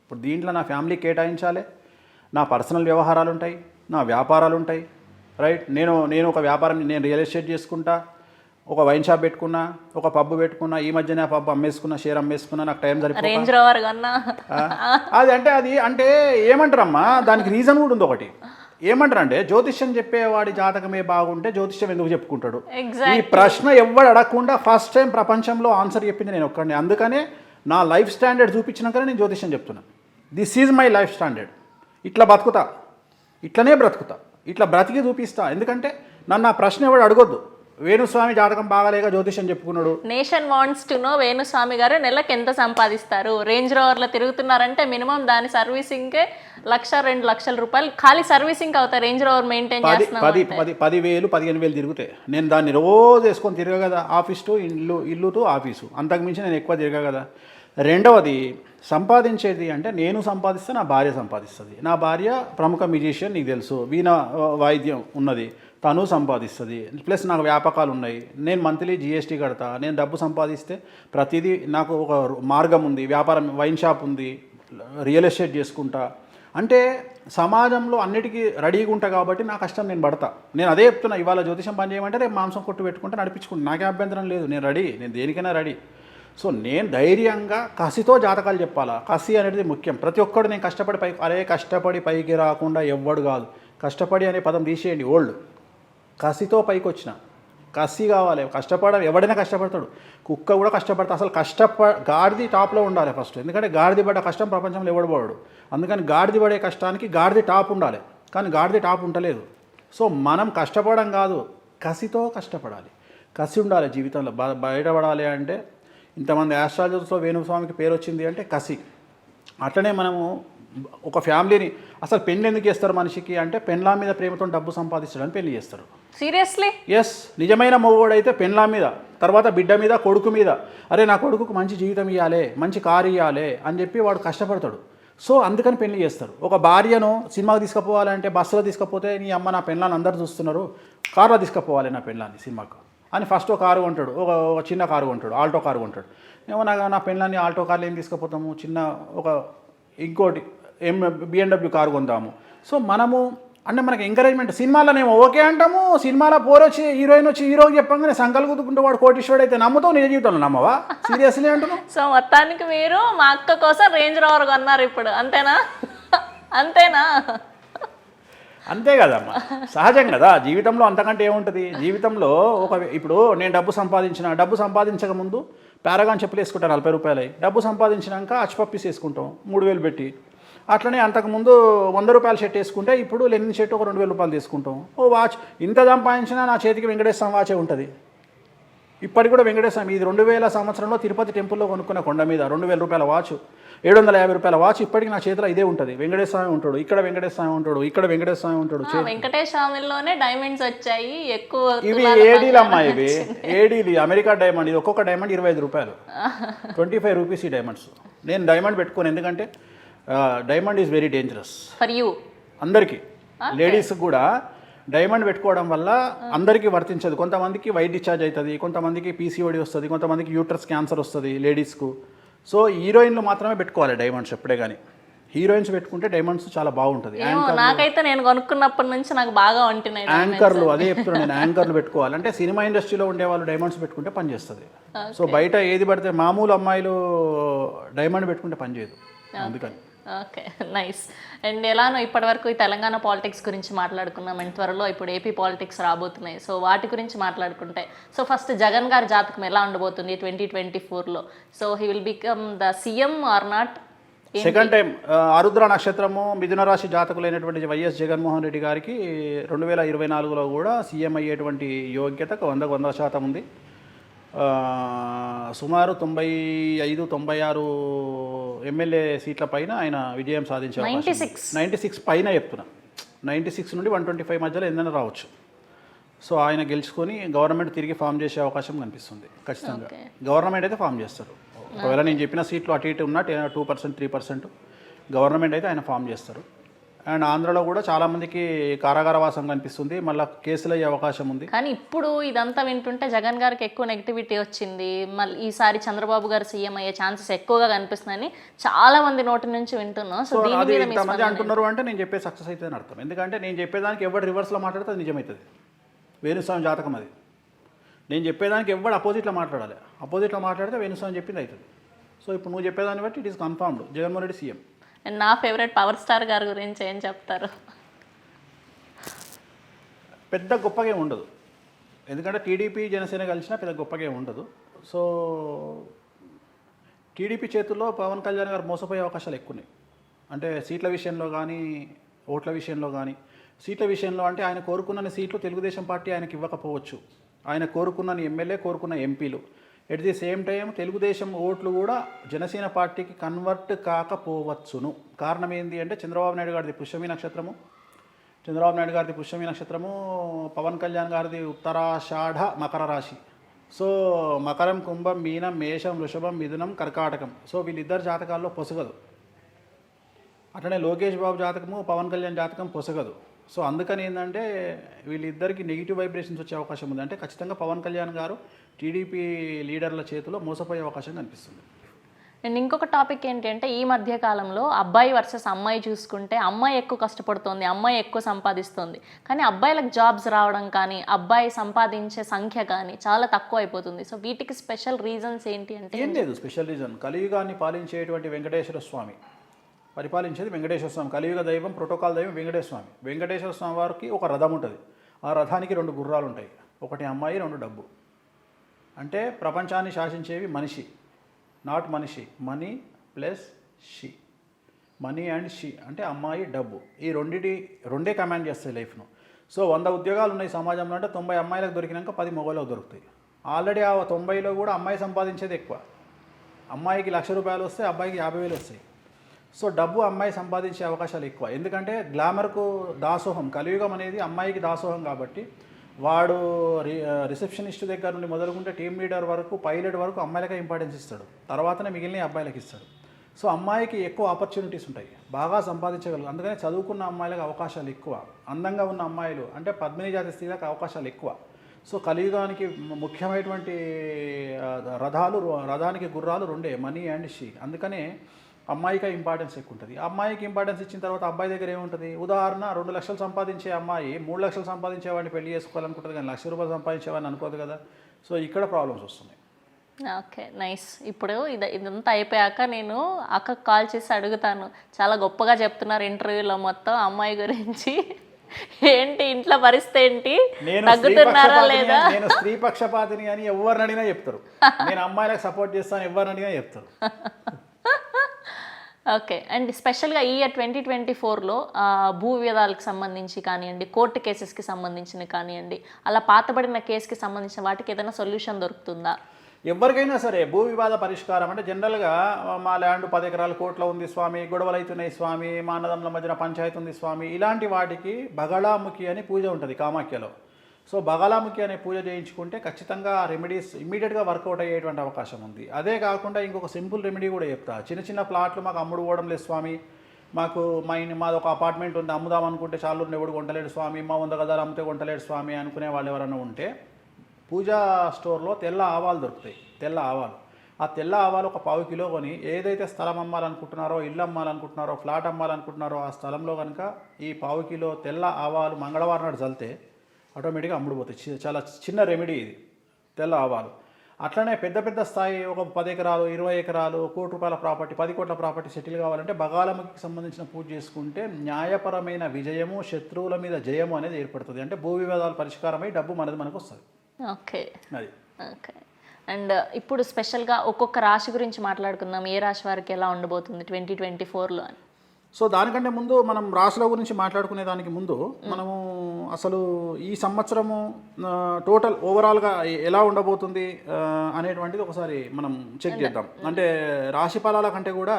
ఇప్పుడు దీంట్లో నా ఫ్యామిలీ కేటాయించాలి, నా పర్సనల్ వ్యవహారాలు ఉంటాయి, నా వ్యాపారాలు ఉంటాయి. రైట్. నేను ఒక వ్యాపారం, నేను రియల్ ఎస్టేట్ చేసుకుంటా, ఒక వైన్ షాప్ పెట్టుకున్నా, ఒక పబ్ పెట్టుకున్నా. ఈ మధ్యనే ఆ పబ్ అమ్మేసుకున్నా, షేర్ అమ్మేసుకున్నా. నాకు టైం సరిపోతుంది. అది అంటే ఏమంటారమ్మా, దానికి రీజన్ కూడా ఉంది ఒకటి. ఏమంటారంటే జ్యోతిష్యం చెప్పేవాడి జాతకమే బాగుంటే జ్యోతిష్యం ఎందుకు చెప్పుకుంటాడు? ఈ ప్రశ్న ఎవ్వడు అడగకుండా ఫస్ట్ టైం ప్రపంచంలో ఆన్సర్ చెప్పింది నేను ఒక్కడిని. అందుకనే నా లైఫ్ స్టాండర్డ్ చూపించినాకనే నేను జ్యోతిష్యం చెప్తున్నా. This is my life standard. ఇట్లా బతుకుతా, ఇట్లనే బ్రతుకుతా, ఇట్లా బ్రతికి చూపిస్తా. ఎందుకంటే నన్ను ఆ ప్రశ్న ఎవడు అడగొద్దు. వేణుస్వామి జాతకం బాగాలేక జ్యోతిష్యం చెప్పుకున్నాడు. Nation wants to know Venu Swamy గారు నెలకు ఎంత సంపాదిస్తారు. రేంజ్ రోవర్లో తిరుగుతున్నారంటే మినిమం దాని సర్వీసింగ్కే 1,00,000-2 లక్షల రూపాయలు ఖాళీ సర్వీసింగ్ అవుతాయి. రేంజ్ రోవర్ మెయింటైన్ చేస్తున్నాం. 10,000, 15,000 తిరుగుతాయి. నేను దాన్ని రోజు వేసుకొని తిరగా కదా, ఆఫీస్ టు ఇల్లు టు ఆఫీసు. అంతకుమించి నేను ఎక్కువ తిరగా కదా. రెండవది, సంపాదించేది అంటే నేను సంపాదిస్తే నా భార్య సంపాదిస్తుంది. నా భార్య ప్రముఖ మ్యూజిషియన్, నీకు తెలుసు, వీణ వాయిద్యం ఉన్నది, తను సంపాదిస్తుంది. ప్లస్ నాకు వ్యాపకాలు ఉన్నాయి. నేను మంత్లీ GST కడతా. నేను డబ్బు సంపాదిస్తే ప్రతిదీ నాకు ఒక మార్గం ఉంది. వ్యాపారం, వైన్ షాప్ ఉంది, రియల్ ఎస్టేట్ చేసుకుంటా. అంటే సమాజంలో అన్నిటికీ రెడీగా ఉంటా కాబట్టి నా కష్టం నేను పడతా. నేను అదే చెప్తున్నా. ఇవాళ జ్యోతిషం పని చేయమంటే రేపు మాంసం కొట్టు పెట్టుకుంటే నడిపించుకుంటా. నాకే అభ్యంతరం లేదు. నేను రెడీ, నేను దేనికైనా రెడీ. సో నేను ధైర్యంగా కసితో జాతకాలు చెప్పాలా. కసి అనేది ముఖ్యం. ప్రతి ఒక్కడు నేను కష్టపడి పైకి రాకుండా ఎవ్వడు కాదు. కష్టపడి అనే పదం తీసేయండి, ఓల్డ్. కసితో పైకి వచ్చిన. కసి కావాలి, ఎవడైనా కష్టపడతాడు, కుక్క కూడా కష్టపడతాడు. అసలు గాడిది టాప్లో ఉండాలి ఫస్ట్, ఎందుకంటే గాడిది పడ్డ కష్టం ప్రపంచంలో ఎవడు పడడు. అందుకని గాడిది పడే కష్టానికి గాడిది టాప్ ఉండాలి, కానీ గాడిది టాప్ ఉండలేదు. సో మనం కష్టపడడం కాదు, కసితో కష్టపడాలి, కసి ఉండాలి జీవితంలో. బయటపడాలి అంటే ఇంతమంది ఆస్ట్రాలజర్స్లో వేణుస్వామికి పేరు వచ్చింది అంటే కసి. అట్లనే మనము ఒక ఫ్యామిలీని, అసలు పెళ్ళి ఎందుకు చేస్తారు మనిషికి అంటే పెళ్ళాం మీద ప్రేమతో డబ్బు సంపాదించడానికి పెళ్లి చేస్తారు. సీరియస్లీ? ఎస్, నిజమైన మొగోడైతే పెళ్ళాం మీద, తర్వాత బిడ్డ మీద, కొడుకు మీద, అరే నా కొడుకుకు మంచి జీవితం ఇవ్వాలి, మంచి కారు ఇవ్వాలి అని చెప్పి వాడు కష్టపడతాడు. సో అందుకని పెళ్లి చేస్తారు. ఒక భార్యను సినిమాకి తీసుకుపోవాలంటే బస్సులో తీసుకపోతే నీ అమ్మ నా పెళ్ళాన్ని అందరు చూస్తున్నారు, కారులో తీసుకుపోవాలి నా పెళ్ళాన్ని సినిమాకు అని ఫస్ట్ ఒక కారు కొంటాడు, ఒక చిన్న కారు కొంటాడు, ఆల్టో కారు కొంటాడు. ఏమో నా పెళ్ళాన్ని ఆల్టో కార్లు ఏం తీసుకుపోతాము, చిన్న ఇంకోటి BMW కారు కొందాము. సో మనము అంటే మనకి ఎంకరేజ్మెంట్. సినిమాలోనేమో ఓకే అంటాము, సినిమాలో వచ్చి హీరోయిన్ వచ్చి హీరోకి చెప్పంగానే సంకలు కుదుకుంటూ వాడు కోటీశ్వరుడు అయితే నమ్ముతావు, నిజ జీవితంలో నమ్మవా? సీరియస్లీ అంటున్నావు. సో మొత్తానికి మీరు మా అక్క కోసం రేంజ్ రోవర్ కొన్నారు ఇప్పుడు, అంతేనా? అంతేనా? అంతే కదమ్మా, సహజం కదా జీవితంలో. అంతకంటే ఏముంటుంది జీవితంలో? ఇప్పుడు నేను డబ్బు సంపాదించక ముందు పారాగాన్ చెప్పులు వేసుకుంటాను 40 రూపాయలు. డబ్బు సంపాదించినాక అచ్చిపప్పీస్ వేసుకుంటాం 3000 పెట్టి. అట్లనే అంతకుముందు 100 రూపాయల షర్ట్ వేసుకుంటే ఇప్పుడు లెనిన్ షర్ట్ ఒక 2000 రూపాయలు తీసుకుంటాం. వాచ్ ఇంత సంపాదించినా నా చేతికి వెంకటేశ్వర వాచే ఉంటుంది. ఇప్పటికి కూడా వెంకటేశ్వర, ఇది 2000 సంవత్సరంలో తిరుపతి టెంపుల్లో కొనుక్కున్న కొండ మీద 2000 రూపాయల వాచ్, 750 రూపాయల వాచ్ ఇప్పటికి నా చేతిలో ఇదే ఉంటుంది. వెంకటేశ్వర ఉంటాడు, ఇక్కడ వెంకటేశ్వర ఉంటాడు, ఇక్కడ వెంకటేశ్వర ఉంటాడు. వెంకటేశ్వరలోనే డైమండ్స్ వచ్చాయి ఎక్కువ. ఇవి ఏడీలు అమ్మా, ఇవి ఏడీలు, అమెరికా డైమండ్. ఇది ఒక్కొక్క డైమండ్ 25 రూపాయలు, 25 రూపీస్ ఈ డైమండ్స్. నేను డైమండ్ పెట్టుకోను, ఎందుకంటే diamond is very dangerous for you. అందరికీ, లేడీస్కి కూడా డైమండ్ పెట్టుకోవడం వల్ల అందరికీ వర్తించదు. కొంతమందికి వైట్ డిశ్చార్జ్ అవుతుంది, కొంతమందికి PCOD వస్తుంది, కొంతమందికి యూట్రస్ క్యాన్సర్ వస్తుంది లేడీస్కు. సో హీరోయిన్లు మాత్రమే పెట్టుకోవాలి డైమండ్స్ ఎప్పుడే కానీ. హీరోయిన్స్ పెట్టుకుంటే డైమండ్స్ చాలా బాగుంటుంది. నాకైతే నేను కొనుక్కున్నప్పటి నుంచి నాకు బాగా ఉంటున్నాయి యాంకర్లు, అదే చెప్తున్నాను నేను, యాంకర్లు పెట్టుకోవాలి. అంటే సినిమా ఇండస్ట్రీలో ఉండే వాళ్ళు డైమండ్స్ పెట్టుకుంటే పని చేస్తుంది. సో బయట ఏది పడితే మామూలు అమ్మాయిలు డైమండ్ పెట్టుకుంటే పని చేయదు, అందుకని. Okay, nice. అండ్ ఎలానో ఇప్పటివరకు ఈ తెలంగాణ పాలిటిక్స్ గురించి మాట్లాడుకున్నాం, అండ్ త్వరలో ఇప్పుడు ఏపీ పాలిటిక్స్ రాబోతున్నాయి. సో వాటి గురించి మాట్లాడుకుంటే, సో ఫస్ట్ జగన్ గారి జాతకం ఎలా ఉండబోతుంది 2024లో? So he will become the CM or not? Second time Arudra నక్షత్రము మిథున రాశి జాతకులైనటువంటి వైఎస్ జగన్మోహన్ రెడ్డి గారికి 2024లో కూడా సీఎం అయ్యేటువంటి యోగ్యత 100% ఉంది. సుమారు 95-96 ఎమ్మెల్యే సీట్ల పైన ఆయన విజయం సాధించే 96 పైన చెప్తున్నా. 96 నుండి 125 మధ్యలో ఏదైనా రావచ్చు. సో ఆయన గెలుచుకొని గవర్నమెంట్ తిరిగి ఫామ్ చేసే అవకాశం కనిపిస్తుంది ఖచ్చితంగా. గవర్నమెంట్ అయితే ఫామ్ చేస్తారు. ఒకవేళ నేను చెప్పిన సీట్లు అటు ఇటు ఉన్నా 2%, 3% గవర్నమెంట్ అయితే ఆయన ఫామ్ చేస్తారు. అండ్ ఆంధ్రలో కూడా చాలామందికి కారాగారవాసం కనిపిస్తుంది, మళ్ళీ కేసులు అయ్యే అవకాశం ఉంది. కానీ ఇప్పుడు ఇదంతా వింటుంటే జగన్ గారికి ఎక్కువ నెగిటివిటీ వచ్చింది, మళ్ళీ ఈసారి చంద్రబాబు గారు సీఎం అయ్యే ఛాన్సెస్ ఎక్కువగా కనిపిస్తున్నాయని చాలా మంది నోటి నుంచి వింటున్నాం. సో అది ఇంతమంది అంటున్నారు అంటే నేను చెప్పే సక్సెస్ అవుతుందని అర్థం. ఎందుకంటే నేను చెప్పేదానికి ఎవరు రివర్స్లో మాట్లాడితే అది నిజమవుతుంది. వేణుస్వామి జాతకం అది. నేను చెప్పేదానికి ఎవరు అపోజిట్లో మాట్లాడాలి, అపోజిట్లో మాట్లాడితే వేణుస్వామి చెప్పింది అవుతుంది. సో ఇప్పుడు నువ్వు చెప్పేదాన్ని బట్టి it is confirmed Jaganmohan Reddy CM. And నా ఫేవరెట్ పవర్ స్టార్ గారి గురించి ఏం చెప్తారు? పెద్ద గొప్పగా ఉండదు, ఎందుకంటే టీడీపీ జనసేన కలిసినా పెద్ద గొప్పగా ఉండదు. సో టీడీపీ చేతుల్లో పవన్ కళ్యాణ్ గారు మోసపోయే అవకాశాలు ఎక్కువ ఉన్నాయి. అంటే సీట్ల విషయంలో కానీ, ఓట్ల విషయంలో కానీ. సీట్ల విషయంలో అంటే ఆయన కోరుకున్న సీట్లు తెలుగుదేశం పార్టీ ఆయనకి ఇవ్వకపోవచ్చు, ఆయన కోరుకున్న ఎమ్మెల్యే, కోరుకున్న ఎంపీలు. At the same time Telugu Desam ఓట్లు కూడా జనసేన పార్టీకి కన్వర్ట్ కాకపోవచ్చును. కారణం ఏంటి అంటే చంద్రబాబు నాయుడు గారిది పుష్యమి నక్షత్రము, పవన్ కళ్యాణ్ గారిది ఉత్తరాషాఢ మకర రాశి. సో మకరం, కుంభం, మీనం, మేషం, వృషభం, మిథునం, కర్కాటకం. సో వీళ్ళిద్దరు జాతకాల్లో పొసగదు. అట్లనే లోకేష్ బాబు జాతకము, పవన్ కళ్యాణ్ జాతకం పొసగదు. సో అందుకని ఏంటంటే వీళ్ళిద్దరికి నెగిటివ్ వైబ్రేషన్స్ వచ్చే అవకాశం ఉంది. అంటే ఖచ్చితంగా పవన్ కళ్యాణ్ గారు టీడీపీ లీడర్ల చేతిలో మోసపోయే అవకాశం కనిపిస్తుంది. అండ్ ఇంకొక టాపిక్ ఏంటి అంటే ఈ మధ్య కాలంలో అబ్బాయి వర్సెస్ అమ్మాయి చూసుకుంటే అమ్మాయి ఎక్కువ కష్టపడుతోంది, అమ్మాయి ఎక్కువ సంపాదిస్తుంది, కానీ అబ్బాయిలకు జాబ్స్ రావడం కానీ అబ్బాయి సంపాదించే సంఖ్య కానీ చాలా తక్కువ అయిపోతుంది. సో వీటికి స్పెషల్ రీజన్స్ ఏంటి అంటే? ఏం లేదు స్పెషల్ రీజన్. కలియుగాన్ని పాలించేటువంటి వెంకటేశ్వర స్వామి, పరిపాలించేది వెంకటేశ్వర స్వామి. కలియుగ దైవం, ప్రోటోకాల్ దైవం వెంకటేశ్వర స్వామి. వెంకటేశ్వర స్వామి వారికి ఒక రథం ఉంటుంది. ఆ రథానికి 2 గుర్రాలు ఉంటాయి. ఒకటి అమ్మాయి, 2 డబ్బు. అంటే ప్రపంచాన్ని శాసించేవి మనిషి, నాట్ మనిషి. Money plus she, money and she అంటే అమ్మాయి, డబ్బు. ఈ రెండే కమాండ్ చేస్తాయి లైఫ్ను. సో 100 ఉద్యోగాలు ఉన్నాయి సమాజంలో అంటే 90 అమ్మాయిలకు దొరికినాక 10 మగవాళ్ళకు దొరుకుతాయి. ఆల్రెడీ ఆ 90లో కూడా అమ్మాయి సంపాదించేది ఎక్కువ. అమ్మాయికి ₹1,00,000 వస్తే అబ్బాయికి 50,000 వస్తాయి. సో డబ్బు అమ్మాయి సంపాదించే అవకాశాలు ఎక్కువ. ఎందుకంటే గ్లామర్కు దాసోహం, కలియుగం అనేది అమ్మాయికి దాసోహం కాబట్టి వాడు రిసెప్షనిస్ట్ దగ్గర నుండి మొదలుకుంటే టీమ్ లీడర్ వరకు, పైలట్ వరకు అమ్మాయిలకే ఇంపార్టెన్స్ ఇస్తాడు. తర్వాతనే మిగిలిన అబ్బాయిలకు ఇస్తాడు. సో అమ్మాయికి ఎక్కువ ఆపర్చునిటీస్ ఉంటాయి, బాగా సంపాదించగలరు. అందుకని చదువుకున్న అమ్మాయిలకు అవకాశాలు ఎక్కువ, అందంగా ఉన్న అమ్మాయిలు అంటే పద్మిని జాతి స్త్రీలకు అవకాశాలు ఎక్కువ. సో కలియుగానికి ముఖ్యమైనటువంటి రథానికి గుర్రాలు 2, మనీ అండ్ షీ. అందుకనే అమ్మాయికి ఇంపార్టెన్స్ ఎక్కువ ఉంటుంది. అమ్మాయికి ఇంపార్టెన్స్ ఇచ్చిన తర్వాత అబ్బాయి దగ్గర ఏముంటుంది? ఉదాహరణ, 2 లక్షలు సంపాదించే అమ్మాయి 3 లక్షలు సంపాదించేవాడిని పెళ్లి చేసుకోవాలనుకుంటుంది, కానీ ₹1,00,000 సంపాదించేవాడిని అనుకోదు కదా. సో ఇక్కడ ప్రాబ్లమ్స్ వస్తున్నాయి. Okay, nice. ఇప్పుడు ఇదంతా అయిపోయాక నేను అక్కకు కాల్ చేసి అడుగుతాను. చాలా గొప్పగా చెప్తున్నారు ఇంటర్వ్యూలో మొత్తం అమ్మాయి గురించి. ఏంటి ఇంట్లో పరిస్థితి ఏంటి, తగ్గుతున్నారా లేదా? నేను స్త్రీ పక్షపాతిని అని ఎవరిని అడిగినా చెప్తారు. నేను అమ్మాయిలకు సపోర్ట్ చేస్తాను ఎవరిని అడిగినా చెప్తారు. ఓకే. అండ్ స్పెషల్గా ఈ ఇయర్ 2024లో భూ వివాదాలకు సంబంధించి కానివ్వండి, కోర్టు కేసెస్కి సంబంధించిన కానివ్వండి, అలా పాతబడిన కేసుకి సంబంధించిన వాటికి ఏదైనా సొల్యూషన్ దొరుకుతుందా? ఎవరికైనా సరే భూ వివాద పరిష్కారం అంటే జనరల్గా మా ల్యాండ్ 10 ఎకరాల కోట్ల ఉంది స్వామి, గొడవలు అవుతున్నాయి స్వామి, మా అన్నదమ్ముల మధ్యన పంచాయతీ ఉంది స్వామి, ఇలాంటి వాటికి బగళాముఖి అని పూజ ఉంటుంది కామాఖ్యలో. సో బగళాముఖి అనే పూజ చేయించుకుంటే ఖచ్చితంగా రెమెడీస్ ఇమ్మీడియట్గా వర్కౌట్ అయ్యేటువంటి అవకాశం ఉంది. అదే కాకుండా ఇంకొక సింపుల్ రెమెడీ కూడా చెప్తా. చిన్న ప్లాట్లు మాకు అమ్ముడు పోవడం లేదు స్వామి, మాకు మాది ఒక అపార్ట్మెంట్ ఉంది, అమ్ముదాం అనుకుంటే చాలా ఎవడు కొంటలేడు స్వామి, మా 100 గదాలు అమ్మితే కొంటలేడు స్వామి అనుకునే వాళ్ళు ఎవరైనా ఉంటే పూజా స్టోర్లో తెల్ల ఆవాలు దొరుకుతాయి. తెల్ల ఆవాలు, ఆ తెల్ల ఆవాలు ఒక 1/4 కిలో కొని ఏదైతే స్థలం అమ్మాలనుకుంటున్నారో, ఇల్లు అమ్మాలనుకుంటున్నారో, ఫ్లాట్ అమ్మాలనుకుంటున్నారో ఆ స్థలంలో కనుక ఈ 1/4 కిలో తెల్ల ఆవాలు మంగళవారం నాడు చల్లితే ఆటోమేటిక్గా అమ్ముడుపోతాయి. చాలా చిన్న రెమెడీ ఇది, తెల్ల ఆవాలు. అట్లనే పెద్ద స్థాయి ఒక 10 ఎకరాలు, 20 ఎకరాలు, ₹1,00,00,000 ప్రాపర్టీ, 10 కోట్ల ప్రాపర్టీ సెటిల్ కావాలంటే బగాలముఖికి సంబంధించిన పూజ చేసుకుంటే న్యాయపరమైన విజయము, శత్రువుల మీద జయము అనేది ఏర్పడుతుంది. అంటే భూ వివాదాలు పరిష్కారమై డబ్బు మనకు వస్తుంది. ఓకే, అది. ఓకే. అండ్ ఇప్పుడు స్పెషల్గా ఒక్కొక్క రాశి గురించి మాట్లాడుకుందాం. ఏ రాశి వారికి ఎలా ఉండబోతుంది 2024లో అని? సో దానికంటే ముందు మనం రాశుల గురించి మాట్లాడుకునే దానికి ముందు మనము అసలు ఈ సంవత్సరము టోటల్ ఓవరాల్గా ఎలా ఉండబోతుంది అనేటువంటిది ఒకసారి మనం చెక్ చేద్దాం. అంటే రాశి ఫలాల కంటే కూడా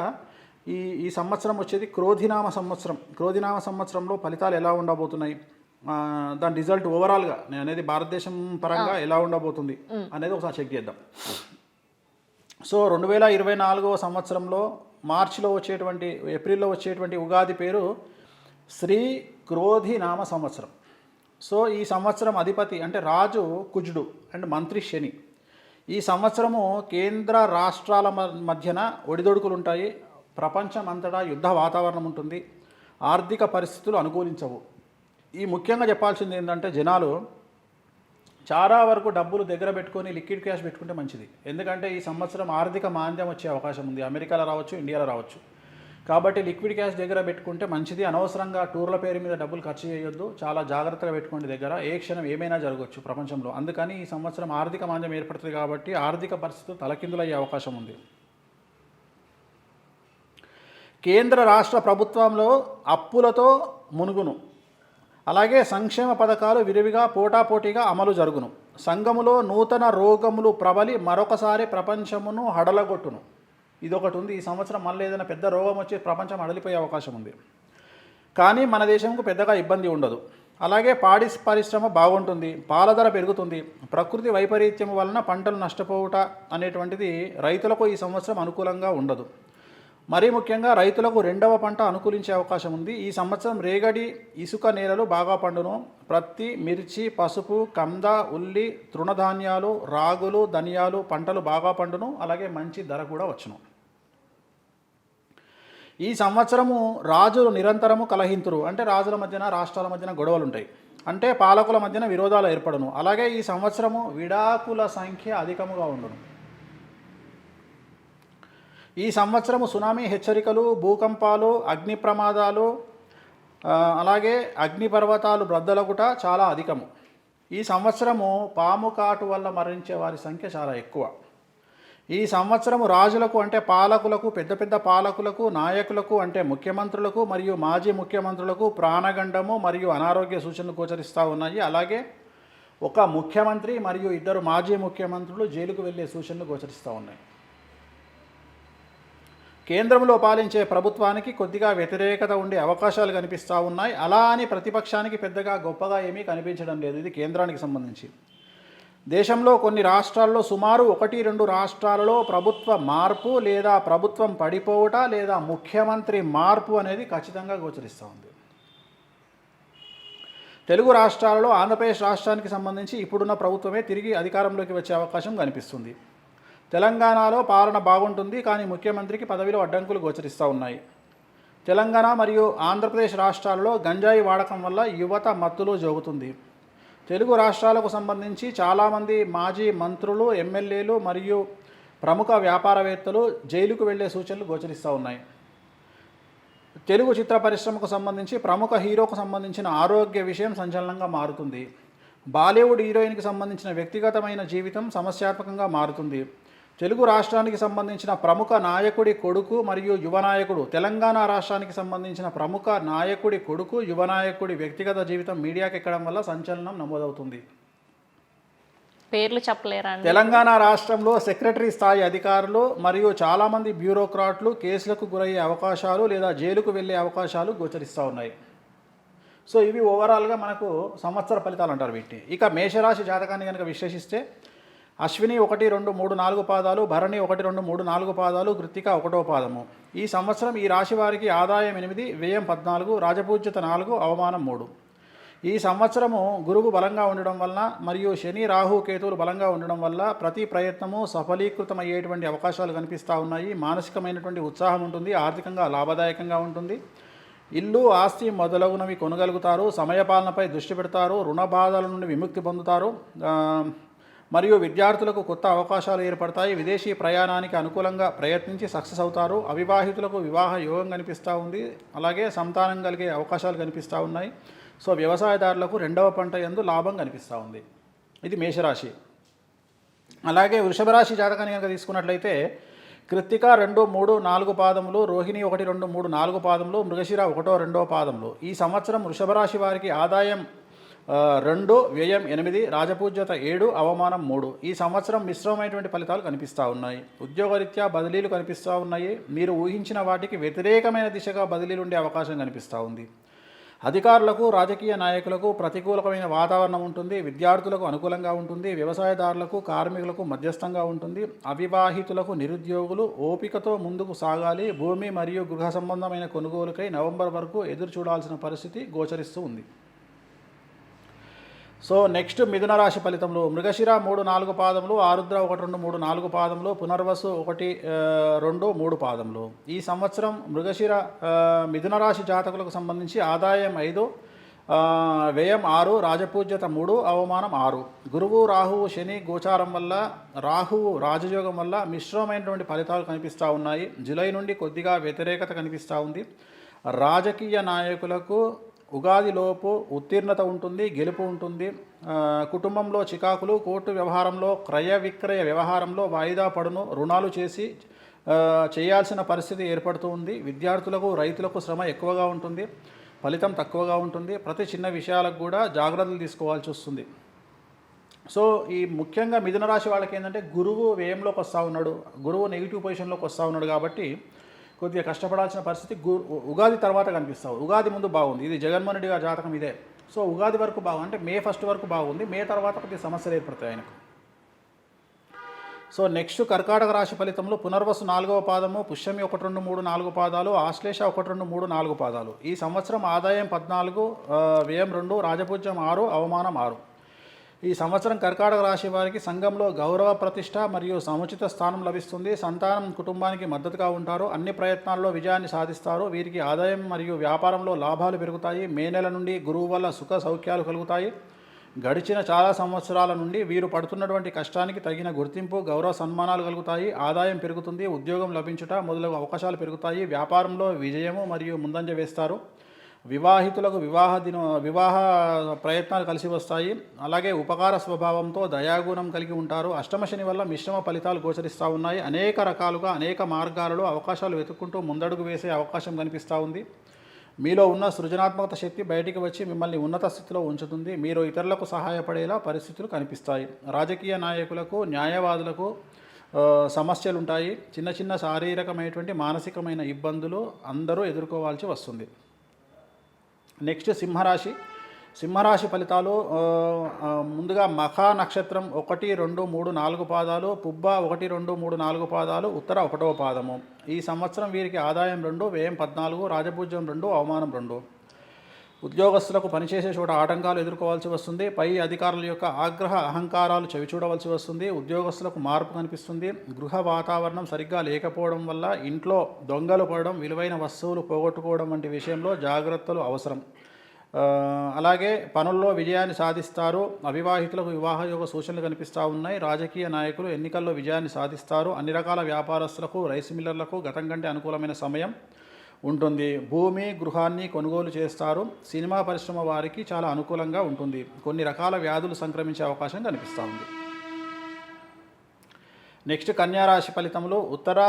ఈ సంవత్సరం వచ్చేది క్రోధినామ సంవత్సరం. క్రోధినామ సంవత్సరంలో ఫలితాలు ఎలా ఉండబోతున్నాయి, దాని రిజల్ట్ ఓవరాల్గా నేను అనేది భారతదేశం పరంగా ఎలా ఉండబోతుంది అనేది ఒకసారి చెక్ చేద్దాం. సో 2024వ సంవత్సరంలో మార్చిలో వచ్చేటువంటి, ఏప్రిల్లో వచ్చేటువంటి ఉగాది పేరు శ్రీ క్రోధినామ సంవత్సరం. సో ఈ సంవత్సరం అధిపతి అంటే రాజు కుజుడు అండ్ మంత్రి శని. ఈ సంవత్సరము కేంద్ర రాష్ట్రాల మధ్యన ఒడిదొడుకులు ఉంటాయి, ప్రపంచం అంతటా యుద్ధ వాతావరణం ఉంటుంది, ఆర్థిక పరిస్థితులు అనుకూలించవు. ఈ ముఖ్యంగా చెప్పాల్సింది ఏంటంటే జనాలు చాలా వరకు డబ్బులు దగ్గర పెట్టుకొని లిక్విడ్ క్యాష్ పెట్టుకుంటే మంచిది. ఎందుకంటే ఈ సంవత్సరం ఆర్థిక మాంద్యం వచ్చే అవకాశం ఉంది, అమెరికాలో రావచ్చు, ఇండియాలో రావచ్చు. కాబట్టి లిక్విడ్ క్యాష్ దగ్గర పెట్టుకుంటే మంచిది. అనవసరంగా టూర్ల పేరు మీద డబ్బులు ఖర్చు చేయొద్దు, చాలా జాగ్రత్తగా పెట్టుకోండి దగ్గర. ఏ క్షణం ఏమైనా జరగవచ్చు ప్రపంచంలో. అందుకని ఈ సంవత్సరం ఆర్థిక మాంద్యం ఏర్పడుతుంది కాబట్టి ఆర్థిక పరిస్థితులు తలకిందులయ్యే అవకాశం ఉంది. కేంద్ర రాష్ట్ర ప్రభుత్వంలో అప్పులతో మునుగును. అలాగే సంక్షేమ పథకాలు విరివిగా పోటాపోటీగా అమలు జరుగును. సంఘములో నూతన రోగములు ప్రబలి మరొకసారి ప్రపంచమును హడలగొట్టును. ఇదొకటి ఉంది. ఈ సంవత్సరం మళ్ళీ ఏదైనా పెద్ద రోగం వచ్చి ప్రపంచం హడలిపోయే అవకాశం ఉంది. కానీ మన దేశంకు పెద్దగా ఇబ్బంది ఉండదు. అలాగే పాడి పరిశ్రమ బాగుంటుంది, పాల ధర పెరుగుతుంది. ప్రకృతి వైపరీత్యం వలన పంటలు నష్టపోవుట అనేటువంటిది రైతులకు ఈ సంవత్సరం అనుకూలంగా ఉండదు. మరీ ముఖ్యంగా రైతులకు 2వ పంట అనుకూలించే అవకాశం ఉంది. ఈ సంవత్సరం రేగడి ఇసుక నేలలు బాగా పండును. ప్రత్తి, మిర్చి, పసుపు, కంద, ఉల్లి, తృణధాన్యాలు, రాగులు, ధనియాలు పంటలు బాగా పండును. అలాగే మంచి ధర కూడా వచ్చును. ఈ సంవత్సరము రాజులు నిరంతరము కలహింతురు. అంటే రాజుల మధ్యన, రాష్ట్రాల మధ్యన గొడవలు ఉంటాయి. అంటే పాలకుల మధ్యన విరోధాలు ఏర్పడును. అలాగే ఈ సంవత్సరము విడాకుల సంఖ్య అధికముగా ఉండును. ఈ సంవత్సరము సునామీ హెచ్చరికలు, భూకంపాలు, అగ్ని ప్రమాదాలు, అలాగే అగ్నిపర్వతాలు బ్రద్దలగుట చాలా అధికము. ఈ సంవత్సరము పాము కాటు వల్ల మరణించే వారి సంఖ్య చాలా ఎక్కువ. ఈ సంవత్సరము రాజులకు అంటే పాలకులకు, పెద్ద పెద్ద పాలకులకు, నాయకులకు అంటే ముఖ్యమంత్రులకు మరియు మాజీ ముఖ్యమంత్రులకు ప్రాణగండము మరియు అనారోగ్య సూచనలు గోచరిస్తూ ఉన్నాయి. అలాగే ఒక ముఖ్యమంత్రి మరియు 2 మాజీ ముఖ్యమంత్రులు జైలుకు వెళ్ళే సూచనలు గోచరిస్తూ ఉన్నాయి. కేంద్రంలో పాలించే ప్రభుత్వానికి కొద్దిగా వ్యతిరేకత ఉండే అవకాశాలు కనిపిస్తూ ఉన్నాయి. అలా అని ప్రతిపక్షానికి పెద్దగా గొప్పగా ఏమీ కనిపించడం లేదు. ఇది కేంద్రానికి సంబంధించి. దేశంలో కొన్ని రాష్ట్రాల్లో సుమారు 1-2 రాష్ట్రాలలో ప్రభుత్వ మార్పు లేదా ప్రభుత్వం పడిపోవుట లేదా ముఖ్యమంత్రి మార్పు అనేది ఖచ్చితంగా గోచరిస్తూ ఉంది. తెలుగు రాష్ట్రాలలో ఆంధ్రప్రదేశ్ రాష్ట్రానికి సంబంధించి ఇప్పుడున్న ప్రభుత్వమే తిరిగి అధికారంలోకి వచ్చే అవకాశం కనిపిస్తుంది. తెలంగాణలో పాలన బాగుంటుంది, కానీ ముఖ్యమంత్రికి పదవిలో అడ్డంకులు గోచరిస్తూ ఉన్నాయి. తెలంగాణ మరియు ఆంధ్రప్రదేశ్ రాష్ట్రాల్లో గంజాయి వాడకం వల్ల యువత మత్తులో జోగుతుంది. తెలుగు రాష్ట్రాలకు సంబంధించి చాలామంది మాజీ మంత్రులు, ఎమ్మెల్యేలు మరియు ప్రముఖ వ్యాపారవేత్తలు జైలుకు వెళ్లే సూచనలు గోచరిస్తూ ఉన్నాయి. తెలుగు చిత్ర పరిశ్రమకు సంబంధించి ప్రముఖ హీరోకు సంబంధించిన ఆరోగ్య విషయం సంచలనంగా మారుతుంది. బాలీవుడ్ హీరోయిన్కి సంబంధించిన వ్యక్తిగతమైన జీవితం సమస్యాత్మకంగా మారుతుంది. తెలుగు రాష్ట్రానికి సంబంధించిన ప్రముఖ నాయకుడి కొడుకు మరియు యువ నాయకుడు, తెలంగాణ రాష్ట్రానికి సంబంధించిన ప్రముఖ నాయకుడి కొడుకు, యువ నాయకుడి వ్యక్తిగత జీవితం మీడియాకి ఎక్కడం వల్ల సంచలనం నమోదవుతుంది. పేర్లు చెప్పలేరా? తెలంగాణ రాష్ట్రంలో సెక్రటరీ స్థాయి అధికారులు మరియు చాలామంది బ్యూరోక్రాట్లు కేసులకు గురయ్యే అవకాశాలు లేదా జైలుకు వెళ్ళే అవకాశాలు గోచరిస్తూ ఉన్నాయి. సో ఇవి ఓవరాల్గా మనకు సంవత్సర ఫలితాలు అంటారు వీటిని. ఇక మేషరాశి జాతకాన్ని కనుక విశ్లేషిస్తే అశ్విని 1, 2, 3, 4 పాదాలు, భరణి 1, 2, 3, 4 పాదాలు, కృత్తిక 1వ పాదము. ఈ సంవత్సరం ఈ రాశి వారికి ఆదాయం 8, వ్యయం 14, రాజపూజ్యత 4, అవమానం 3. ఈ సంవత్సరము గురువు బలంగా ఉండడం వలన మరియు శని, రాహు, కేతువులు బలంగా ఉండడం వల్ల ప్రతి ప్రయత్నము సఫలీకృతమయ్యేటువంటి అవకాశాలు కనిపిస్తూ ఉన్నాయి. మానసికమైనటువంటి ఉత్సాహం ఉంటుంది, ఆర్థికంగా లాభదాయకంగా ఉంటుంది. ఇల్లు, ఆస్తి మొదలగునవి కొనగలుగుతారు. సమయపాలనపై దృష్టి పెడతారు. రుణ బాధల నుండి విముక్తి పొందుతారు. మరియు విద్యార్థులకు కొత్త అవకాశాలు ఏర్పడతాయి. విదేశీ ప్రయాణానికి అనుకూలంగా ప్రయత్నించి సక్సెస్ అవుతారు. అవివాహితులకు వివాహ యోగం కనిపిస్తూ ఉంది. అలాగే సంతానం కలిగే అవకాశాలు కనిపిస్తూ ఉన్నాయి. సో వ్యవసాయదారులకు 2వ పంట యందు లాభం కనిపిస్తూ ఉంది. ఇది మేషరాశి. అలాగే వృషభ రాశి జాతకాన్ని కనుక తీసుకున్నట్లయితే కృత్తిక 2, 3, 4 పాదములు, రోహిణి 1, 2, 3, 4 పాదములు, మృగశిర 1, 2 పాదములు. ఈ సంవత్సరం వృషభ రాశి వారికి ఆదాయం 2, వ్యయం 8, రాజపూజ్యత 7, అవమానం 3. ఈ సంవత్సరం మిశ్రమమైనటువంటి ఫలితాలు కనిపిస్తూ ఉన్నాయి. ఉద్యోగరీత్యా బదిలీలు కనిపిస్తూ ఉన్నాయి. మీరు ఊహించిన వాటికి వ్యతిరేకమైన దిశగా బదిలీలు ఉండే అవకాశం కనిపిస్తూ ఉంది. అధికారులకు, రాజకీయ నాయకులకు ప్రతికూలమైన వాతావరణం ఉంటుంది. విద్యార్థులకు అనుకూలంగా ఉంటుంది. వ్యవసాయదారులకు, కార్మికులకు మధ్యస్థంగా ఉంటుంది. అవివాహితులకు, నిరుద్యోగులు ఓపికతో ముందుకు సాగాలి. భూమి మరియు గృహ సంబంధమైన కొనుగోలుకై నవంబర్ వరకు ఎదురు చూడాల్సిన పరిస్థితి గోచరిస్తూ ఉంది. సో నెక్స్ట్ మిథున రాశి ఫలితంలో మృగశిర 3, 4 పాదములు, ఆరుద్ర 1, 2, 3, 4 పాదములు, పునర్వసు 1, 2, 3 పాదములు. ఈ సంవత్సరం మృగశిర మిథున రాశి జాతకులకు సంబంధించి ఆదాయం 5, వ్యయం 6, రాజపూజ్యత 3, అవమానం 6. గురువు, రాహువు, శని గోచారం వల్ల, రాహువు రాజయోగం వల్ల మిశ్రమమైనటువంటి ఫలితాలు కనిపిస్తూ ఉన్నాయి. జూలై నుండి కొద్దిగా వ్యతిరేకత కనిపిస్తూ ఉంది. రాజకీయ నాయకులకు ఉగాదిలోపు ఉత్తీర్ణత ఉంటుంది, గెలుపు ఉంటుంది. కుటుంబంలో చికాకులు, కోర్టు వ్యవహారంలో, క్రయ విక్రయ వ్యవహారంలో వాయిదా పడును, రుణాలు చేయాల్సిన పరిస్థితి ఏర్పడుతూ ఉంది. విద్యార్థులకు, రైతులకు శ్రమ ఎక్కువగా ఉంటుంది, ఫలితం తక్కువగా ఉంటుంది. ప్రతి చిన్న విషయాలకు కూడా జాగ్రత్తలు తీసుకోవాల్సి వస్తుంది. సో ఈ ముఖ్యంగా మిథున రాశి వాళ్ళకి ఏంటంటే గురువు వ్యయంలోకి వస్తూ ఉన్నాడు, గురువు నెగిటివ్ పొజిషన్లోకి వస్తూ ఉన్నాడు కాబట్టి కొద్దిగా కష్టపడాల్సిన పరిస్థితి ఉగాది తర్వాత కనిపిస్తావు. ఉగాది ముందు బాగుంది. ఇది జగన్మోహన్ రెడ్డి గారి జాతకం ఇదే. సో ఉగాది వరకు బాగుంది, అంటే మే 1 వరకు బాగుంది. మే తర్వాత కొద్దిగా సమస్యలు ఏర్పడతాయి ఆయనకు. సో నెక్స్ట్ కర్కాటక రాశి ఫలితంలో పునర్వసు 4వ పాదము, పుష్యమి 1, 2, 3, 4 పాదాలు, ఆశ్లేష 1, 2, 3, 4 పాదాలు. ఈ సంవత్సరం ఆదాయం 14, వ్యయం 2, రాజపూజ్యం 6, అవమానం 6. ఈ సంవత్సరం కర్కాటక రాశి వారికి సంఘంలో గౌరవ ప్రతిష్ట మరియు సముచిత స్థానం లభిస్తుంది. సంతానం కుటుంబానికి మద్దతుగా ఉంటారు. అన్ని ప్రయత్నాల్లో విజయాన్ని సాధిస్తారు. వీరికి ఆదాయం మరియు వ్యాపారంలో లాభాలు పెరుగుతాయి. మే నెల నుండి గురువు వల్ల సుఖ సౌఖ్యాలు కలుగుతాయి. గడిచిన చాలా సంవత్సరాల నుండి వీరు పడుతున్నటువంటి కష్టానికి తగిన గుర్తింపు, గౌరవ సన్మానాలు కలుగుతాయి. ఆదాయం పెరుగుతుంది. ఉద్యోగం లభించుట మొదలగు అవకాశాలు పెరుగుతాయి. వ్యాపారంలో విజయము మరియు ముందంజ వేస్తారు. వివాహితులకు వివాహ ప్రయత్నాలు కలిసి వస్తాయి. అలాగే ఉపకార స్వభావంతో దయాగుణం కలిగి ఉంటారు. అష్టమ శని వల్ల మిశ్రమ ఫలితాలు గోచరిస్తూ ఉన్నాయి. అనేక రకాలుగా అనేక మార్గాలలో అవకాశాలు వెతుక్కుంటూ ముందడుగు వేసే అవకాశం కనిపిస్తూ ఉంది. మీలో ఉన్న సృజనాత్మక శక్తి బయటికి వచ్చి మిమ్మల్ని ఉన్నత స్థితిలో ఉంచుతుంది. మీరు ఇతరులకు సహాయపడేలా పరిస్థితులు కనిపిస్తాయి. రాజకీయ నాయకులకు, న్యాయవాదులకు సమస్యలు ఉంటాయి. చిన్న చిన్న శారీరకమైనటువంటి మానసికమైన ఇబ్బందులు అందరూ ఎదుర్కోవాల్సి వస్తుంది. నెక్స్ట్ సింహరాశి ఫలితాలు. ముందుగా మఖా నక్షత్రం 1, 2, 3, 4 పాదాలు, పుబ్బ 1, 2, 3, 4 పాదాలు, ఉత్తర 1వ పాదము. ఈ సంవత్సరం వీరికి ఆదాయం 2, వ్యయం 14, రాజపూజ్యం 2, అవమానం 2. ఉద్యోగస్తులకు పనిచేసే చోట ఆటంకాలు ఎదుర్కోవాల్సి వస్తుంది. పై అధికారుల యొక్క ఆగ్రహ అహంకారాలు చవిచూడవలసి వస్తుంది. ఉద్యోగస్తులకు మార్పు కనిపిస్తుంది. గృహ వాతావరణం సరిగ్గా లేకపోవడం వల్ల ఇంట్లో దొంగలు పడడం, విలువైన వస్తువులు పోగొట్టుకోవడం వంటి విషయంలో జాగ్రత్తలు అవసరం. అలాగే పనుల్లో విజయాన్ని సాధిస్తారు. అవివాహితులకు వివాహయోగ సూచనలు కనిపిస్తూ ఉన్నాయి. రాజకీయ నాయకులు ఎన్నికల్లో విజయాన్ని సాధిస్తారు. అన్ని రకాల వ్యాపారస్తులకు, రైస్ మిల్లర్లకు గతం కంటే అనుకూలమైన సమయం ఉంటుంది. భూమి, గృహాన్ని కొనుగోలు చేస్తారు. సినిమా పరిశ్రమ వారికి చాలా అనుకూలంగా ఉంటుంది. కొన్ని రకాల వ్యాధులు సంక్రమించే అవకాశం కనిపిస్తూ ఉంది. నెక్స్ట్ కన్యారాశి ఫలితములు. ఉత్తర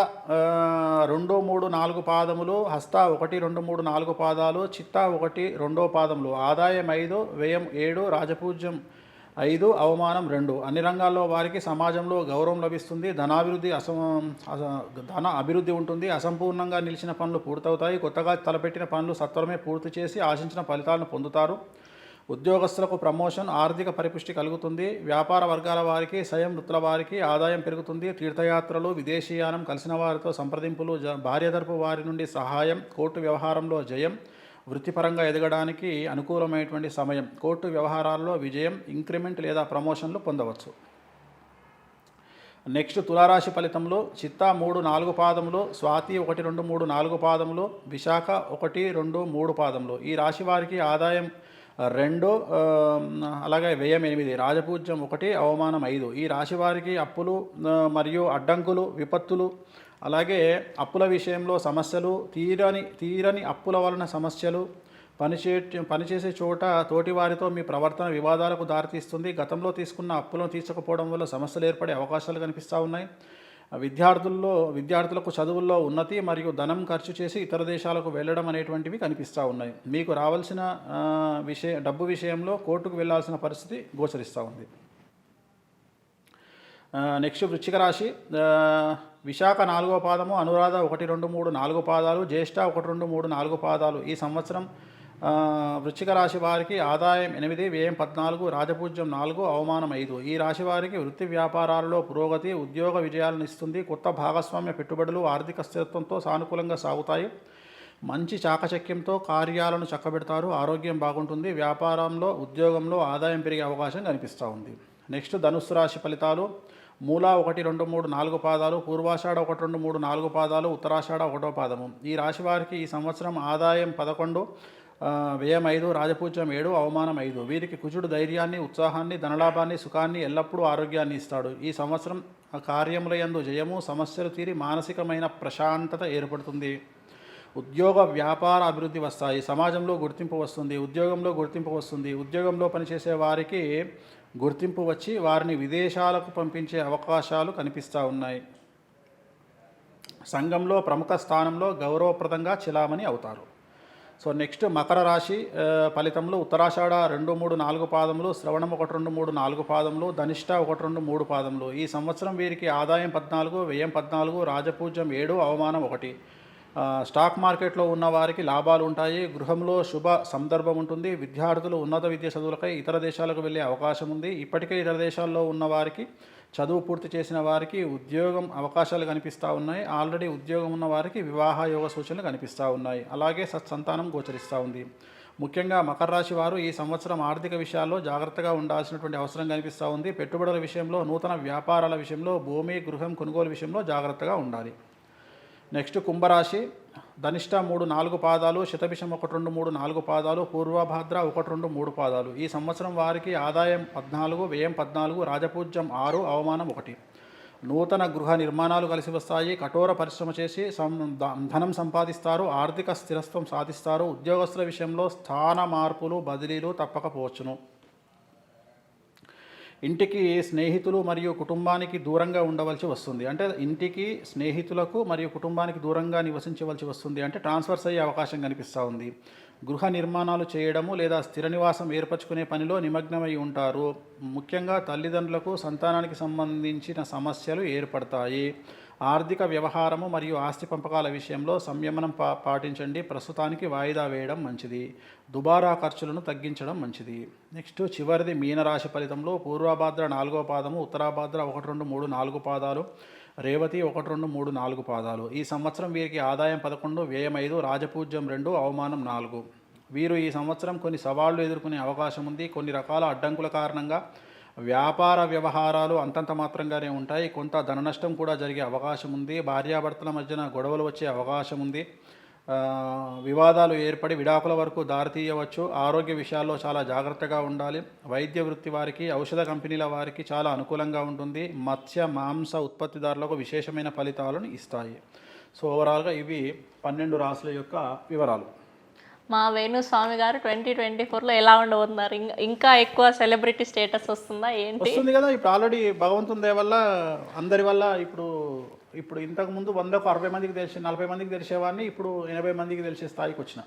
2, 3, 4 పాదములు, హస్త 1, 2, 3, 4 పాదాలు, చిత్త 1, 2వ పాదములు. ఆదాయం 5, వ్యయం 7, రాజపూజ్యం 5, అవమానం 2. అన్ని రంగాల్లో వారికి సమాజంలో గౌరవం లభిస్తుంది. ధన అభివృద్ధి ఉంటుంది. అసంపూర్ణంగా నిలిచిన పనులు పూర్తవుతాయి. కొత్తగా తలపెట్టిన పనులు సత్వరమే పూర్తి చేసి ఆశించిన ఫలితాలను పొందుతారు. ఉద్యోగస్తులకు ప్రమోషన్, ఆర్థిక పరిపుష్టి కలుగుతుంది. వ్యాపార వర్గాల వారికి, స్వయం వృత్తుల వారికి ఆదాయం పెరుగుతుంది. తీర్థయాత్రలు, విదేశీయానం, కలిసిన వారితో సంప్రదింపులు, భార్యతరపు వారి నుండి సహాయం, కోర్టు వ్యవహారంలో జయం, వృత్తిపరంగా ఎదగడానికి అనుకూలమైనటువంటి సమయం. కోర్టు వ్యవహారాల్లో విజయం, ఇంక్రిమెంట్ లేదా ప్రమోషన్లు పొందవచ్చు. నెక్స్ట్ తులారాశి ఫలితములు. చిత్త 3, 4 పాదములు, స్వాతి 1, 2, 3, 4 పాదములు, విశాఖ 1, 2, 3 పాదములు. ఈ రాశి వారికి ఆదాయం 2, అలాగే వ్యయం 8, రాజపూజ్యం 1, అవమానం 5. ఈ రాశి వారికి అప్పులు మరియు అడ్డంకులు, విపత్తులు, అలాగే అప్పుల విషయంలో సమస్యలు, తీరని అప్పుల వలన సమస్యలు, పనిచేసే చోట తోటివారితో మీ ప్రవర్తన వివాదాలకు దారితీస్తుంది. గతంలో తీసుకున్న అప్పులను తీర్చకపోవడం వల్ల సమస్యలు ఏర్పడే అవకాశాలు కనిపిస్తూ ఉన్నాయి. విద్యార్థులకు చదువుల్లో ఉన్నతి మరియు ధనం ఖర్చు చేసి ఇతర దేశాలకు వెళ్ళడం అనేటువంటివి కనిపిస్తూ ఉన్నాయి. మీకు రావాల్సిన డబ్బు విషయంలో కోర్టుకు వెళ్లాల్సిన పరిస్థితి గోచరిస్తూ ఉంది. నెక్స్ట్ వృశ్చిక రాశి. విశాఖ 4వ పాదము, అనురాధ 1, 2, 3, 4 పాదాలు, జ్యేష్ఠ 1, 2, 3, 4 పాదాలు. ఈ సంవత్సరం వృశ్చిక రాశి వారికి ఆదాయం 8, వ్యయం 14, రాజపూజ్యం 4, అవమానం 5. ఈ రాశి వారికి వృత్తి వ్యాపారాలలో పురోగతి, ఉద్యోగ విజయాలను ఇస్తుంది. కొత్త భాగస్వామ్య పెట్టుబడులు ఆర్థిక స్థిరత్వంతో సానుకూలంగా సాగుతాయి. మంచి చాకచక్యంతో కార్యాలను చక్కబెడతారు. ఆరోగ్యం బాగుంటుంది. వ్యాపారంలో, ఉద్యోగంలో ఆదాయం పెరిగే అవకాశం కనిపిస్తూ ఉంది. నెక్స్ట్ ధనుస్సు రాశి ఫలితాలు. మూల 1, 2, 3, 4 పాదాలు, పూర్వాషాఢ 1, 2, 3, 4 పాదాలు, ఉత్తరాషాఢ 1వ పాదము. ఈ రాశి వారికి ఈ సంవత్సరం ఆదాయం 11, వ్యయం 5, రాజపూజ్యం 7, అవమానం 5. వీరికి కుజుడు ధైర్యాన్ని, ఉత్సాహాన్ని, ధనలాభాన్ని, సుఖాన్ని, ఎల్లప్పుడూ ఆరోగ్యాన్ని ఇస్తాడు. ఈ సంవత్సరం కార్యముల యందు జయము, సమస్యలు తీరి మానసికమైన ప్రశాంతత ఏర్పడుతుంది. ఉద్యోగ వ్యాపార అభివృద్ధి వస్తాయి. సమాజంలో గుర్తింపు వస్తుంది. ఉద్యోగంలో పనిచేసే వారికి గుర్తింపు వచ్చి వారిని విదేశాలకు పంపించే అవకాశాలు కనిపిస్తూ ఉన్నాయి. సంఘంలో ప్రముఖ స్థానంలో గౌరవప్రదంగా చెలామణి అవుతారు. సో నెక్స్ట్ మకర రాశి ఫలితములు. ఉత్తరాషాఢ 2, 3, 4 పాదములు, శ్రవణం 1, 2, 3, 4 పాదములు, ధనిష్ట 1, 2, 3 పాదములు. ఈ సంవత్సరం వీరికి ఆదాయం 14, వ్యయం 14, రాజపూజ్యం 7, అవమానం 1. స్టాక్ మార్కెట్లో ఉన్న వారికి లాభాలు ఉంటాయి. గృహంలో శుభ సందర్భం ఉంటుంది. విద్యార్థులు ఉన్నత విద్య చదువులకై ఇతర దేశాలకు వెళ్ళే అవకాశం ఉంది. ఇప్పటికే ఇతర దేశాల్లో ఉన్న వారికి, చదువు పూర్తి చేసిన వారికి ఉద్యోగం అవకాశాలు కనిపిస్తూ ఉన్నాయి. ఆల్రెడీ ఉద్యోగం ఉన్న వారికి వివాహ యోగ సూచనలు కనిపిస్తూ ఉన్నాయి. అలాగే సత్సంతానం గోచరిస్తూ ఉంది. ముఖ్యంగా మకర రాశి వారు ఈ సంవత్సరం ఆర్థిక విషయాల్లో జాగ్రత్తగా ఉండాల్సినటువంటి అవసరం కనిపిస్తూ ఉంది. పెట్టుబడుల విషయంలో, నూతన వ్యాపారాల విషయంలో, భూమి, గృహం కొనుగోలు విషయంలో జాగ్రత్తగా ఉండాలి. నెక్స్ట్ కుంభరాశి. ధనిష్ట 3, 4 పాదాలు, శతభిషం 1, 2, 3, 4 పాదాలు, పూర్వభాద్ర 1, 2, 3 పాదాలు. ఈ సంవత్సరం వారికి ఆదాయం 14, వ్యయం 14, రాజపూజ్యం 6, అవమానం 1. నూతన గృహ నిర్మాణాలు కలిసి వస్తాయి. కఠోర పరిశ్రమ చేసి ధనం సంపాదిస్తారు. ఆర్థిక స్థిరత్వం సాధిస్తారు. ఉద్యోగస్తుల విషయంలో స్థాన మార్పులు బదిలీలు తప్పకపోవచ్చును. ఇంటికి స్నేహితులు మరియు కుటుంబానికి దూరంగా ఉండవలసి వస్తుంది. అంటే ఇంటికి స్నేహితులకు మరియు కుటుంబానికి దూరంగా నివసించవలసి వస్తుంది. అంటే ట్రాన్స్ఫర్స్ అయ్యే అవకాశం కనిపిస్తూ ఉంది. గృహ నిర్మాణాలు చేయడము లేదా స్థిర నివాసం ఏర్పరచుకునే పనిలో నిమగ్నమై ఉంటారు. ముఖ్యంగా తల్లిదండ్రులకు సంతానానికి సంబంధించిన సమస్యలు ఏర్పడతాయి. ఆర్థిక వ్యవహారము మరియు ఆస్తి పంపకాల విషయంలో సంయమనం పాటించండి. ప్రస్తుతానికి వాయిదా వేయడం మంచిది. దుబారా ఖర్చులను తగ్గించడం మంచిది. నెక్స్ట్ చివరిది మీనరాశి ఫలితంలో పూర్వభాద్ర 4వ పాదము, ఉత్తరాభాద్ర 1, 2, 3, 4 పాదాలు, రేవతి 1, 2, 3, 4 పాదాలు. ఈ సంవత్సరం వీరికి ఆదాయం 11, వ్యయం 5, రాజపూజ్యం 2, అవమానం 4. వీరు ఈ సంవత్సరం కొన్ని సవాళ్లు ఎదుర్కొనే అవకాశం ఉంది. కొన్ని రకాల అడ్డంకుల కారణంగా వ్యాపార వ్యవహారాలు అంతంత మాత్రంగానే ఉంటాయి. కొంత ధన నష్టం కూడా జరిగే అవకాశం ఉంది. భార్యాభర్తల మధ్యన గొడవలు వచ్చే అవకాశం ఉంది. వివాదాలు ఏర్పడి విడాకుల వరకు దారితీయవచ్చు. ఆరోగ్య విషయాల్లో చాలా జాగ్రత్తగా ఉండాలి. వైద్య వృత్తి వారికి, ఔషధ కంపెనీల వారికి చాలా అనుకూలంగా ఉంటుంది. మత్స్య మాంస ఉత్పత్తిదారులకు విశేషమైన ఫలితాలను ఇస్తాయి. సో ఓవరాల్గా ఇవి 12 రాశుల యొక్క వివరాలు. మా వేణుస్వామి గారు 2024లో ఎలా ఉండబోతున్నారు? ఇంకా ఎక్కువ సెలబ్రిటీ స్టేటస్ వస్తుందా ఏంటి? వస్తుంది కదా. ఇప్పుడు ఆల్రెడీ భగవంతుని దయ వల్ల అందరి వల్ల ఇప్పుడు ఇంతకుముందు 100కు 60 మందికి తెలిసి 40 మందికి తెలిసేవాడిని ఇప్పుడు 80 మందికి తెలిసే స్థాయికి వచ్చిన.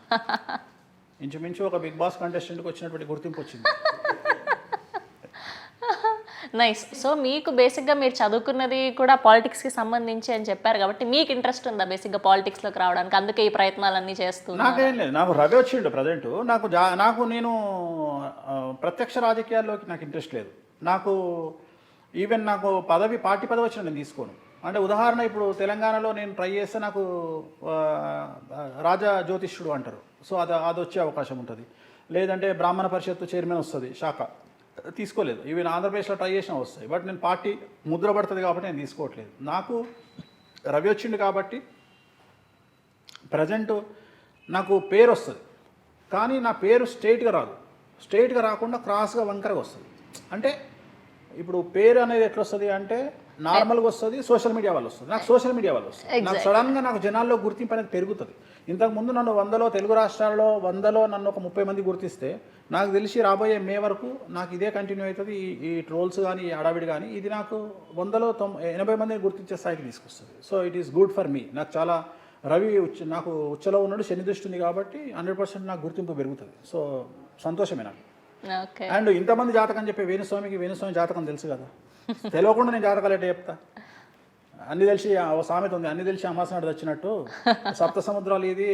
ఇంచుమించు ఒక బిగ్ బాస్ కంటెస్టెంట్కి వచ్చినటువంటి గుర్తింపు వచ్చింది. నైస్. సో మీకు బేసిక్గా మీరు చదువుకున్నది కూడా పాలిటిక్స్కి సంబంధించి అని చెప్పారు కాబట్టి మీకు ఇంట్రెస్ట్ ఉందా బేసిక్గా పాలిటిక్స్లోకి రావడానికి? అందుకే ఈ ప్రయత్నాలన్నీ చేస్తున్నా. నాకేం లేదు. నాకు రవి వచ్చిండు ప్రజెంట్. నేను ప్రత్యక్ష రాజకీయాల్లోకి నాకు ఇంట్రెస్ట్ లేదు. నాకు పార్టీ పదవి వచ్చిన నేను తీసుకోను. అంటే ఉదాహరణ ఇప్పుడు తెలంగాణలో నేను ట్రై చేస్తే నాకు రాజా జ్యోతిష్యుడు అంటారు. సో అది వచ్చే అవకాశం ఉంటుంది. లేదంటే బ్రాహ్మణ పరిషత్తు చైర్మన్ వస్తుంది శాఖ, తీసుకోలేదు. ఈవెన్ ఆంధ్రప్రదేశ్లో ట్రై చేసినా వస్తాయి. బట్ నేను పార్టీ ముద్ర పడుతుంది కాబట్టి నేను తీసుకోవట్లేదు. నాకు రవి వచ్చిండు కాబట్టి ప్రజెంట్ నాకు పేరు వస్తుంది. కానీ నా పేరు స్ట్రైట్గా రాదు. స్ట్రైట్గా రాకుండా క్రాస్గా వంకరగా వస్తుంది. అంటే ఇప్పుడు పేరు అనేది ఎట్లా వస్తుంది అంటే నార్మల్గా వస్తుంది, సోషల్ మీడియా వల్ల వస్తుంది. నాకు సోషల్ మీడియా వల్ల వస్తుంది. నాకు సడన్గా నాకు జనాల్లో గుర్తింపు అనేది పెరుగుతుంది. ఇంతకుముందు నన్ను 100లో తెలుగు రాష్ట్రాల్లో 100లో నన్ను ఒక 30 మంది గుర్తిస్తే నాకు తెలిసి రాబోయే మే వరకు నాకు ఇదే కంటిన్యూ అవుతుంది. ఈ ట్రోల్స్ కానీ ఈ హడావిడి కానీ ఇది నాకు 100లో 80 మందిని గుర్తించే స్థాయికి తీసుకొస్తుంది. So it is good for me. నాకు చాలా రవి నాకు ఉచ్చలో ఉన్నాడు, శని దృష్టి ఉంది కాబట్టి 100% నాకు గుర్తింపు పెరుగుతుంది. సో సంతోషమే నాకు. అండ్ ఇంతమంది జాతకం చెప్పే వేణుస్వామి జాతకం తెలుసు కదా. తెలియకుండా నేను జాతకాలు ఎట్లా చెప్తా? అన్ని తెలిసి ఓ సామెత ఉంది, అన్ని తెలిసి అమాసనాడు వచ్చినట్టు సప్త సముద్రాలు ఇది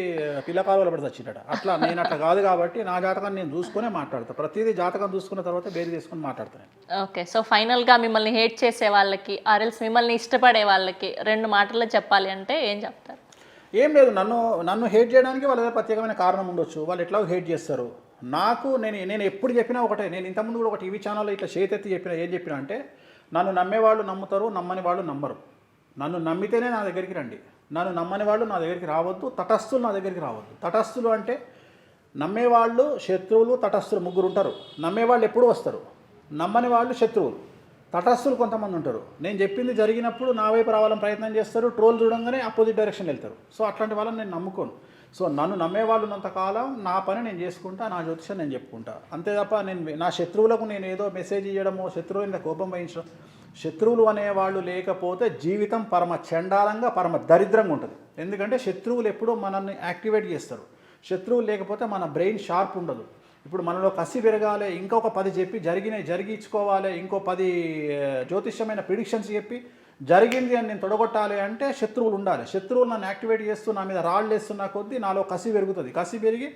పిల్లకాలువలు పడి వచ్చినట్ట. అట్లా నేను అట్లా కాదు కాబట్టి నా జాతకాన్ని నేను చూసుకునే మాట్లాడతాను. ప్రతిదీ జాతకం చూసుకున్న తర్వాత బేరీ తీసుకుని మాట్లాడతాను. ఓకే. సో ఫైనల్గా మిమ్మల్ని హేట్ చేసే వాళ్ళకి ఆర్ఎల్స్ మిమ్మల్ని ఇష్టపడే వాళ్ళకి 2 మాటల్లో చెప్పాలి అంటే ఏం చెప్తారు? ఏం లేదు. నన్ను హేట్ చేయడానికి వాళ్ళ దగ్గర ప్రత్యేకమైన కారణం ఉండొచ్చు. వాళ్ళు ఎట్లా హేట్ చేస్తారు. నేను ఎప్పుడు చెప్పినా ఒకటే. నేను ఇంతకుముందు కూడా ఒక టీవీ ఛానల్లో ఇట్లా చేతెత్తి ఏం చెప్పినా అంటే నన్ను నమ్మేవాళ్ళు నమ్ముతారు, నమ్మని వాళ్ళు నమ్మరు. నన్ను నమ్మితేనే నా దగ్గరికి రండి. నన్ను నమ్మని వాళ్ళు నా దగ్గరికి రావద్దు. తటస్థులు నా దగ్గరికి రావద్దు. తటస్థులు అంటే నమ్మేవాళ్ళు, శత్రువులు, తటస్థులు 3 ఉంటారు. నమ్మేవాళ్ళు ఎప్పుడు వస్తారు, నమ్మని వాళ్ళు శత్రువులు. తటస్థులు కొంతమంది ఉంటారు. నేను చెప్పింది జరిగినప్పుడు నా వైపు రావాలని ప్రయత్నం చేస్తారు. ట్రోల్ చూడంగానే అపోజిట్ డైరెక్షన్ వెళ్తారు. సో అట్లాంటి వాళ్ళని నేను నమ్ముకోను. సో నన్ను నమ్మేవాళ్ళు ఉన్నంతకాలం నా పని నేను చేసుకుంటా, నా జ్యోతిషం నేను చెప్పుకుంటా. అంతే తప్ప నా శత్రువులకు నేను ఏదో మెసేజ్ ఇవ్వడమో, శత్రువుల మీద కోపం వహించడం. శత్రువులు అనేవాళ్ళు లేకపోతే జీవితం పరమ చండాలంగా, పరమ దరిద్రంగా ఉంటుంది. ఎందుకంటే శత్రువులు ఎప్పుడూ మనల్ని యాక్టివేట్ చేస్తారు. శత్రువులు లేకపోతే మన బ్రెయిన్ షార్ప్ ఉండదు. ఇప్పుడు మనలో కసి పెరగాలి, ఇంకొక 10 చెప్పి జరిగించుకోవాలి, ఇంకో 10 జ్యోతిష్యమైన ప్రిడిక్షన్స్ చెప్పి జరిగింది అని నేను తొడగొట్టాలి అంటే శత్రువులు ఉండాలి. శత్రువులు నన్ను యాక్టివేట్ చేస్తూ నా మీద రాళ్ళు వేస్తున్న కొద్దీ నాలో కసి పెరుగుతుంది. కసి పెరిగి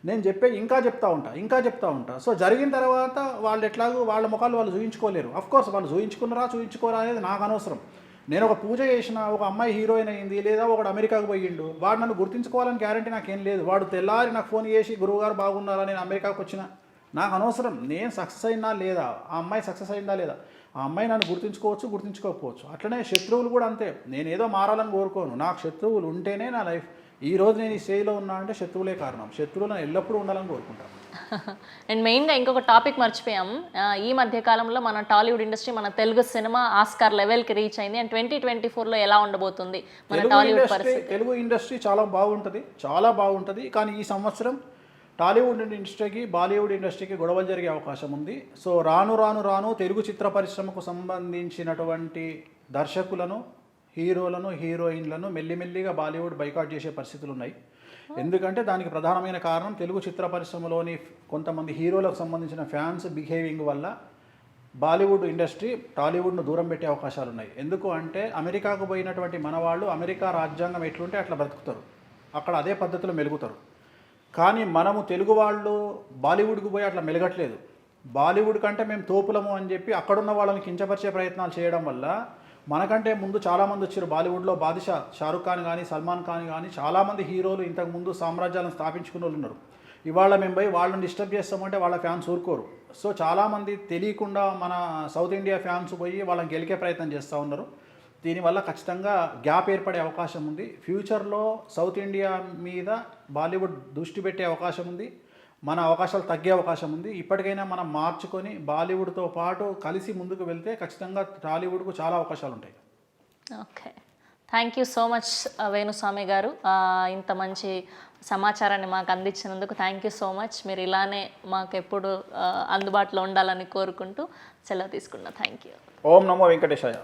నేను ఇంకా చెప్తా ఉంటా. సో జరిగిన తర్వాత వాళ్ళు ఎట్లాగో వాళ్ళ ముఖాలు వాళ్ళు చూయించుకోలేరు. అఫ్కోర్స్ వాళ్ళు చూయించుకోరా అనేది నాకు అనవసరం. నేను ఒక పూజ చేసిన, ఒక అమ్మాయి హీరోయిన్ అయింది, లేదా ఒకడు అమెరికాకు పోయిండు, వాడు నన్ను గుర్తించుకోవాలని గ్యారంటీ నాకేం లేదు. వాడు తెల్లారి నాకు ఫోన్ చేసి గురువుగారు బాగున్నారా, నేను అమెరికాకు వచ్చిన, నాకు అనవసరం. నేను సక్సెస్ అయినా లేదా, ఆ అమ్మాయి సక్సెస్ అయిందా లేదా, ఆ అమ్మాయి నన్ను గుర్తించుకోకపోవచ్చు. అట్లనే శత్రువులు కూడా అంతే. నేను ఏదో మారాలని కోరుకోను. నాకు శత్రువులు ఉంటేనే నా లైఫ్. ఈరోజు నేను ఈ స్టేజ్లో ఉన్నా అంటే శత్రువులే కారణం. శత్రువులను ఎల్లప్పుడూ ఉండాలని కోరుకుంటాను. అండ్ మెయిన్గా ఇంకొక టాపిక్ మర్చిపోయాం. ఈ మధ్య కాలంలో మన టాలీవుడ్ ఇండస్ట్రీ, మన తెలుగు సినిమా ఆస్కార్ లెవెల్కి రీచ్ అయింది. అండ్ 2024లో ఎలా ఉండబోతుంది మన టాలీవుడ్ పరిస్థితి? తెలుగు ఇండస్ట్రీ చాలా బాగుంటుంది. కానీ ఈ సంవత్సరం టాలీవుడ్ ఇండస్ట్రీకి బాలీవుడ్ ఇండస్ట్రీకి గొడవలు జరిగే అవకాశం ఉంది. సో రాను తెలుగు చిత్ర పరిశ్రమకు సంబంధించినటువంటి దర్శకులను, హీరోలను, హీరోయిన్లను మెల్లిమెల్లిగా బాలీవుడ్ బైకాట్ చేసే పరిస్థితులు ఉన్నాయి. ఎందుకంటే దానికి ప్రధానమైన కారణం తెలుగు చిత్ర పరిశ్రమలోని కొంతమంది హీరోలకు సంబంధించిన ఫ్యాన్స్ బిహేవింగ్ వల్ల బాలీవుడ్ ఇండస్ట్రీ టాలీవుడ్ను దూరం పెట్టే అవకాశాలు ఉన్నాయి. ఎందుకు అంటే అమెరికాకు పోయినటువంటి మనవాళ్ళు అమెరికా రాజ్యాంగం ఎట్లుంటే అట్లా బ్రతుకుతారు, అక్కడ అదే పద్ధతిలో మెలుగుతారు. కానీ మనము తెలుగు వాళ్ళు బాలీవుడ్కు పోయి అట్లా మెలగట్లేదు. బాలీవుడ్ కంటే మేము తోపులము అని చెప్పి అక్కడున్న వాళ్ళని కించపరిచే ప్రయత్నాలు చేయడం వల్ల మనకంటే ముందు చాలామంది వచ్చారు. బాలీవుడ్లో బాదిషా షారుఖ్ ఖాన్ కానీ, సల్మాన్ ఖాన్ కానీ చాలామంది హీరోలు ఇంతకుముందు సామ్రాజ్యాలను స్థాపించుకున్న వాళ్ళు ఉన్నారు. ఇవాళ మేము పోయి వాళ్ళని డిస్టర్బ్ చేస్తామంటే వాళ్ళ ఫ్యాన్స్ ఊరుకోరు. సో చాలామంది తెలియకుండా మన సౌత్ ఇండియా ఫ్యాన్స్ పోయి వాళ్ళని గెలికే ప్రయత్నం చేస్తూ ఉన్నారు. దీనివల్ల ఖచ్చితంగా గ్యాప్ ఏర్పడే అవకాశం ఉంది. ఫ్యూచర్లో సౌత్ ఇండియా మీద బాలీవుడ్ దృష్టి పెట్టే అవకాశం ఉంది, మన అవకాశాలు తగ్గే అవకాశం ఉంది. ఇప్పటికైనా మనం మార్చుకొని బాలీవుడ్తో పాటు కలిసి ముందుకు వెళ్తే ఖచ్చితంగా టాలీవుడ్కు చాలా అవకాశాలు ఉంటాయి. Okay, thank you so much Venu Swamy గారు. ఇంత మంచి సమాచారాన్ని మాకు అందించినందుకు థ్యాంక్ యూ సో మచ్. మీరు ఇలానే మాకు ఎప్పుడు అందుబాటులో ఉండాలని కోరుకుంటూ సెలవు తీసుకున్నా. Thank you. Om Namo Venkatesaya.